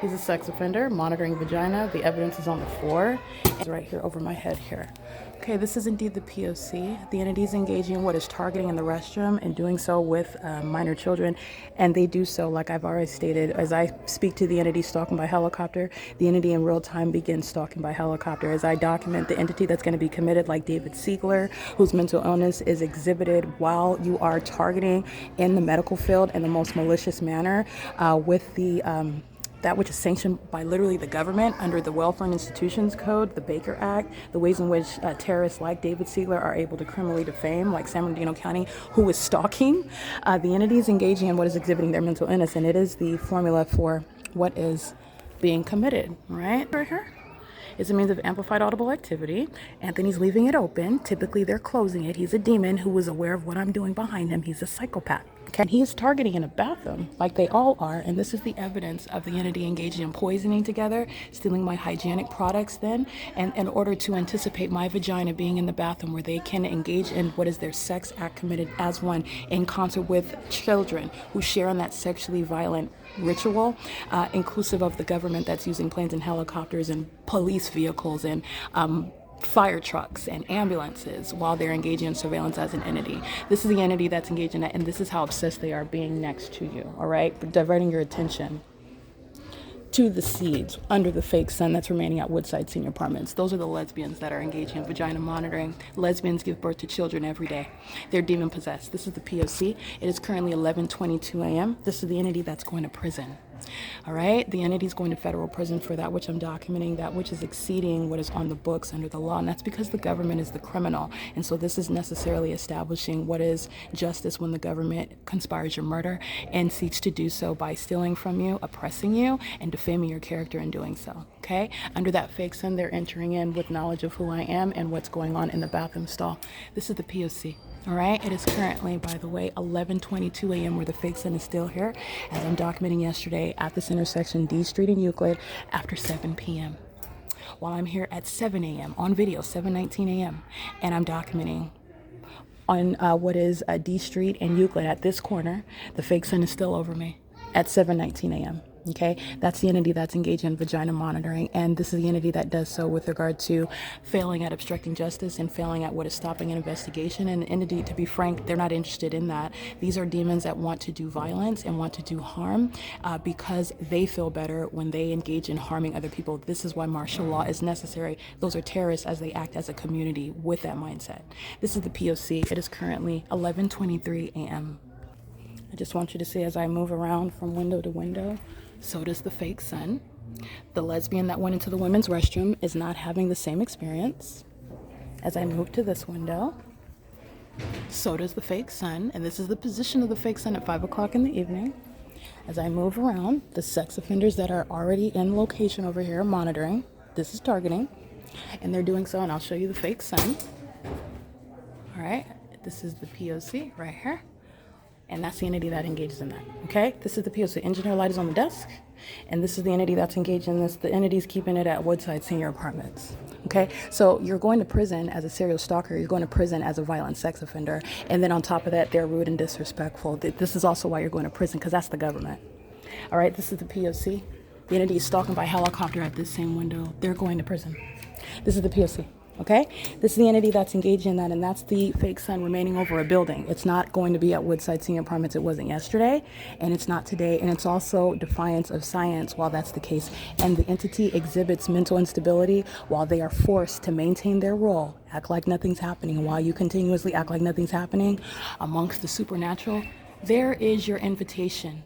He's a sex offender, monitoring vagina. The evidence is on the floor. It's right here over my head here. Okay, this is indeed the P.O.C. The entity is engaging in what is targeting in the restroom and doing so with minor children. And they do so, like I've already stated, as I speak to the entity stalking by helicopter, the entity in real time begins stalking by helicopter. As I document the entity that's going to be committed, like David Siegler, whose mental illness is exhibited while you are targeting in the medical field in the most malicious manner with the that which is sanctioned by literally the government under the Welfare and Institutions Code, the Baker Act, the ways in which terrorists like David Siegler are able to criminally defame, like San Bernardino County, who is stalking. The entity is engaging in what is exhibiting their mental illness, and it is the formula for what is being committed, right? Right here. It's a means of amplified audible activity. Anthony's leaving it open. Typically, they're closing it. He's a demon who is aware of what I'm doing behind him. He's a psychopath. Okay. He is targeting in a bathroom, like they all are, and this is the evidence of the entity engaging in poisoning together, stealing my hygienic products then, and in order to anticipate my vagina being in the bathroom where they can engage in what is their sex act committed as one in concert with children who share in that sexually violent ritual, inclusive of the government that's using planes and helicopters and police vehicles and fire trucks and ambulances while they're engaging in surveillance as an entity. This is the entity that's engaged in that, and this is how obsessed they are being next to you, all right? But diverting your attention to the seeds under the fake sun that's remaining at Woodside Senior Apartments. Those are the lesbians that are engaging in vagina monitoring. Lesbians give birth to children every day. They're demon possessed. This is the P.O.C. It is currently 11:22 a.m. This is the entity that's going to prison. All right, the entity is going to federal prison for that which I'm documenting, that which is exceeding what is on the books under the law, and that's because the government is the criminal. And so this is necessarily establishing what is justice when the government conspires your murder and seeks to do so by stealing from you, oppressing you, and defaming your character in doing so. Okay, under that fake sun, they're entering in with knowledge of who I am and what's going on in the bathroom stall. This is the P.O.C. All right, it is currently, by the way, 11:22 a.m. where the fake sun is still here, as I'm documenting yesterday at this intersection, D Street and Euclid, after 7 p.m. While I'm here at 7 a.m. on video, 7:19 a.m., and I'm documenting on what is D Street and Euclid at this corner, the fake sun is still over me at 7:19 a.m. Okay, that's the entity that's engaged in vagina monitoring, and this is the entity that does so with regard to failing at obstructing justice and failing at what is stopping an investigation. And the entity, to be frank, they're not interested in that. These are demons that want to do violence and want to do harm because they feel better when they engage in harming other people. This is why martial law is necessary. Those are terrorists as they act as a community with that mindset. This is the P.O.C. It is currently 11:23 a.m. I just want you to see as I move around from window to window, so does the fake sun. The lesbian that went into the women's restroom is not having the same experience. As I move to this window, so does the fake sun. And this is the position of the fake sun at 5 o'clock in the evening. As I move around, the sex offenders that are already in location over here are monitoring. This is targeting. And they're doing so, and I'll show you the fake sun. All right, this is the P.O.C. right here. And that's the entity that engages in that, okay? This is the P.O.C. Engineer light is on the desk. And this is the entity that's engaged in this. The entity's keeping it at Woodside Senior Apartments, okay? So you're going to prison as a serial stalker. You're going to prison as a violent sex offender. And then on top of that, they're rude and disrespectful. This is also why you're going to prison, because that's the government. All right, this is the P.O.C. The entity is stalking by helicopter at this same window. They're going to prison. This is the P.O.C. Okay, this is the entity that's engaged in that, and that's the fake sun remaining over a building. It's not going to be at Woodside Senior Apartments. It wasn't yesterday, and it's not today, and it's also defiance of science while that's the case. And the entity exhibits mental instability while they are forced to maintain their role, act like nothing's happening. And while you continuously act like nothing's happening amongst the supernatural, there is your invitation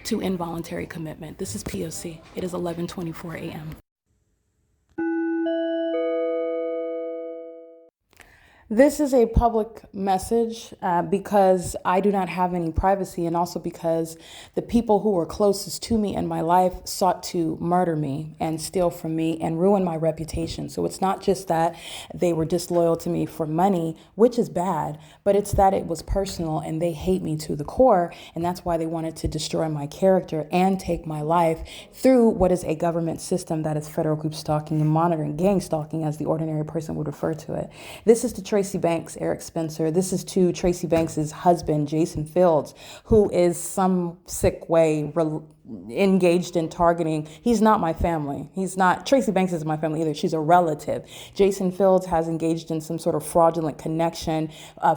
to involuntary commitment. This is P.O.C. It is 11:24 a.m. This is a public message because I do not have any privacy, and also because the people who were closest to me in my life sought to murder me and steal from me and ruin my reputation. So it's not just that they were disloyal to me for money, which is bad, but it's that it was personal and they hate me to the core. And that's why they wanted to destroy my character and take my life through what is a government system that is federal group stalking and monitoring, gang stalking, as the ordinary person would refer to it. This is to Tracy Banks, Eric Spencer. This is to Tracy Banks's husband, Jason Fields, who is some sick way engaged in targeting. He's not my family. He's not, Tracy Banks isn't my family either. She's a relative. Jason Fields has engaged in some sort of fraudulent connection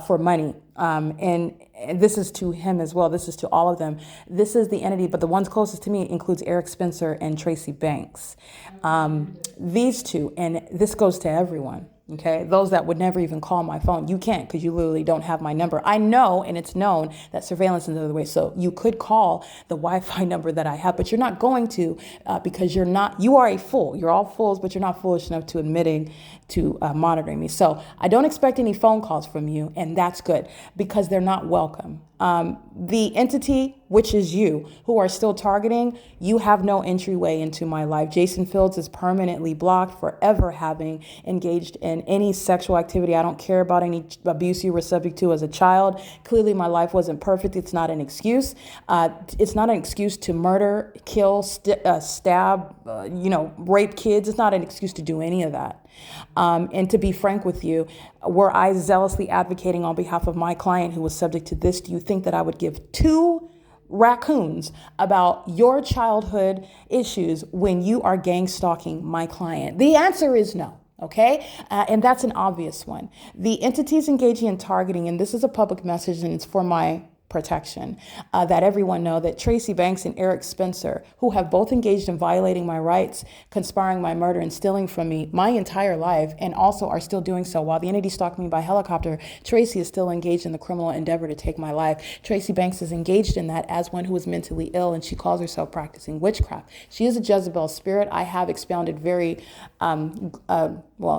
for money. And this is to him as well. This is to all of them. This is the entity, but the ones closest to me includes Eric Spencer and Tracy Banks. These two, and this goes to everyone. Okay, those that would never even call my phone, you can't, because you literally don't have my number. I know, and it's known, that surveillance is the other way. So you could call the Wi-Fi number that I have, but you're not going to because you are a fool. You're all fools, but you're not foolish enough to admitting to monitoring me. So I don't expect any phone calls from you, and that's good, because they're not welcome. The entity, which is you, who are still targeting, you have no entryway into my life. Jason Fields is permanently blocked for ever having engaged in any sexual activity. I don't care about any abuse you were subject to as a child. Clearly, my life wasn't perfect. It's not an excuse. It's not an excuse to murder, kill, stab, rape kids. It's not an excuse to do any of that. And to be frank with you, were I zealously advocating on behalf of my client who was subject to this, do you think that I would give two raccoons about your childhood issues when you are gang stalking my client? The answer is no. Okay, and that's an obvious one. The entities engaging in targeting, and this is a public message and it's for my protection, that everyone know that Tracy Banks and Eric Spencer, who have both engaged in violating my rights, conspiring my murder, and stealing from me my entire life, and also are still doing so. While the entity stalked me by helicopter, Tracy is still engaged in the criminal endeavor to take my life. Tracy Banks is engaged in that as one who is mentally ill, and she calls herself practicing witchcraft. She is a Jezebel spirit. I have expounded very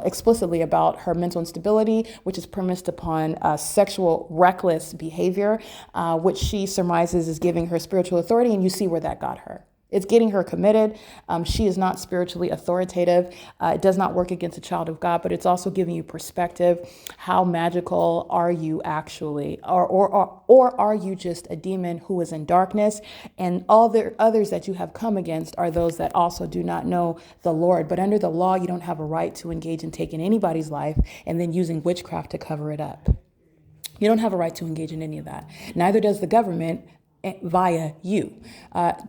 explicitly about her mental instability, which is premised upon sexual reckless behavior, which she surmises is giving her spiritual authority, and you see where that got her. It's getting her committed. She is not spiritually authoritative. It does not work against a child of God, but it's also giving you perspective. How magical are you actually? Or are you just a demon who is in darkness? And all the others that you have come against are those that also do not know the Lord. But under the law, you don't have a right to engage in taking anybody's life and then using witchcraft to cover it up. You don't have a right to engage in any of that. Neither does the government. via you.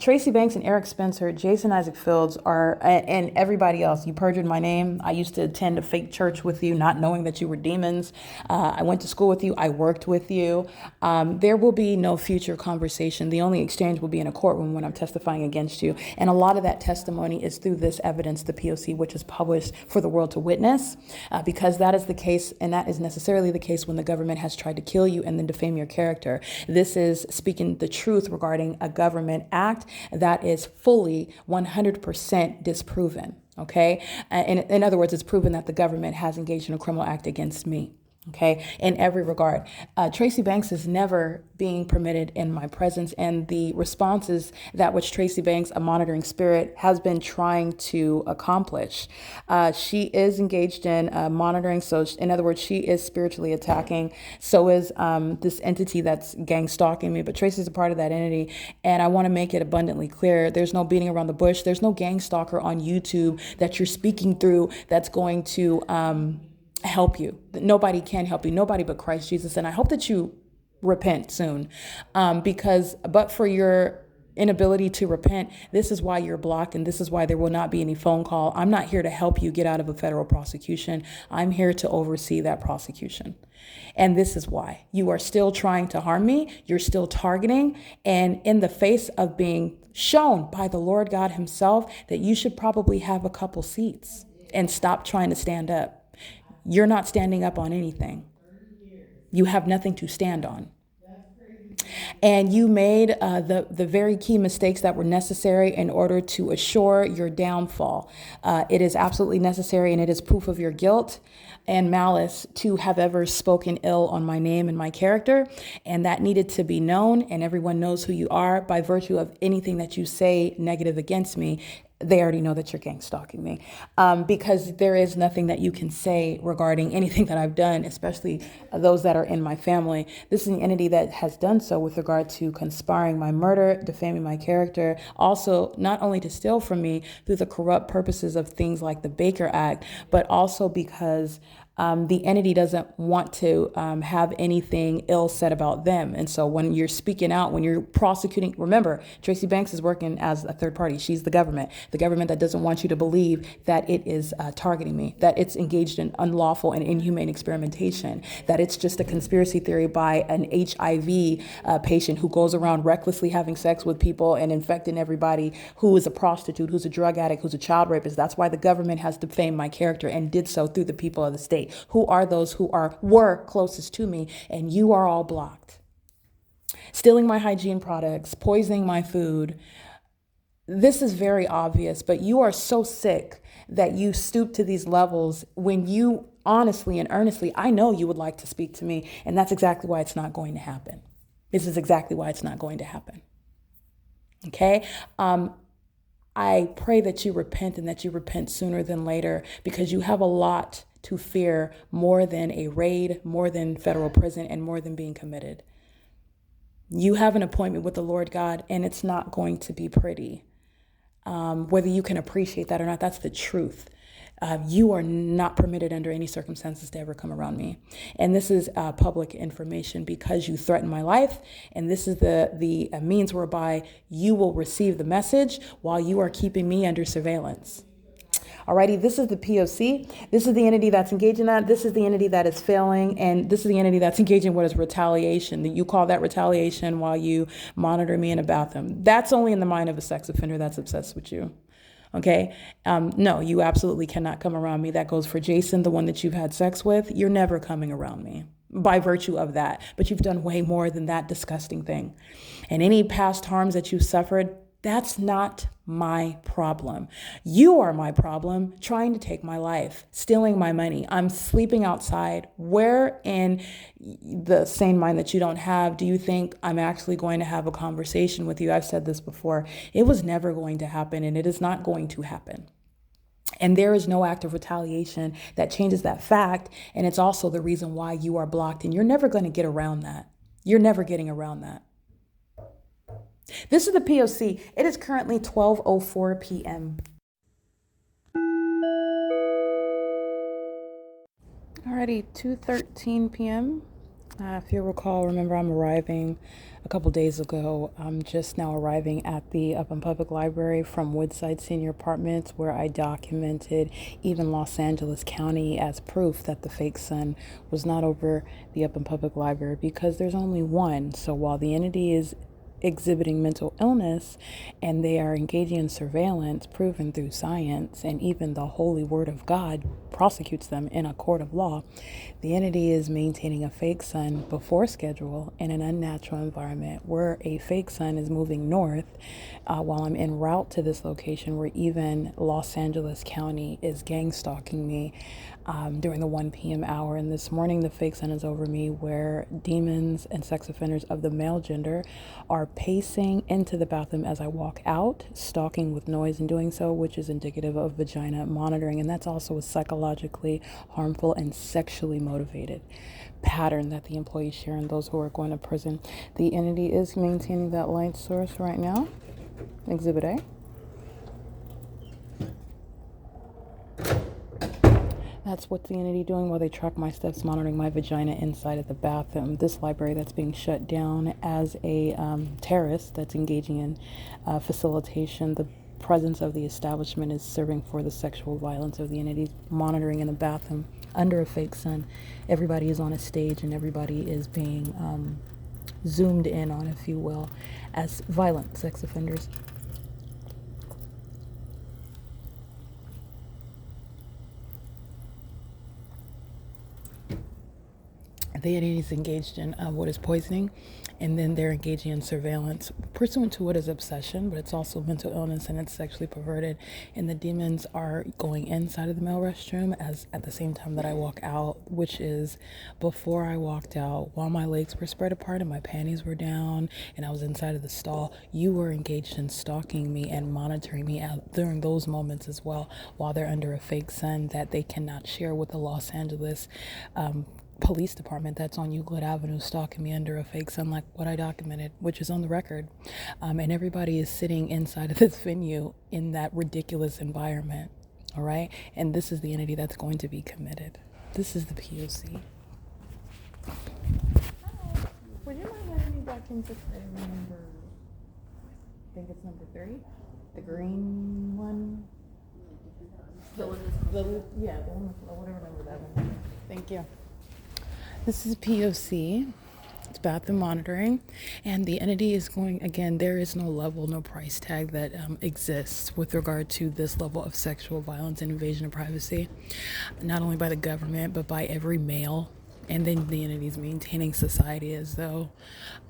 Tracy Banks and Eric Spencer, Jason Isaac Fields are, and everybody else. You perjured my name. I used to attend a fake church with you, not knowing that you were demons. I went to school with you. I worked with you. There will be no future conversation. The only exchange will be in a courtroom when I'm testifying against you. And a lot of that testimony is through this evidence, the P.O.C, which is published for the world to witness, because that is the case, and that is necessarily the case when the government has tried to kill you and then defame your character. This is speaking the truth regarding a government act that is fully 100% disproven. Okay. In other words, it's proven that the government has engaged in a criminal act against me. Okay, in every regard. Tracy Banks is never being permitted in my presence, and the responses that which Tracy Banks, a monitoring spirit, has been trying to accomplish. She is engaged in monitoring, so in other words, she is spiritually attacking. So is this entity that's gang stalking me, but Tracy's a part of that entity, and I want to make it abundantly clear, there's no beating around the bush. There's no gang stalker on YouTube that you're speaking through that's going to help you. Nobody can help you, nobody but Christ Jesus. And I hope that you repent soon, because but for your inability to repent, this is why you're blocked, and this is why there will not be any phone call. I'm not here to help you get out of a federal prosecution. I'm here to oversee that prosecution. And this is why you are still trying to harm me. You're still targeting, and in the face of being shown by the Lord God himself that you should probably have a couple seats and stop trying to stand up. You're not standing up on anything. You have nothing to stand on. And you made the very key mistakes that were necessary in order to assure your downfall. It is absolutely necessary, and it is proof of your guilt and malice to have ever spoken ill on my name and my character. And that needed to be known, and everyone knows who you are by virtue of anything that you say negative against me. They already know that you're gang stalking me, because there is nothing that you can say regarding anything that I've done, especially those that are in my family. This is an entity that has done so with regard to conspiring my murder, defaming my character, also not only to steal from me through the corrupt purposes of things like the Baker Act, but also because the entity doesn't want to have anything ill said about them. And so when you're speaking out, when you're prosecuting, remember, Tracy Banks is working as a third party. She's the government that doesn't want you to believe that it is targeting me, that it's engaged in unlawful and inhumane experimentation, that it's just a conspiracy theory by an HIV patient who goes around recklessly having sex with people and infecting everybody, who is a prostitute, who's a drug addict, who's a child rapist. That's why the government has defamed my character and did so through the people of the state. Who are those who were closest to me, and you are all blocked. Stealing my hygiene products, poisoning my food. This is very obvious, but you are so sick that you stoop to these levels when you honestly and earnestly, I know you would like to speak to me, and that's exactly why it's not going to happen. This is exactly why it's not going to happen. Okay? I pray that you repent, and that you repent sooner than later, because you have a lot to fear, more than a raid, more than federal prison, and more than being committed. You have an appointment with the Lord God, and it's not going to be pretty. Whether you can appreciate that or not, that's the truth. You are not permitted under any circumstances to ever come around me. And this is public information, because you threaten my life. And this is the means whereby you will receive the message while you are keeping me under surveillance. Alrighty, this is the P.O.C. This is the entity that's engaged in that. This is the entity that is failing. And this is the entity that's engaging what is retaliation. You call that retaliation while you monitor me in a bathroom. That's only in the mind of a sex offender that's obsessed with you. Okay? No, you absolutely cannot come around me. That goes for Jason, the one that you've had sex with. You're never coming around me by virtue of that. But you've done way more than that disgusting thing. And any past harms that you've suffered, that's not my problem. You are my problem, trying to take my life, stealing my money. I'm sleeping outside. Where in the sane mind that you don't have do you think I'm actually going to have a conversation with you? I've said this before. It was never going to happen, and it is not going to happen. And there is no act of retaliation that changes that fact. And it's also the reason why you are blocked, and you're never going to get around that. You're never getting around that. This is the P.O.C. It is currently 12:04 p.m. Alrighty, 2:13 p.m. If you recall, remember I'm arriving a couple days ago. I'm just now arriving at the Upland Public Library from Woodside Senior Apartments, where I documented even Los Angeles County as proof that the fake sun was not over the Upland Public Library, because there's only one. So while the entity is exhibiting mental illness and they are engaging in surveillance proven through science, and even the holy word of God prosecutes them in a court of law, the entity is maintaining a fake sun before schedule in an unnatural environment where a fake sun is moving north while I'm en route to this location, where even Los Angeles County is gang stalking me during the 1 p.m. hour. And this morning, the fake sun is over me, where demons and sex offenders of the male gender are pacing into the bathroom as I walk out, stalking with noise and doing so, which is indicative of vagina monitoring. And that's also a psychologically harmful and sexually motivated pattern that the employees share and those who are going to prison. The entity is maintaining that light source right now. Exhibit A. That's what the entity doing while they track my steps, monitoring my vagina inside of the bathroom. This library that's being shut down as a terrorist that's engaging in facilitation. The presence of the establishment is serving for the sexual violence of the entities, monitoring in the bathroom under a fake sun. Everybody is on a stage and everybody is being zoomed in on, if you will, as violent sex offenders. The entity is engaged in what is poisoning, and then they're engaging in surveillance pursuant to what is obsession, but it's also mental illness and it's sexually perverted. And the demons are going inside of the male restroom as at the same time that I walk out, which is before I walked out, while my legs were spread apart and my panties were down and I was inside of the stall. You were engaged in stalking me and monitoring me out during those moments as well, while they're under a fake sun that they cannot share with the Los Angeles police department that's on Euclid Avenue, stalking me under a fake sun, like what I documented, which is on the record. And everybody is sitting inside of this venue in that ridiculous environment. All right. And this is the entity that's going to be committed. This is the P.O.C. Would you mind letting me back into number, I think it's number 3, the green one? The one with whatever number that one is. Thank you. This is P.O.C. It's bathroom monitoring, and the entity is going, again, there is no level, no price tag that exists with regard to this level of sexual violence and invasion of privacy, not only by the government, but by every male. And then the entity is maintaining society as though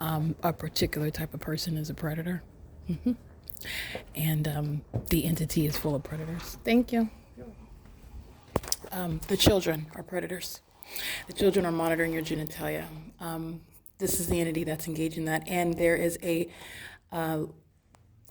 a particular type of person is a predator. Mm-hmm. And the entity is full of predators. Thank you. The children are predators. The children are monitoring your genitalia. This is the entity that's engaged in that. And there is a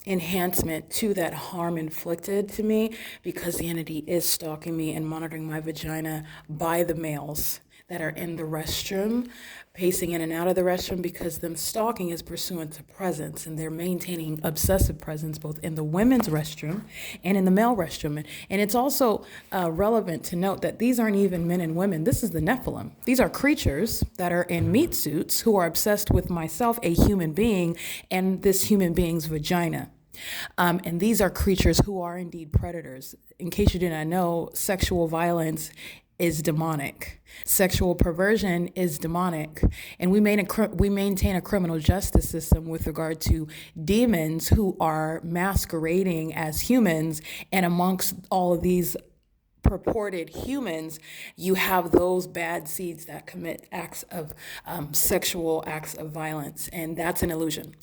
enhancement to that harm inflicted to me because the entity is stalking me and monitoring my vagina by the males that are in the restroom, pacing in and out of the restroom, because them stalking is pursuant to presence, and they're maintaining obsessive presence both in the women's restroom and in the male restroom. And it's also relevant to note that these aren't even men and women. This is the Nephilim. These are creatures that are in meat suits who are obsessed with myself, a human being, and this human being's vagina. And these are creatures who are indeed predators. In case you did not know, sexual violence is demonic. Sexual perversion is demonic. And we maintain a criminal justice system with regard to demons who are masquerading as humans. And amongst all of these purported humans, you have those bad seeds that commit acts of sexual acts of violence. And that's an illusion.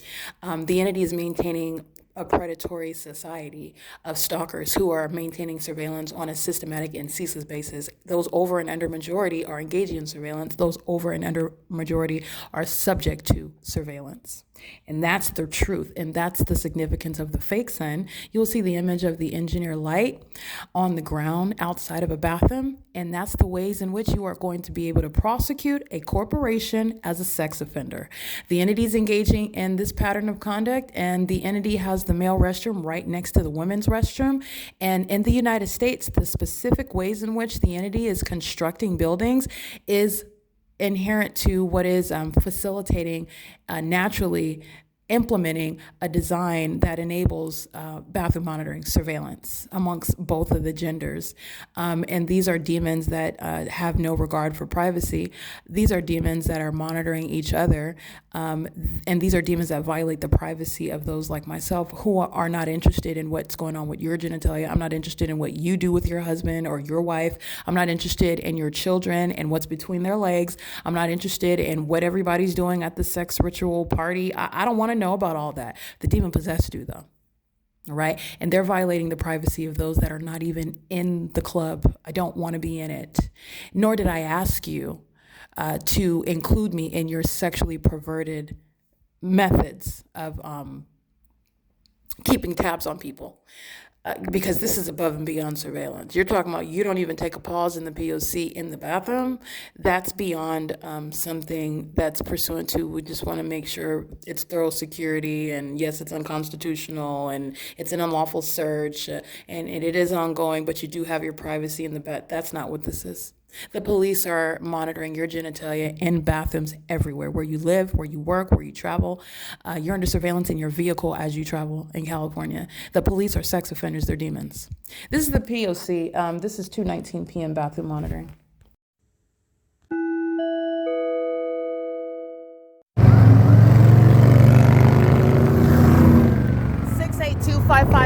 The entity is maintaining a predatory society of stalkers who are maintaining surveillance on a systematic and ceaseless basis. Those over and under majority are engaging in surveillance. Those over and under majority are subject to surveillance. And that's the truth, and that's the significance of the fake sun. You'll see the image of the engineer light on the ground outside of a bathroom, and that's the ways in which you are going to be able to prosecute a corporation as a sex offender. The entity is engaging in this pattern of conduct, and the entity has the male restroom right next to the women's restroom. And in the United States, the specific ways in which the entity is constructing buildings is inherent to what is facilitating naturally implementing a design that enables bathroom monitoring surveillance amongst both of the genders. And these are demons that have no regard for privacy. These are demons that are monitoring each other. And these are demons that violate the privacy of those like myself who are not interested in what's going on with your genitalia. I'm not interested in what you do with your husband or your wife. I'm not interested in your children and what's between their legs. I'm not interested in what everybody's doing at the sex ritual party. I don't want to know about all that. The demon possessed do, though. All right. And they're violating the privacy of those that are not even in the club. I don't want to be in it. Nor did I ask you to include me in your sexually perverted methods of keeping tabs on people. Because this is above and beyond surveillance. You're talking about you don't even take a pause in the P.O.C. in the bathroom. That's beyond something that's pursuant to, we just want to make sure it's thorough security, and yes, it's unconstitutional, and it's an unlawful search, and it is ongoing, but you do have your privacy in the bed. That's not what this is. The police are monitoring your genitalia in bathrooms everywhere, where you live, where you work, where you travel. You're under surveillance in your vehicle as you travel in California. The police are sex offenders, they're demons. This is the P.O.C. This is 2:19 p.m. bathroom monitoring.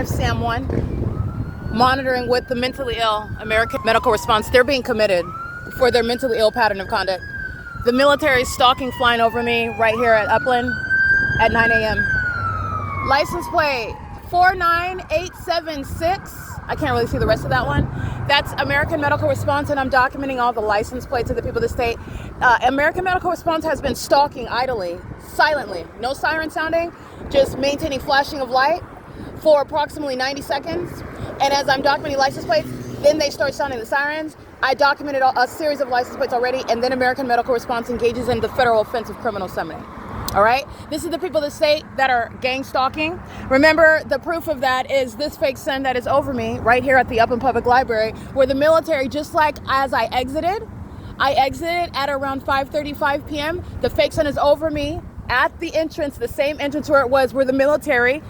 Sam 1, monitoring with the mentally ill American medical response. They're being committed for their mentally ill pattern of conduct. The military is stalking, flying over me right here at Upland at 9 a.m. License plate 49876. I can't really see the rest of that one. That's American Medical Response, and I'm documenting all the license plates of the people of the state. American Medical Response has been stalking idly, silently, no siren sounding, just maintaining flashing of light for approximately 90 seconds. And as I'm documenting license plates, then they start sounding the sirens. I documented a series of license plates already, and then American Medical Response engages in the federal offense of criminal summoning. All right, this is the people of the state that are gang stalking. Remember, the proof of that is this fake sun that is over me right here at the Upland Public Library, where the military, just like as I exited at around 5:35 p.m. The fake sun is over me at the entrance, the same entrance where it was, where the military,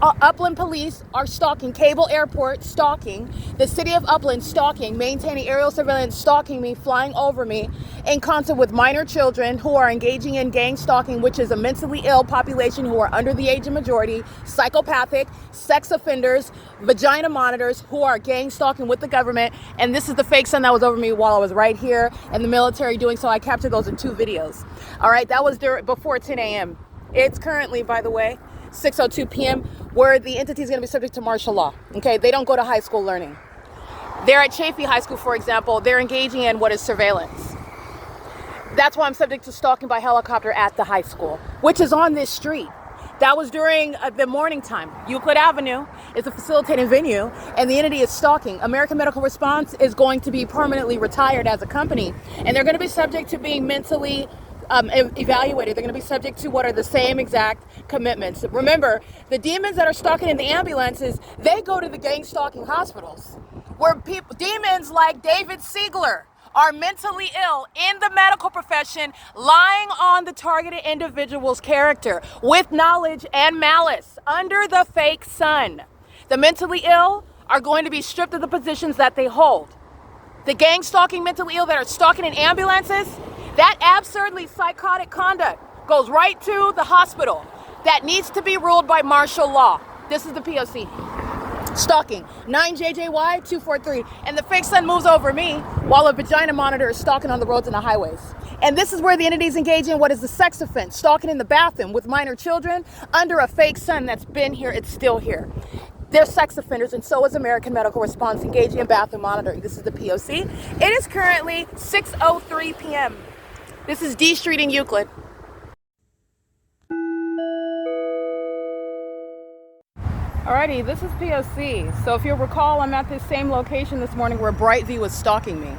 Upland police are stalking Cable Airport, stalking the city of Upland, stalking, maintaining aerial surveillance, stalking me, flying over me, in concert with minor children who are engaging in gang stalking, which is a mentally ill population who are under the age of majority, psychopathic, sex offenders, vagina monitors who are gang stalking with the government. And this is the fake sun that was over me while I was right here, and the military doing so. I captured those in 2 videos. All right, that was before 10 a.m. It's currently, by the way, 6:02 p.m., where the entity is going to be subject to martial law. Okay, they don't go to high school learning. They're at SHEEHY High School, for example. They're engaging in what is surveillance. That's why I'm subject to stalking by helicopter at the high school, which is on this street. That was during the morning time. Euclid Avenue is a facilitating venue, and the entity is stalking. American Medical Response is going to be permanently retired as a company, and they're going to be subject to being mentally evaluated. They're going to be subject to what are the same exact commitments. Remember, the demons that are stalking in the ambulances, they go to the gang stalking hospitals, where demons like David Siegler are mentally ill in the medical profession, lying on the targeted individual's character with knowledge and malice under the fake sun. The mentally ill are going to be stripped of the positions that they hold. The gang stalking mentally ill that are stalking in ambulances, that absurdly psychotic conduct goes right to the hospital. That needs to be ruled by martial law. This is the P.O.C. Stalking, 9JJY 243. And the fake sun moves over me while a vagina monitor is stalking on the roads and the highways. And this is where the entities engage in what is the sex offense, stalking in the bathroom with minor children under a fake sun that's been here, it's still here. They're sex offenders, and so is American Medical Response engaging in bathroom monitoring. This is the P.O.C. It is currently 6:03 p.m. This is D Street in Euclid. Alrighty, this is P.O.C. So if you'll recall, I'm at this same location this morning where Brightview was stalking me.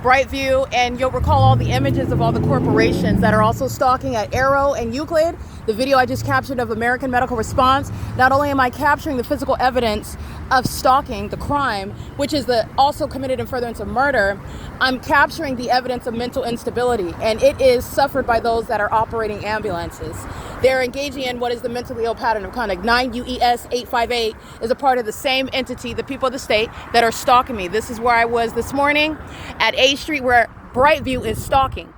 Brightview, and you'll recall all the images of all the corporations that are also stalking at Arrow and Euclid. The video I just captured of American Medical Response. Not only am I capturing the physical evidence of stalking, the crime, which is also committed in furtherance of murder, I'm capturing the evidence of mental instability, and it is suffered by those that are operating ambulances. They're engaging in what is the mentally ill pattern of conduct. 9 U.S. 858 is a part of the same entity, the people of the state, that are stalking me. This is where I was this morning at A Street, where Brightview is stalking.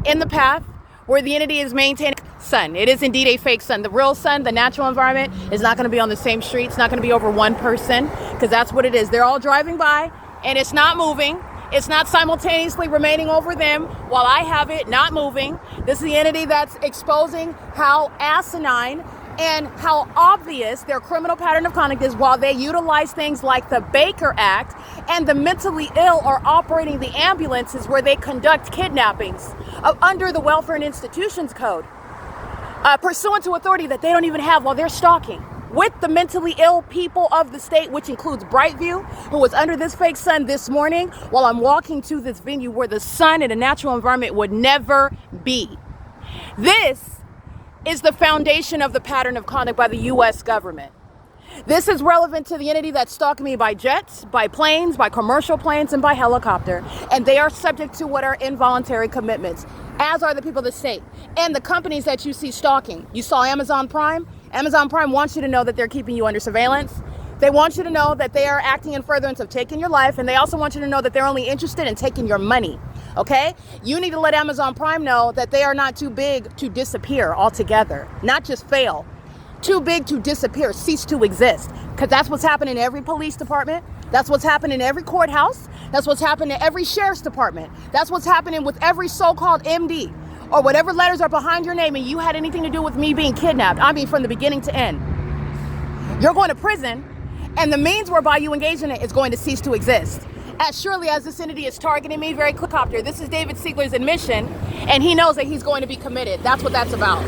In the path where the entity is maintaining sun. It is indeed a fake sun. The real sun, the natural environment, is not going to be on the same street. It's not going to be over one person, because that's what it is. They're all driving by, and it's not moving. It's not simultaneously remaining over them while I have it not moving. This is the entity that's exposing how asinine and how obvious their criminal pattern of conduct is, while they utilize things like the Baker Act, and the mentally ill are operating the ambulances where they conduct kidnappings under the Welfare and Institutions Code, pursuant to authority that they don't even have, while they're stalking with the mentally ill people of the state, which includes Brightview, who was under this fake sun this morning while I'm walking to this venue where the sun in a natural environment would never be. This is the foundation of the pattern of conduct by the U.S. government. This is relevant to the entity that's stalking me by jets, by planes, by commercial planes, and by helicopter. And they are subject to what are involuntary commitments, as are the people of the state. And the companies that you see stalking. You saw Amazon Prime. Amazon Prime wants you to know that they're keeping you under surveillance. They want you to know that they are acting in furtherance of taking your life. And they also want you to know that they're only interested in taking your money. Okay? You need to let Amazon Prime know that they are not too big to disappear altogether. Not just fail. Too big to disappear, cease to exist. Because that's what's happening in every police department. That's what's happening in every courthouse. That's what's happening in every sheriff's department. That's what's happening with every so-called MD, or whatever letters are behind your name and you had anything to do with me being kidnapped. I mean, from the beginning to end. You're going to prison, and the means whereby you engage in it is going to cease to exist. As surely as this entity is targeting me, very helicopter. This is David Siegler's admission, and he knows that he's going to be committed. That's what that's about.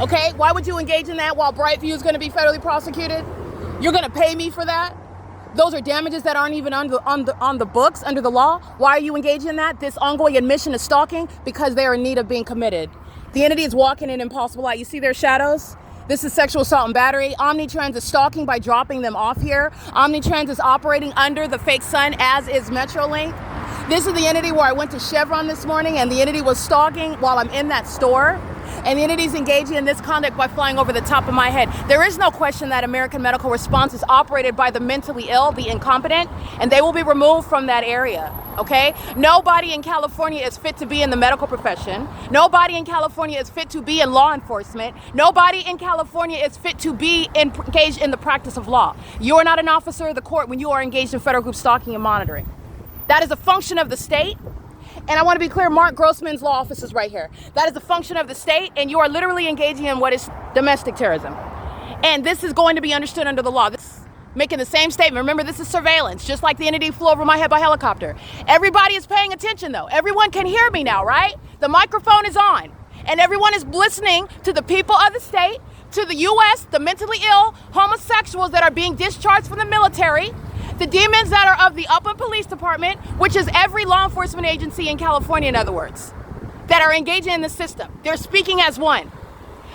Okay, why would you engage in that while Brightview is going to be federally prosecuted? You're going to pay me for that? Those are damages that aren't even on the books, under the law. Why are you engaging in that? This ongoing admission is stalking because they are in need of being committed. The entity is walking in impossible light. You see their shadows? This is sexual assault and battery. Omnitrans is stalking by dropping them off here. Omnitrans is operating under the fake sun, as is Metrolink. This is the entity where I went to Chevron this morning, and the entity was stalking while I'm in that store. And the entity is engaging in this conduct by flying over the top of my head. There is no question that American Medical Response is operated by the mentally ill, the incompetent, and they will be removed from that area, okay? Nobody in California is fit to be in the medical profession. Nobody in California is fit to be in law enforcement. Nobody in California is fit to be engaged in the practice of law. You are not an officer of the court when you are engaged in federal group stalking and monitoring. That is a function of the state. And I want to be clear, Mark Grossman's law office is right here. That is a function of the state, and you are literally engaging in what is domestic terrorism. And this is going to be understood under the law. This is making the same statement. Remember, this is surveillance, just like the entity flew over my head by helicopter. Everybody is paying attention, though. Everyone can hear me now, right? The microphone is on, and everyone is listening to the people of the state, to the U.S., the mentally ill, homosexuals that are being discharged from the military, the demons that are of the Upland Police Department, which is every law enforcement agency in California, in other words, that are engaging in the system. They're speaking as one.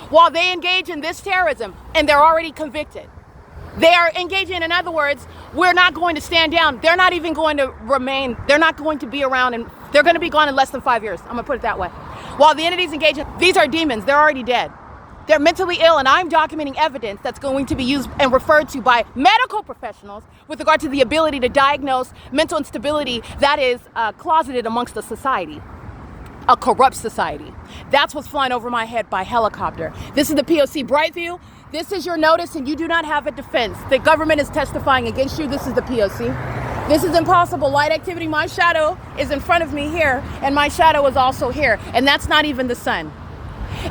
While they engage in this terrorism, and they're already convicted. They are engaging, in other words, we're not going to stand down. They're not even going to remain. They're not going to be around, and they're going to be gone in less than 5 years. I'm going to put it that way. While the entities engaging, these are demons. They're already dead. They're mentally ill, and I'm documenting evidence that's going to be used and referred to by medical professionals with regard to the ability to diagnose mental instability that is closeted amongst the society, a corrupt society. That's what's flying over my head by helicopter. This is the P.O.C. Brightview. This is your notice, and you do not have a defense. The government is testifying against you. This is the P.O.C. This is impossible. Light activity. My shadow is in front of me here, and my shadow is also here, and that's not even the sun.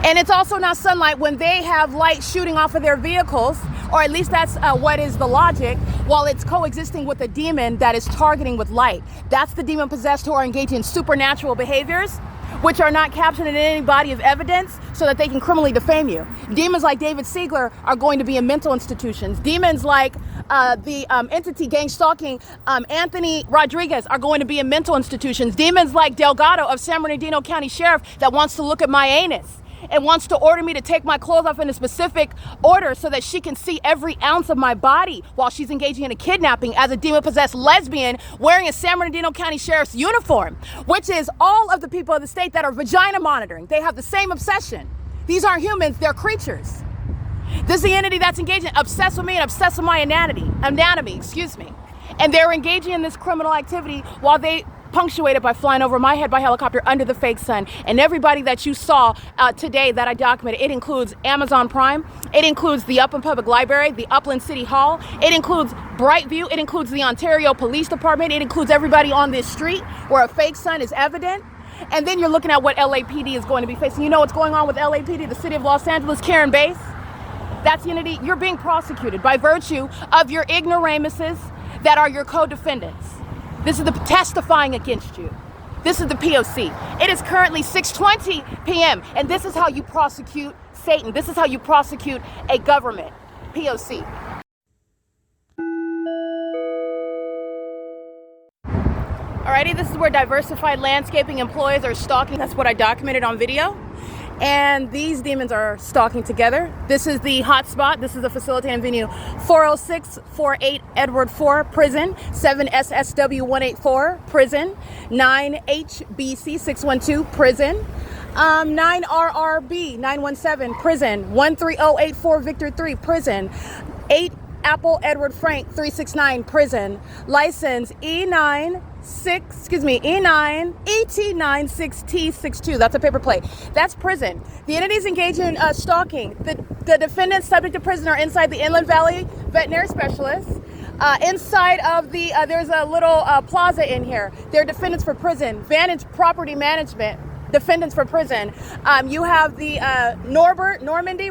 And it's also not sunlight when they have light shooting off of their vehicles or at least that's what is the logic, while it's coexisting with a demon that is targeting with light. That's the demon possessed who are engaging in supernatural behaviors, which are not captured in any body of evidence so that they can criminally defame you. Demons like David Siegler are going to be in mental institutions. Demons like the entity gang stalking Anthony Rodriguez are going to be in mental institutions. Demons like Delgado of San Bernardino County Sheriff that wants to look at my anus and wants to order me to take my clothes off in a specific order so that she can see every ounce of my body while she's engaging in a kidnapping as a demon-possessed lesbian wearing a San Bernardino County Sheriff's uniform, which is all of the people of the state that are vagina monitoring. They have the same obsession. These aren't humans, they're creatures. This is the entity that's engaging, obsessed with me and obsessed with my anatomy, And they're engaging in this criminal activity while they punctuated by flying over my head by helicopter under the fake sun. And everybody that you saw today that I documented, it includes Amazon Prime, it includes the Upland Public Library, the Upland City Hall, it includes Brightview, it includes the Ontario Police Department, it includes everybody on this street where a fake sun is evident. And then you're looking at what LAPD is going to be facing. You know what's going on with LAPD, the city of Los Angeles, Karen Bass? That's the entity. You're being prosecuted by virtue of your ignoramuses that are your co-defendants. This is the testifying against you. This is the P.O.C. It is currently 6:20 p.m. and this is how you prosecute Satan. This is how you prosecute a government. P.O.C. Alrighty, this is where diversified landscaping employees are stalking. That's what I documented on video. And these demons are stalking together. This is the hotspot. This is the facilitating venue. 40648 Edward 4 Prison, 7 SSW 184 Prison, 9 HBC 612 Prison, 9 RRB 917 Prison, 13084 Victor 3 Prison, 8 Apple Edward Frank 369 Prison, license E9 ET96T62. That's a paper plate. That's prison. The entities engaged in stalking. The defendants subject to prison are inside the Inland Valley Veterinary Specialists. Inside of the, there's a little plaza in here. They're defendants for prison. Vantage Property Management. Defendants for prison. You have the Robert Normandy,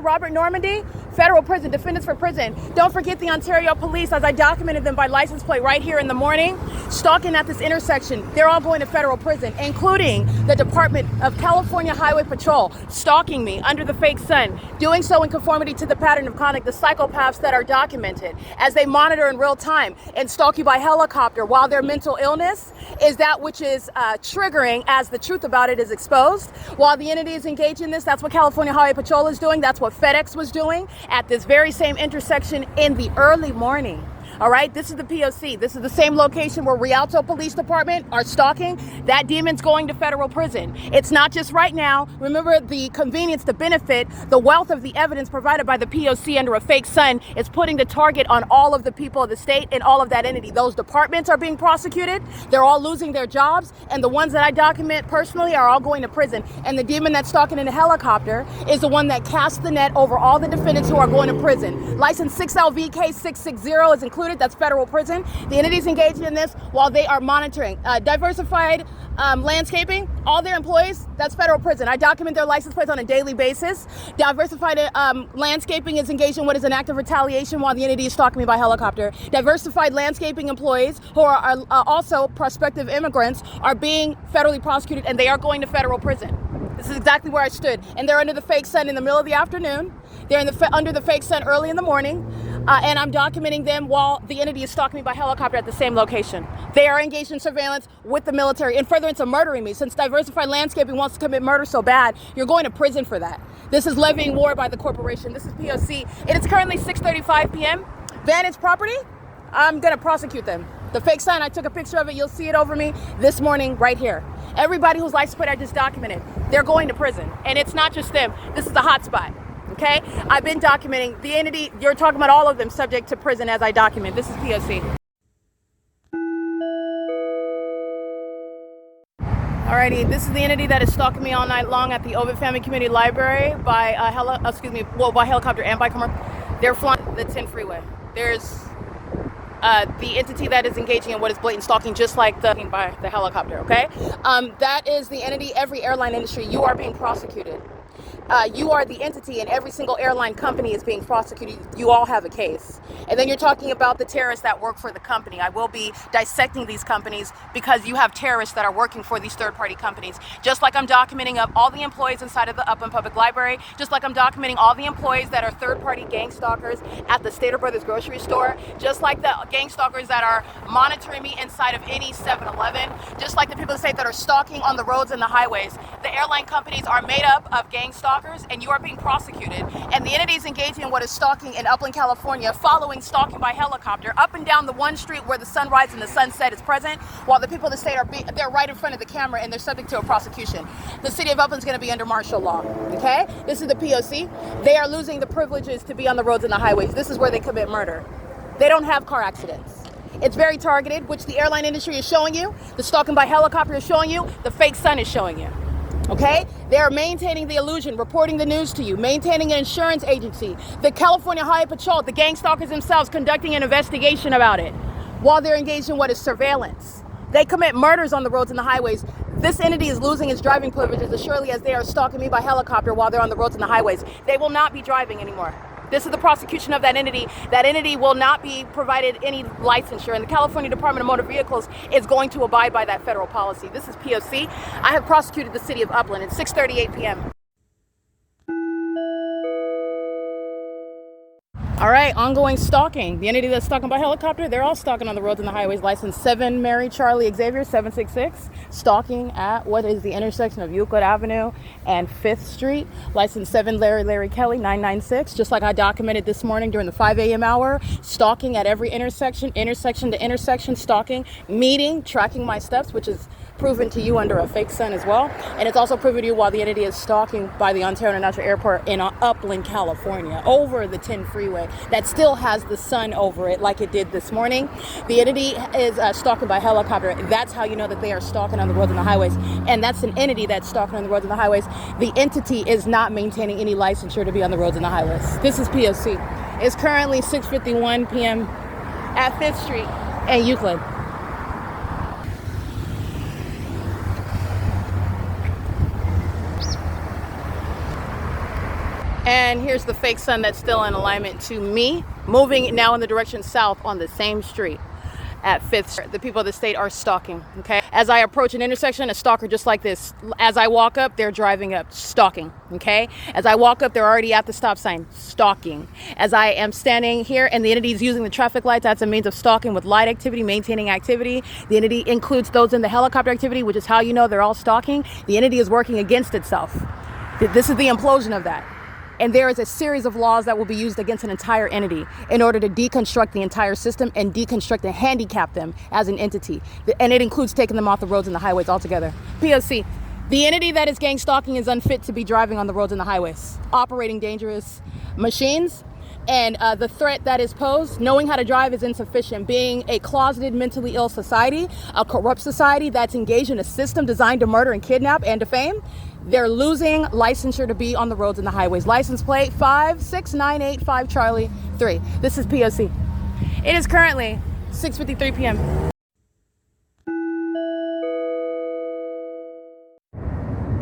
federal prison, defendants for prison. Don't forget the Ontario Police, as I documented them by license plate right here in the morning, stalking at this intersection. They're all going to federal prison, including the Department of California Highway Patrol, stalking me under the fake sun, doing so in conformity to the pattern of conduct, the psychopaths that are documented as they monitor in real time and stalk you by helicopter while their mental illness is that which is triggering as the truth about it is exposed. While the entity is engaged in this, that's what California Highway Patrol is doing. That's what FedEx was doing at this very same intersection in the early morning. All right, this is the P.O.C. This is the same location where Rialto Police Department are stalking. That demon's going to federal prison. It's not just right now. Remember, the convenience, the benefit, the wealth of the evidence provided by the P.O.C. under a fake sun is putting the target on all of the people of the state and all of that entity. Those departments are being prosecuted. They're all losing their jobs. And the ones that I document personally are all going to prison. And the demon that's stalking in a helicopter is the one that casts the net over all the defendants who are going to prison. License 6LVK660 is included. That's federal prison. The entities engaged in this while they are monitoring. Diversified landscaping, all their employees, that's federal prison. I document their license plates on a daily basis. Diversified landscaping is engaged in what is an act of retaliation while the entity is stalking me by helicopter. Diversified landscaping employees who are also prospective immigrants are being federally prosecuted and they are going to federal prison. This is exactly where I stood. And they're under the fake sun in the middle of the afternoon. They're under the fake sun early in the morning. And I'm documenting them while the entity is stalking me by helicopter at the same location. They are engaged in surveillance with the military in furtherance of murdering me. Since Diversified Landscaping wants to commit murder so bad, you're going to prison for that. This is levying war by the corporation. This is P.O.C. It is currently 6:35 p.m. Vantage Property, I'm going to prosecute them. The fake sign, I took a picture of it. You'll see it over me this morning right here. Everybody whose license plate I just documented, they're going to prison. And it's not just them. This is the hot spot. Okay? I've been documenting the entity. You're talking about all of them subject to prison as I document. This is P.O.C. Alrighty, this is the entity that is stalking me all night long at the Ovid Family Community Library by by helicopter and by commercial. They're flying the 10 freeway. There's the entity that is engaging in what is blatant stalking, just like by the helicopter, okay? That is the entity, every airline industry, you are being prosecuted. you are the entity and every single airline company is being prosecuted. You all have a case. And then you're talking about the terrorists that work for the company. I will be dissecting these companies because you have terrorists that are working for these third-party companies. Just like I'm documenting up all the employees inside of the Upland Public Library, just like I'm documenting all the employees that are third-party gang stalkers at the Stater Brothers grocery store, just like the gang stalkers that are monitoring me inside of any 7-Eleven, just like the people that are stalking on the roads and the highways. The airline companies are made up of gang stalkers, and you are being prosecuted. And the entities engaging in what is stalking in Upland, California, following stalking by helicopter up and down the one street where the sunrise and the sunset is present, while the people of the state they're right in front of the camera and they're subject to a prosecution. The city of Upland is going to be under martial law. Okay, this is the P.O.C. They are losing the privileges to be on the roads and the highways. This is where they commit murder. They don't have car accidents. It's very targeted, which the airline industry is showing you. The stalking by helicopter is showing you. The fake sun is showing you. Okay? They are maintaining the illusion, reporting the news to you, maintaining an insurance agency. The California Highway Patrol, the gang stalkers themselves conducting an investigation about it while they're engaged in what is surveillance. They commit murders on the roads and the highways. This entity is losing its driving privileges as surely as they are stalking me by helicopter while they're on the roads and the highways. They will not be driving anymore. This is the prosecution of that entity. That entity will not be provided any licensure, and the California Department of Motor Vehicles is going to abide by that federal policy. This is P.O.C. I have prosecuted the city of Upland at 6:38 p.m. All right, ongoing stalking. The entity that's stalking by helicopter, they're all stalking on the roads and the highways. License 7 Mary Charlie Xavier 766, stalking at what is the intersection of Euclid Avenue and 5th Street. License 7 Larry Kelly 996, just like I documented this morning during the 5 a.m. hour, stalking at every intersection to intersection, stalking, meeting, tracking my steps, which is proven to you under a fake sun as well. And it's also proven to you while the entity is stalking by the Ontario International Airport in Upland, California, over the 10 freeway that still has the sun over it like it did this morning. The entity is stalking by helicopter. That's how you know that they are stalking on the roads and the highways. And that's an entity that's stalking on the roads and the highways. The entity is not maintaining any licensure to be on the roads and the highways. This is P.O.C. It's currently 6:51 p.m. at 5th Street and Euclid. And here's the fake sun that's still in alignment to me, moving now in the direction south on the same street at 5th Street. The people of the state are stalking, okay? As I approach an intersection, a stalker just like this. As I walk up, they're driving up, stalking, okay? As I walk up, they're already at the stop sign, stalking. As I am standing here and the entity is using the traffic lights, that's a means of stalking with light activity, maintaining activity. The entity includes those in the helicopter activity, which is how you know they're all stalking. The entity is working against itself. This is the implosion of that. And there is a series of laws that will be used against an entire entity in order to deconstruct the entire system and deconstruct and handicap them as an entity. And it includes taking them off the roads and the highways altogether. P.O.C. The entity that is gang stalking is unfit to be driving on the roads and the highways, operating dangerous machines. And the threat that is posed, knowing how to drive is insufficient. Being a closeted, mentally ill society, a corrupt society that's engaged in a system designed to murder and kidnap and defame, they're losing licensure to be on the roads and the highways. License plate 56985 Charlie 3. This is P.O.C. It is currently 6:53 p.m.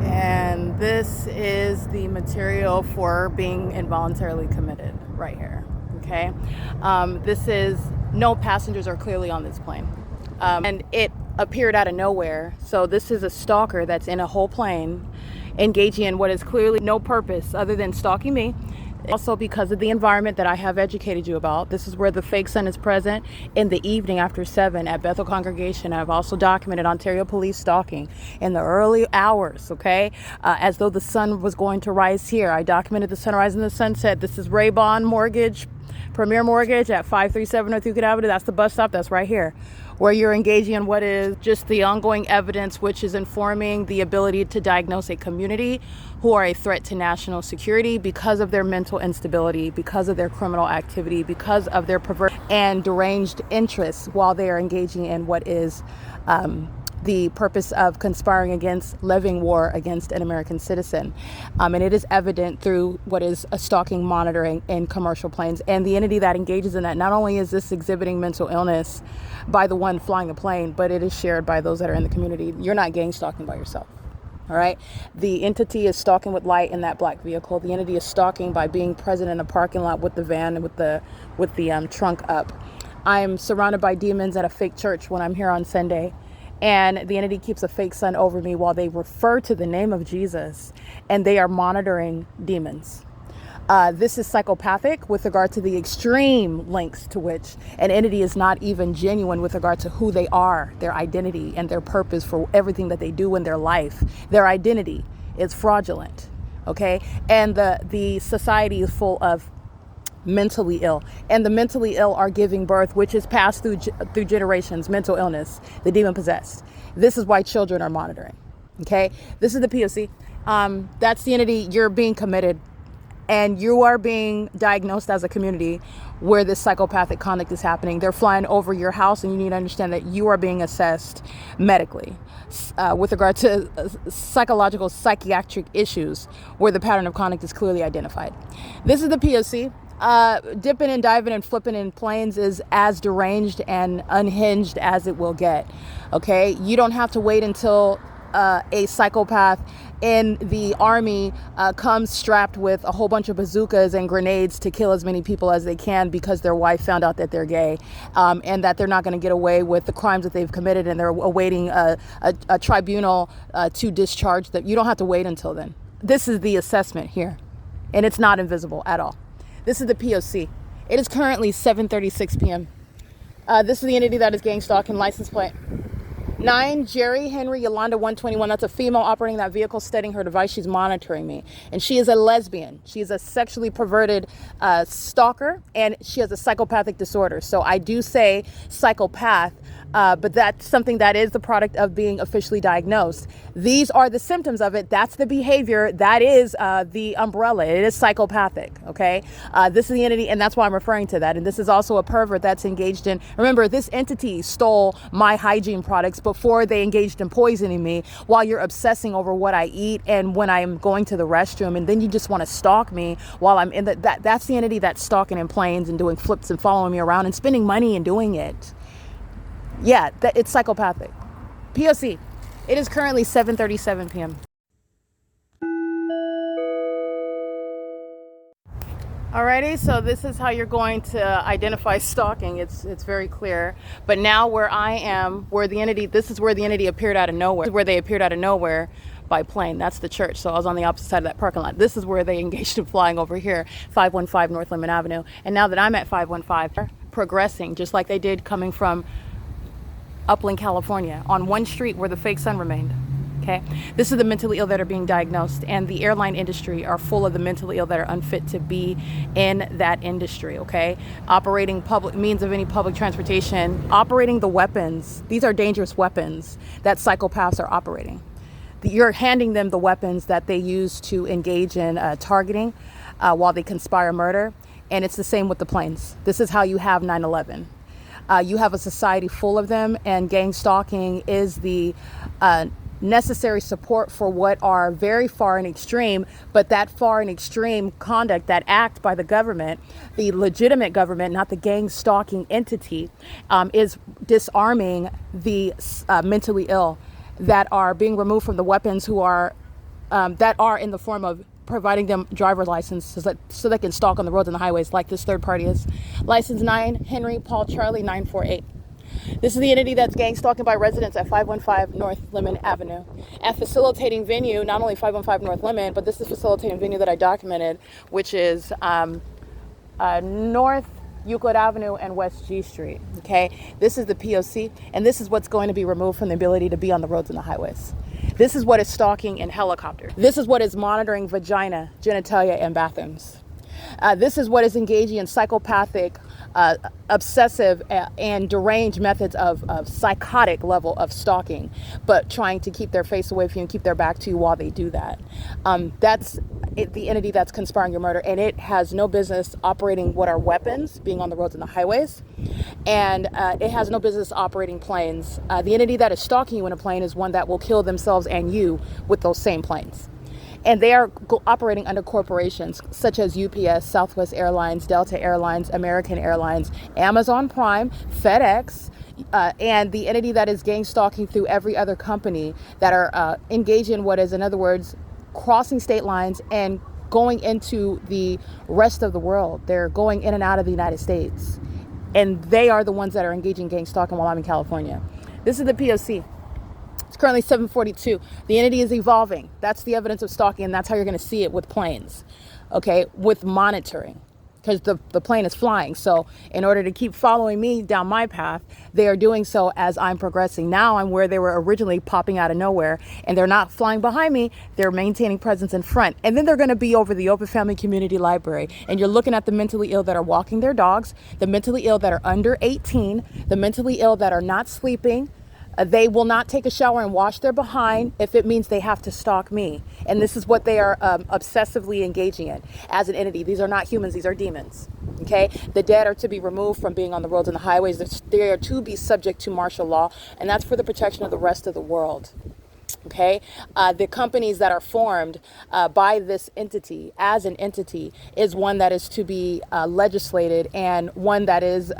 And this is the material for being involuntarily committed right here, okay? This is, no passengers are clearly on this plane. And it appeared out of nowhere. So this is a stalker that's in a whole plane engaging in what is clearly no purpose other than stalking me. Also because of the environment that I have educated you about. This is where the fake sun is present in the evening after 7 at Bethel Congregation. I've also documented Ontario police stalking in the early hours, okay? As though the sun was going to rise here. I documented the sunrise and the sunset. This is Ray-Bon Mortgage, Premier Mortgage at 537 North Euclid Avenue. That's the bus stop, that's right here, where you're engaging in what is just the ongoing evidence, which is informing the ability to diagnose a community who are a threat to national security because of their mental instability, because of their criminal activity, because of their perverse and deranged interests while they are engaging in what is the purpose of conspiring against, levying war against an American citizen. And it is evident through what is a stalking monitoring in commercial planes. And the entity that engages in that, not only is this exhibiting mental illness by the one flying the plane, but it is shared by those that are in the community. You're not gang stalking by yourself. All right. The entity is stalking with light in that black vehicle. The entity is stalking by being present in the parking lot with the van and with the trunk up. I'm surrounded by demons at a fake church when I'm here on Sunday. And the entity keeps a fake sun over me while they refer to the name of Jesus, and they are monitoring demons. This is psychopathic with regard to the extreme lengths to which an entity is not even genuine with regard to who they are, their identity, and their purpose for everything that they do in their life. Their identity is fraudulent, okay? And the society is full of mentally ill, and the mentally ill are giving birth, which is passed through generations, mental illness, the demon possessed. This is why children are monitoring, okay? This is the P.O.C. That's the entity. You're being committed, and you are being diagnosed as a community where this psychopathic conduct is happening. They're flying over your house, and you need to understand that you are being assessed medically with regard to psychological, psychiatric issues where the pattern of conduct is clearly identified. This is the P.O.C. Dipping and diving and flipping in planes is as deranged and unhinged as it will get. Okay, you don't have to wait until a psychopath in the army comes strapped with a whole bunch of bazookas and grenades to kill as many people as they can because their wife found out that they're gay, and that they're not going to get away with the crimes that they've committed, and they're awaiting a tribunal to discharge them. You don't have to wait until then. This is the assessment here, and it's not invisible at all. This is the P.O.C. It is currently 7:36 p.m. This is the entity that is gang stalking. License plate 9 Jerry Henry Yolanda 121. That's a female operating that vehicle, studying her device. She's monitoring me, and she is a lesbian. She is a sexually perverted stalker, and she has a psychopathic disorder. So I do say psychopath, but that's something that is the product of being officially diagnosed. These are the symptoms of it. That's the behavior. That is the umbrella. It is psychopathic, okay? This is the entity, and that's why I'm referring to that. And this is also a pervert that's engaged in, remember, this entity stole my hygiene products before they engaged in poisoning me, while you're obsessing over what I eat and when I'm going to the restroom, and then you just want to stalk me while I'm in that's the entity that's stalking in planes and doing flips and following me around and spending money and doing it. Yeah, it's psychopathic. P.O.C. It is currently 7:37 p.m. Alrighty, so this is how you're going to identify stalking. It's very clear. But now where I am, where the entity, this is where the entity appeared out of nowhere. This is where they appeared out of nowhere by plane. That's the church. So I was on the opposite side of that parking lot. This is where they engaged in flying over here, 515 North Lemon Avenue. And now that I'm at 515, progressing just like they did coming from Upland, California, on one street where the fake sun remained. Okay, this is the mentally ill that are being diagnosed, and the airline industry are full of the mentally ill that are unfit to be in that industry. Okay, operating public means of any public transportation, operating the weapons. These are dangerous weapons that psychopaths are operating. You're handing them the weapons that they use to engage in targeting while they conspire murder, and it's the same with the planes. This is how you have 9/11. You have a society full of them, and gang stalking is the necessary support for what are very far and extreme, but that far and extreme conduct, that act by the government, the legitimate government, not the gang stalking entity, is disarming the mentally ill that are being removed from the weapons, who are that are in the form of providing them driver's licenses so they can stalk on the roads and the highways like this third party is. License 9 Henry Paul Charlie 948. This is the entity that's gang stalking by residents at 515 North Lemon Avenue. At facilitating venue, not only 515 North Lemon, but this is facilitating venue that I documented, which is North Euclid Avenue and West G Street. Okay, this is the P.O.C, and this is what's going to be removed from the ability to be on the roads and the highways. This is what is stalking in helicopters. This is what is monitoring vagina, genitalia, and bathrooms. This is what is engaging in psychopathic, obsessive, and deranged methods of psychotic level of stalking, but trying to keep their face away from you and keep their back to you while they do that. That's the entity that's conspiring your murder, and it has no business operating what are weapons, being on the roads and the highways, and it has no business operating planes. The entity that is stalking you in a plane is one that will kill themselves and you with those same planes. And they are operating under corporations such as UPS, Southwest Airlines, Delta Airlines, American Airlines, Amazon Prime, FedEx, and the entity that is gang stalking through every other company that are engaged in what is, in other words, crossing state lines and going into the rest of the world. They're going in and out of the United States. And they are the ones that are engaging gang stalking while I'm in California. This is the P.O.C. It's currently 742. The entity is evolving. That's the evidence of stalking, and that's how you're going to see it with planes, okay, with monitoring, because the plane is flying. So in order to keep following me down my path, they are doing so as I'm progressing. Now I'm where they were originally popping out of nowhere, and they're not flying behind me. They're maintaining presence in front. And then they're going to be over the Open Family Community Library. And you're looking at the mentally ill that are walking their dogs, the mentally ill that are under 18, the mentally ill that are not sleeping. They will not take a shower and wash their behind if it means they have to stalk me. And this is what they are obsessively engaging in as an entity. These are not humans, these are demons. Okay? The dead are to be removed from being on the roads and the highways. They are to be subject to martial law, and that's for the protection of the rest of the world. Okay, the companies that are formed by this entity as an entity is one that is to be legislated, and one that is,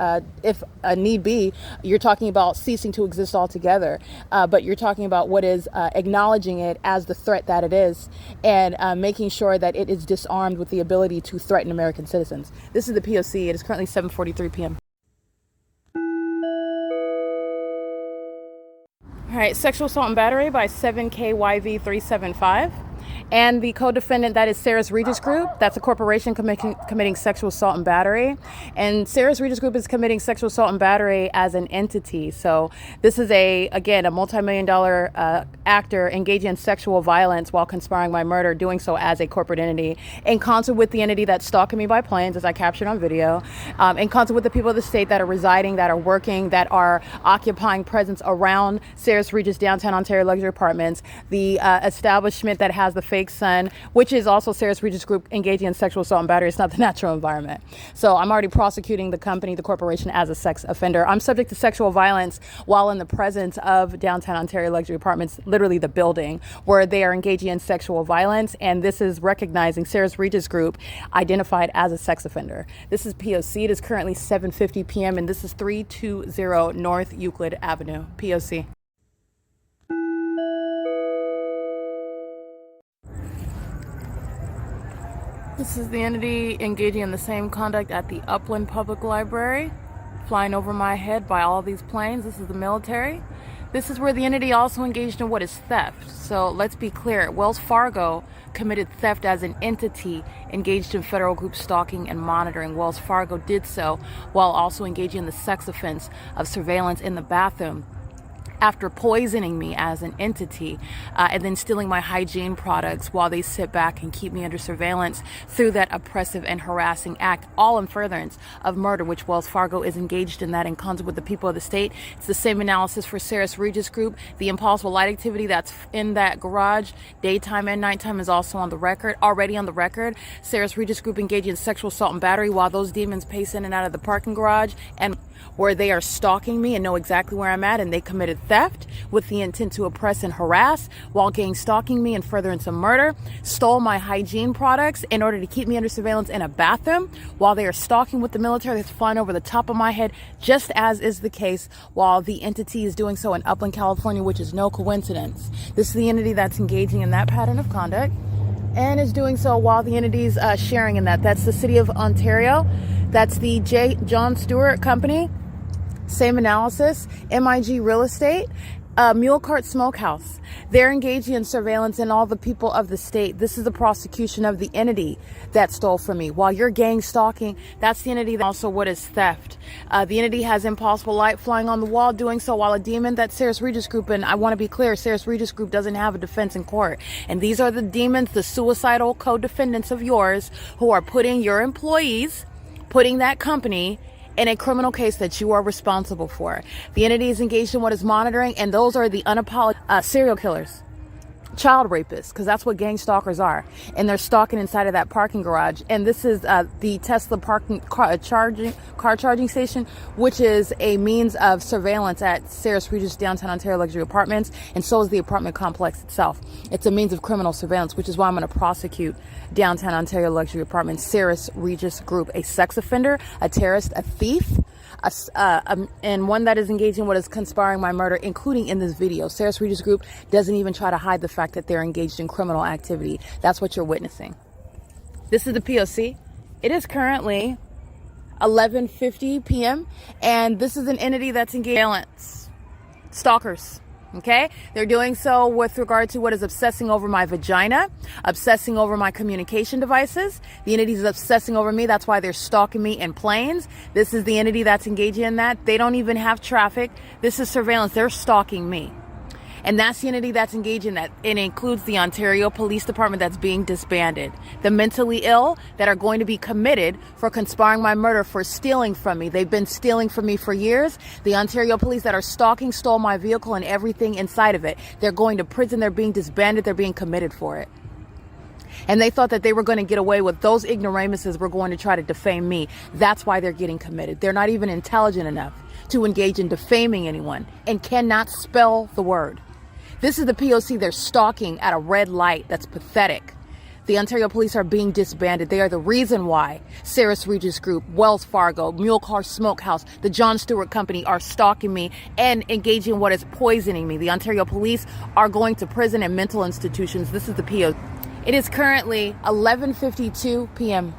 if need be, you're talking about ceasing to exist altogether. But you're talking about what is acknowledging it as the threat that it is, and making sure that it is disarmed with the ability to threaten American citizens. This is the P.O.C. It is currently 7:43 p.m. All right, sexual assault and battery by 7KYV375. And the co-defendant, that is Sarah's Regis Group. That's a corporation committing sexual assault and battery. And Sarah's Regis Group is committing sexual assault and battery as an entity. So this is, again, a multi-million-dollar actor engaging in sexual violence while conspiring by murder, doing so as a corporate entity, in concert with the entity that's stalking me by planes, as I captured on video, in concert with the people of the state that are residing, that are working, that are occupying presence around Sarah's Regis downtown Ontario luxury apartments, the establishment that has the fake sun, which is also Sarah's Regis Group engaging in sexual assault and battery. It's not the natural environment. So I'm already prosecuting the company, the corporation, as a sex offender. I'm subject to sexual violence while in the presence of downtown Ontario luxury apartments, literally the building, where they are engaging in sexual violence. And this is recognizing Sarah's Regis Group identified as a sex offender. This is P.O.C. It is currently 7:50 p.m. and this is 320 North Euclid Avenue. P.O.C. This is the entity engaging in the same conduct at the UPLAND Public Library, flying over my head by all these planes. This is the military. This is where the entity also engaged in what is theft. So let's be clear. Wells Fargo committed theft as an entity engaged in federal group stalking and monitoring. Wells Fargo did so while also engaging in the sex offense of surveillance in the bathroom, after poisoning me as an entity, and then stealing my hygiene products while they sit back and keep me under surveillance through that oppressive and harassing act, all in furtherance of murder, which Wells Fargo is engaged in that in concert with the people of the state. It's the same analysis for Sarah's Regis Group. The impossible light activity that's in that garage, daytime and nighttime, is also on the record, already on the record. Sarah's Regis Group engaging in sexual assault and battery while those demons pace in and out of the parking garage, and where they are stalking me and know exactly where I'm at, and they committed theft with the intent to oppress and harass while gang stalking me and furtherance of murder, stole my hygiene products in order to keep me under surveillance in a bathroom while they are stalking with the military that's flying over the top of my head, just as is the case while the entity is doing so in Upland, California, which is no coincidence. This is the entity that's engaging in that pattern of conduct and is doing so while the entity's sharing in that. That's the City of Ontario. That's the John Stewart Company. Same analysis. MIG Real Estate. Mule Cart Smokehouse. They're engaging in surveillance in all the people of the state. This is the prosecution of the entity that stole from me. While you're gang stalking, that's the entity that also what is theft. The entity has impossible light flying on the wall, doing so while a demon, that's Sarah's Regis Group. And I want to be clear, Sarah's Regis Group doesn't have a defense in court. And these are the demons, the suicidal co-defendants of yours, who are putting your employees, putting that company in a criminal case that you are responsible for. The entity is engaged in what is monitoring, and those are the unapologetic serial killers, child rapists, because that's what gang stalkers are. And they're stalking inside of that parking garage. And this is the Tesla car charging station, which is a means of surveillance at Sarah's Regis downtown Ontario luxury apartments, and so is the apartment complex itself. It's a means of criminal surveillance, which is why I'm going to prosecute downtown Ontario luxury apartments, Sarah's Regis Group, a sex offender, a terrorist, a thief, and one that is engaging what is conspiring my murder, including in this video. Sarah's Regis Group doesn't even try to hide the fact that they're engaged in criminal activity. That's what you're witnessing. This is the P.O.C. It is currently 11:50 p.m. and this is an entity that's engaged in violence. Stalkers. Okay? They're doing so with regard to what is obsessing over my vagina, obsessing over my communication devices. The entity is obsessing over me. That's why they're stalking me in planes. This is the entity that's engaging in that. They don't even have traffic. This is surveillance. They're stalking me. And that's the entity that's engaged in that. It includes the Ontario Police Department that's being disbanded. The mentally ill that are going to be committed for conspiring my murder, for stealing from me. They've been stealing from me for years. The Ontario police that are stalking stole my vehicle and everything inside of it. They're going to prison. They're being disbanded. They're being committed for it. And they thought that they were going to get away with those ignoramuses were going to try to defame me. That's why they're getting committed. They're not even intelligent enough to engage in defaming anyone and cannot spell the word. This is the P.O.C. They're stalking at a red light. That's pathetic. The Ontario police are being disbanded. They are the reason why Sarah's Regis Group, Wells Fargo, Mule Car Smokehouse, the John Stewart Company are stalking me and engaging in what is poisoning me. The Ontario police are going to prison and mental institutions. This is the P.O.C. It is currently 11:52 p.m.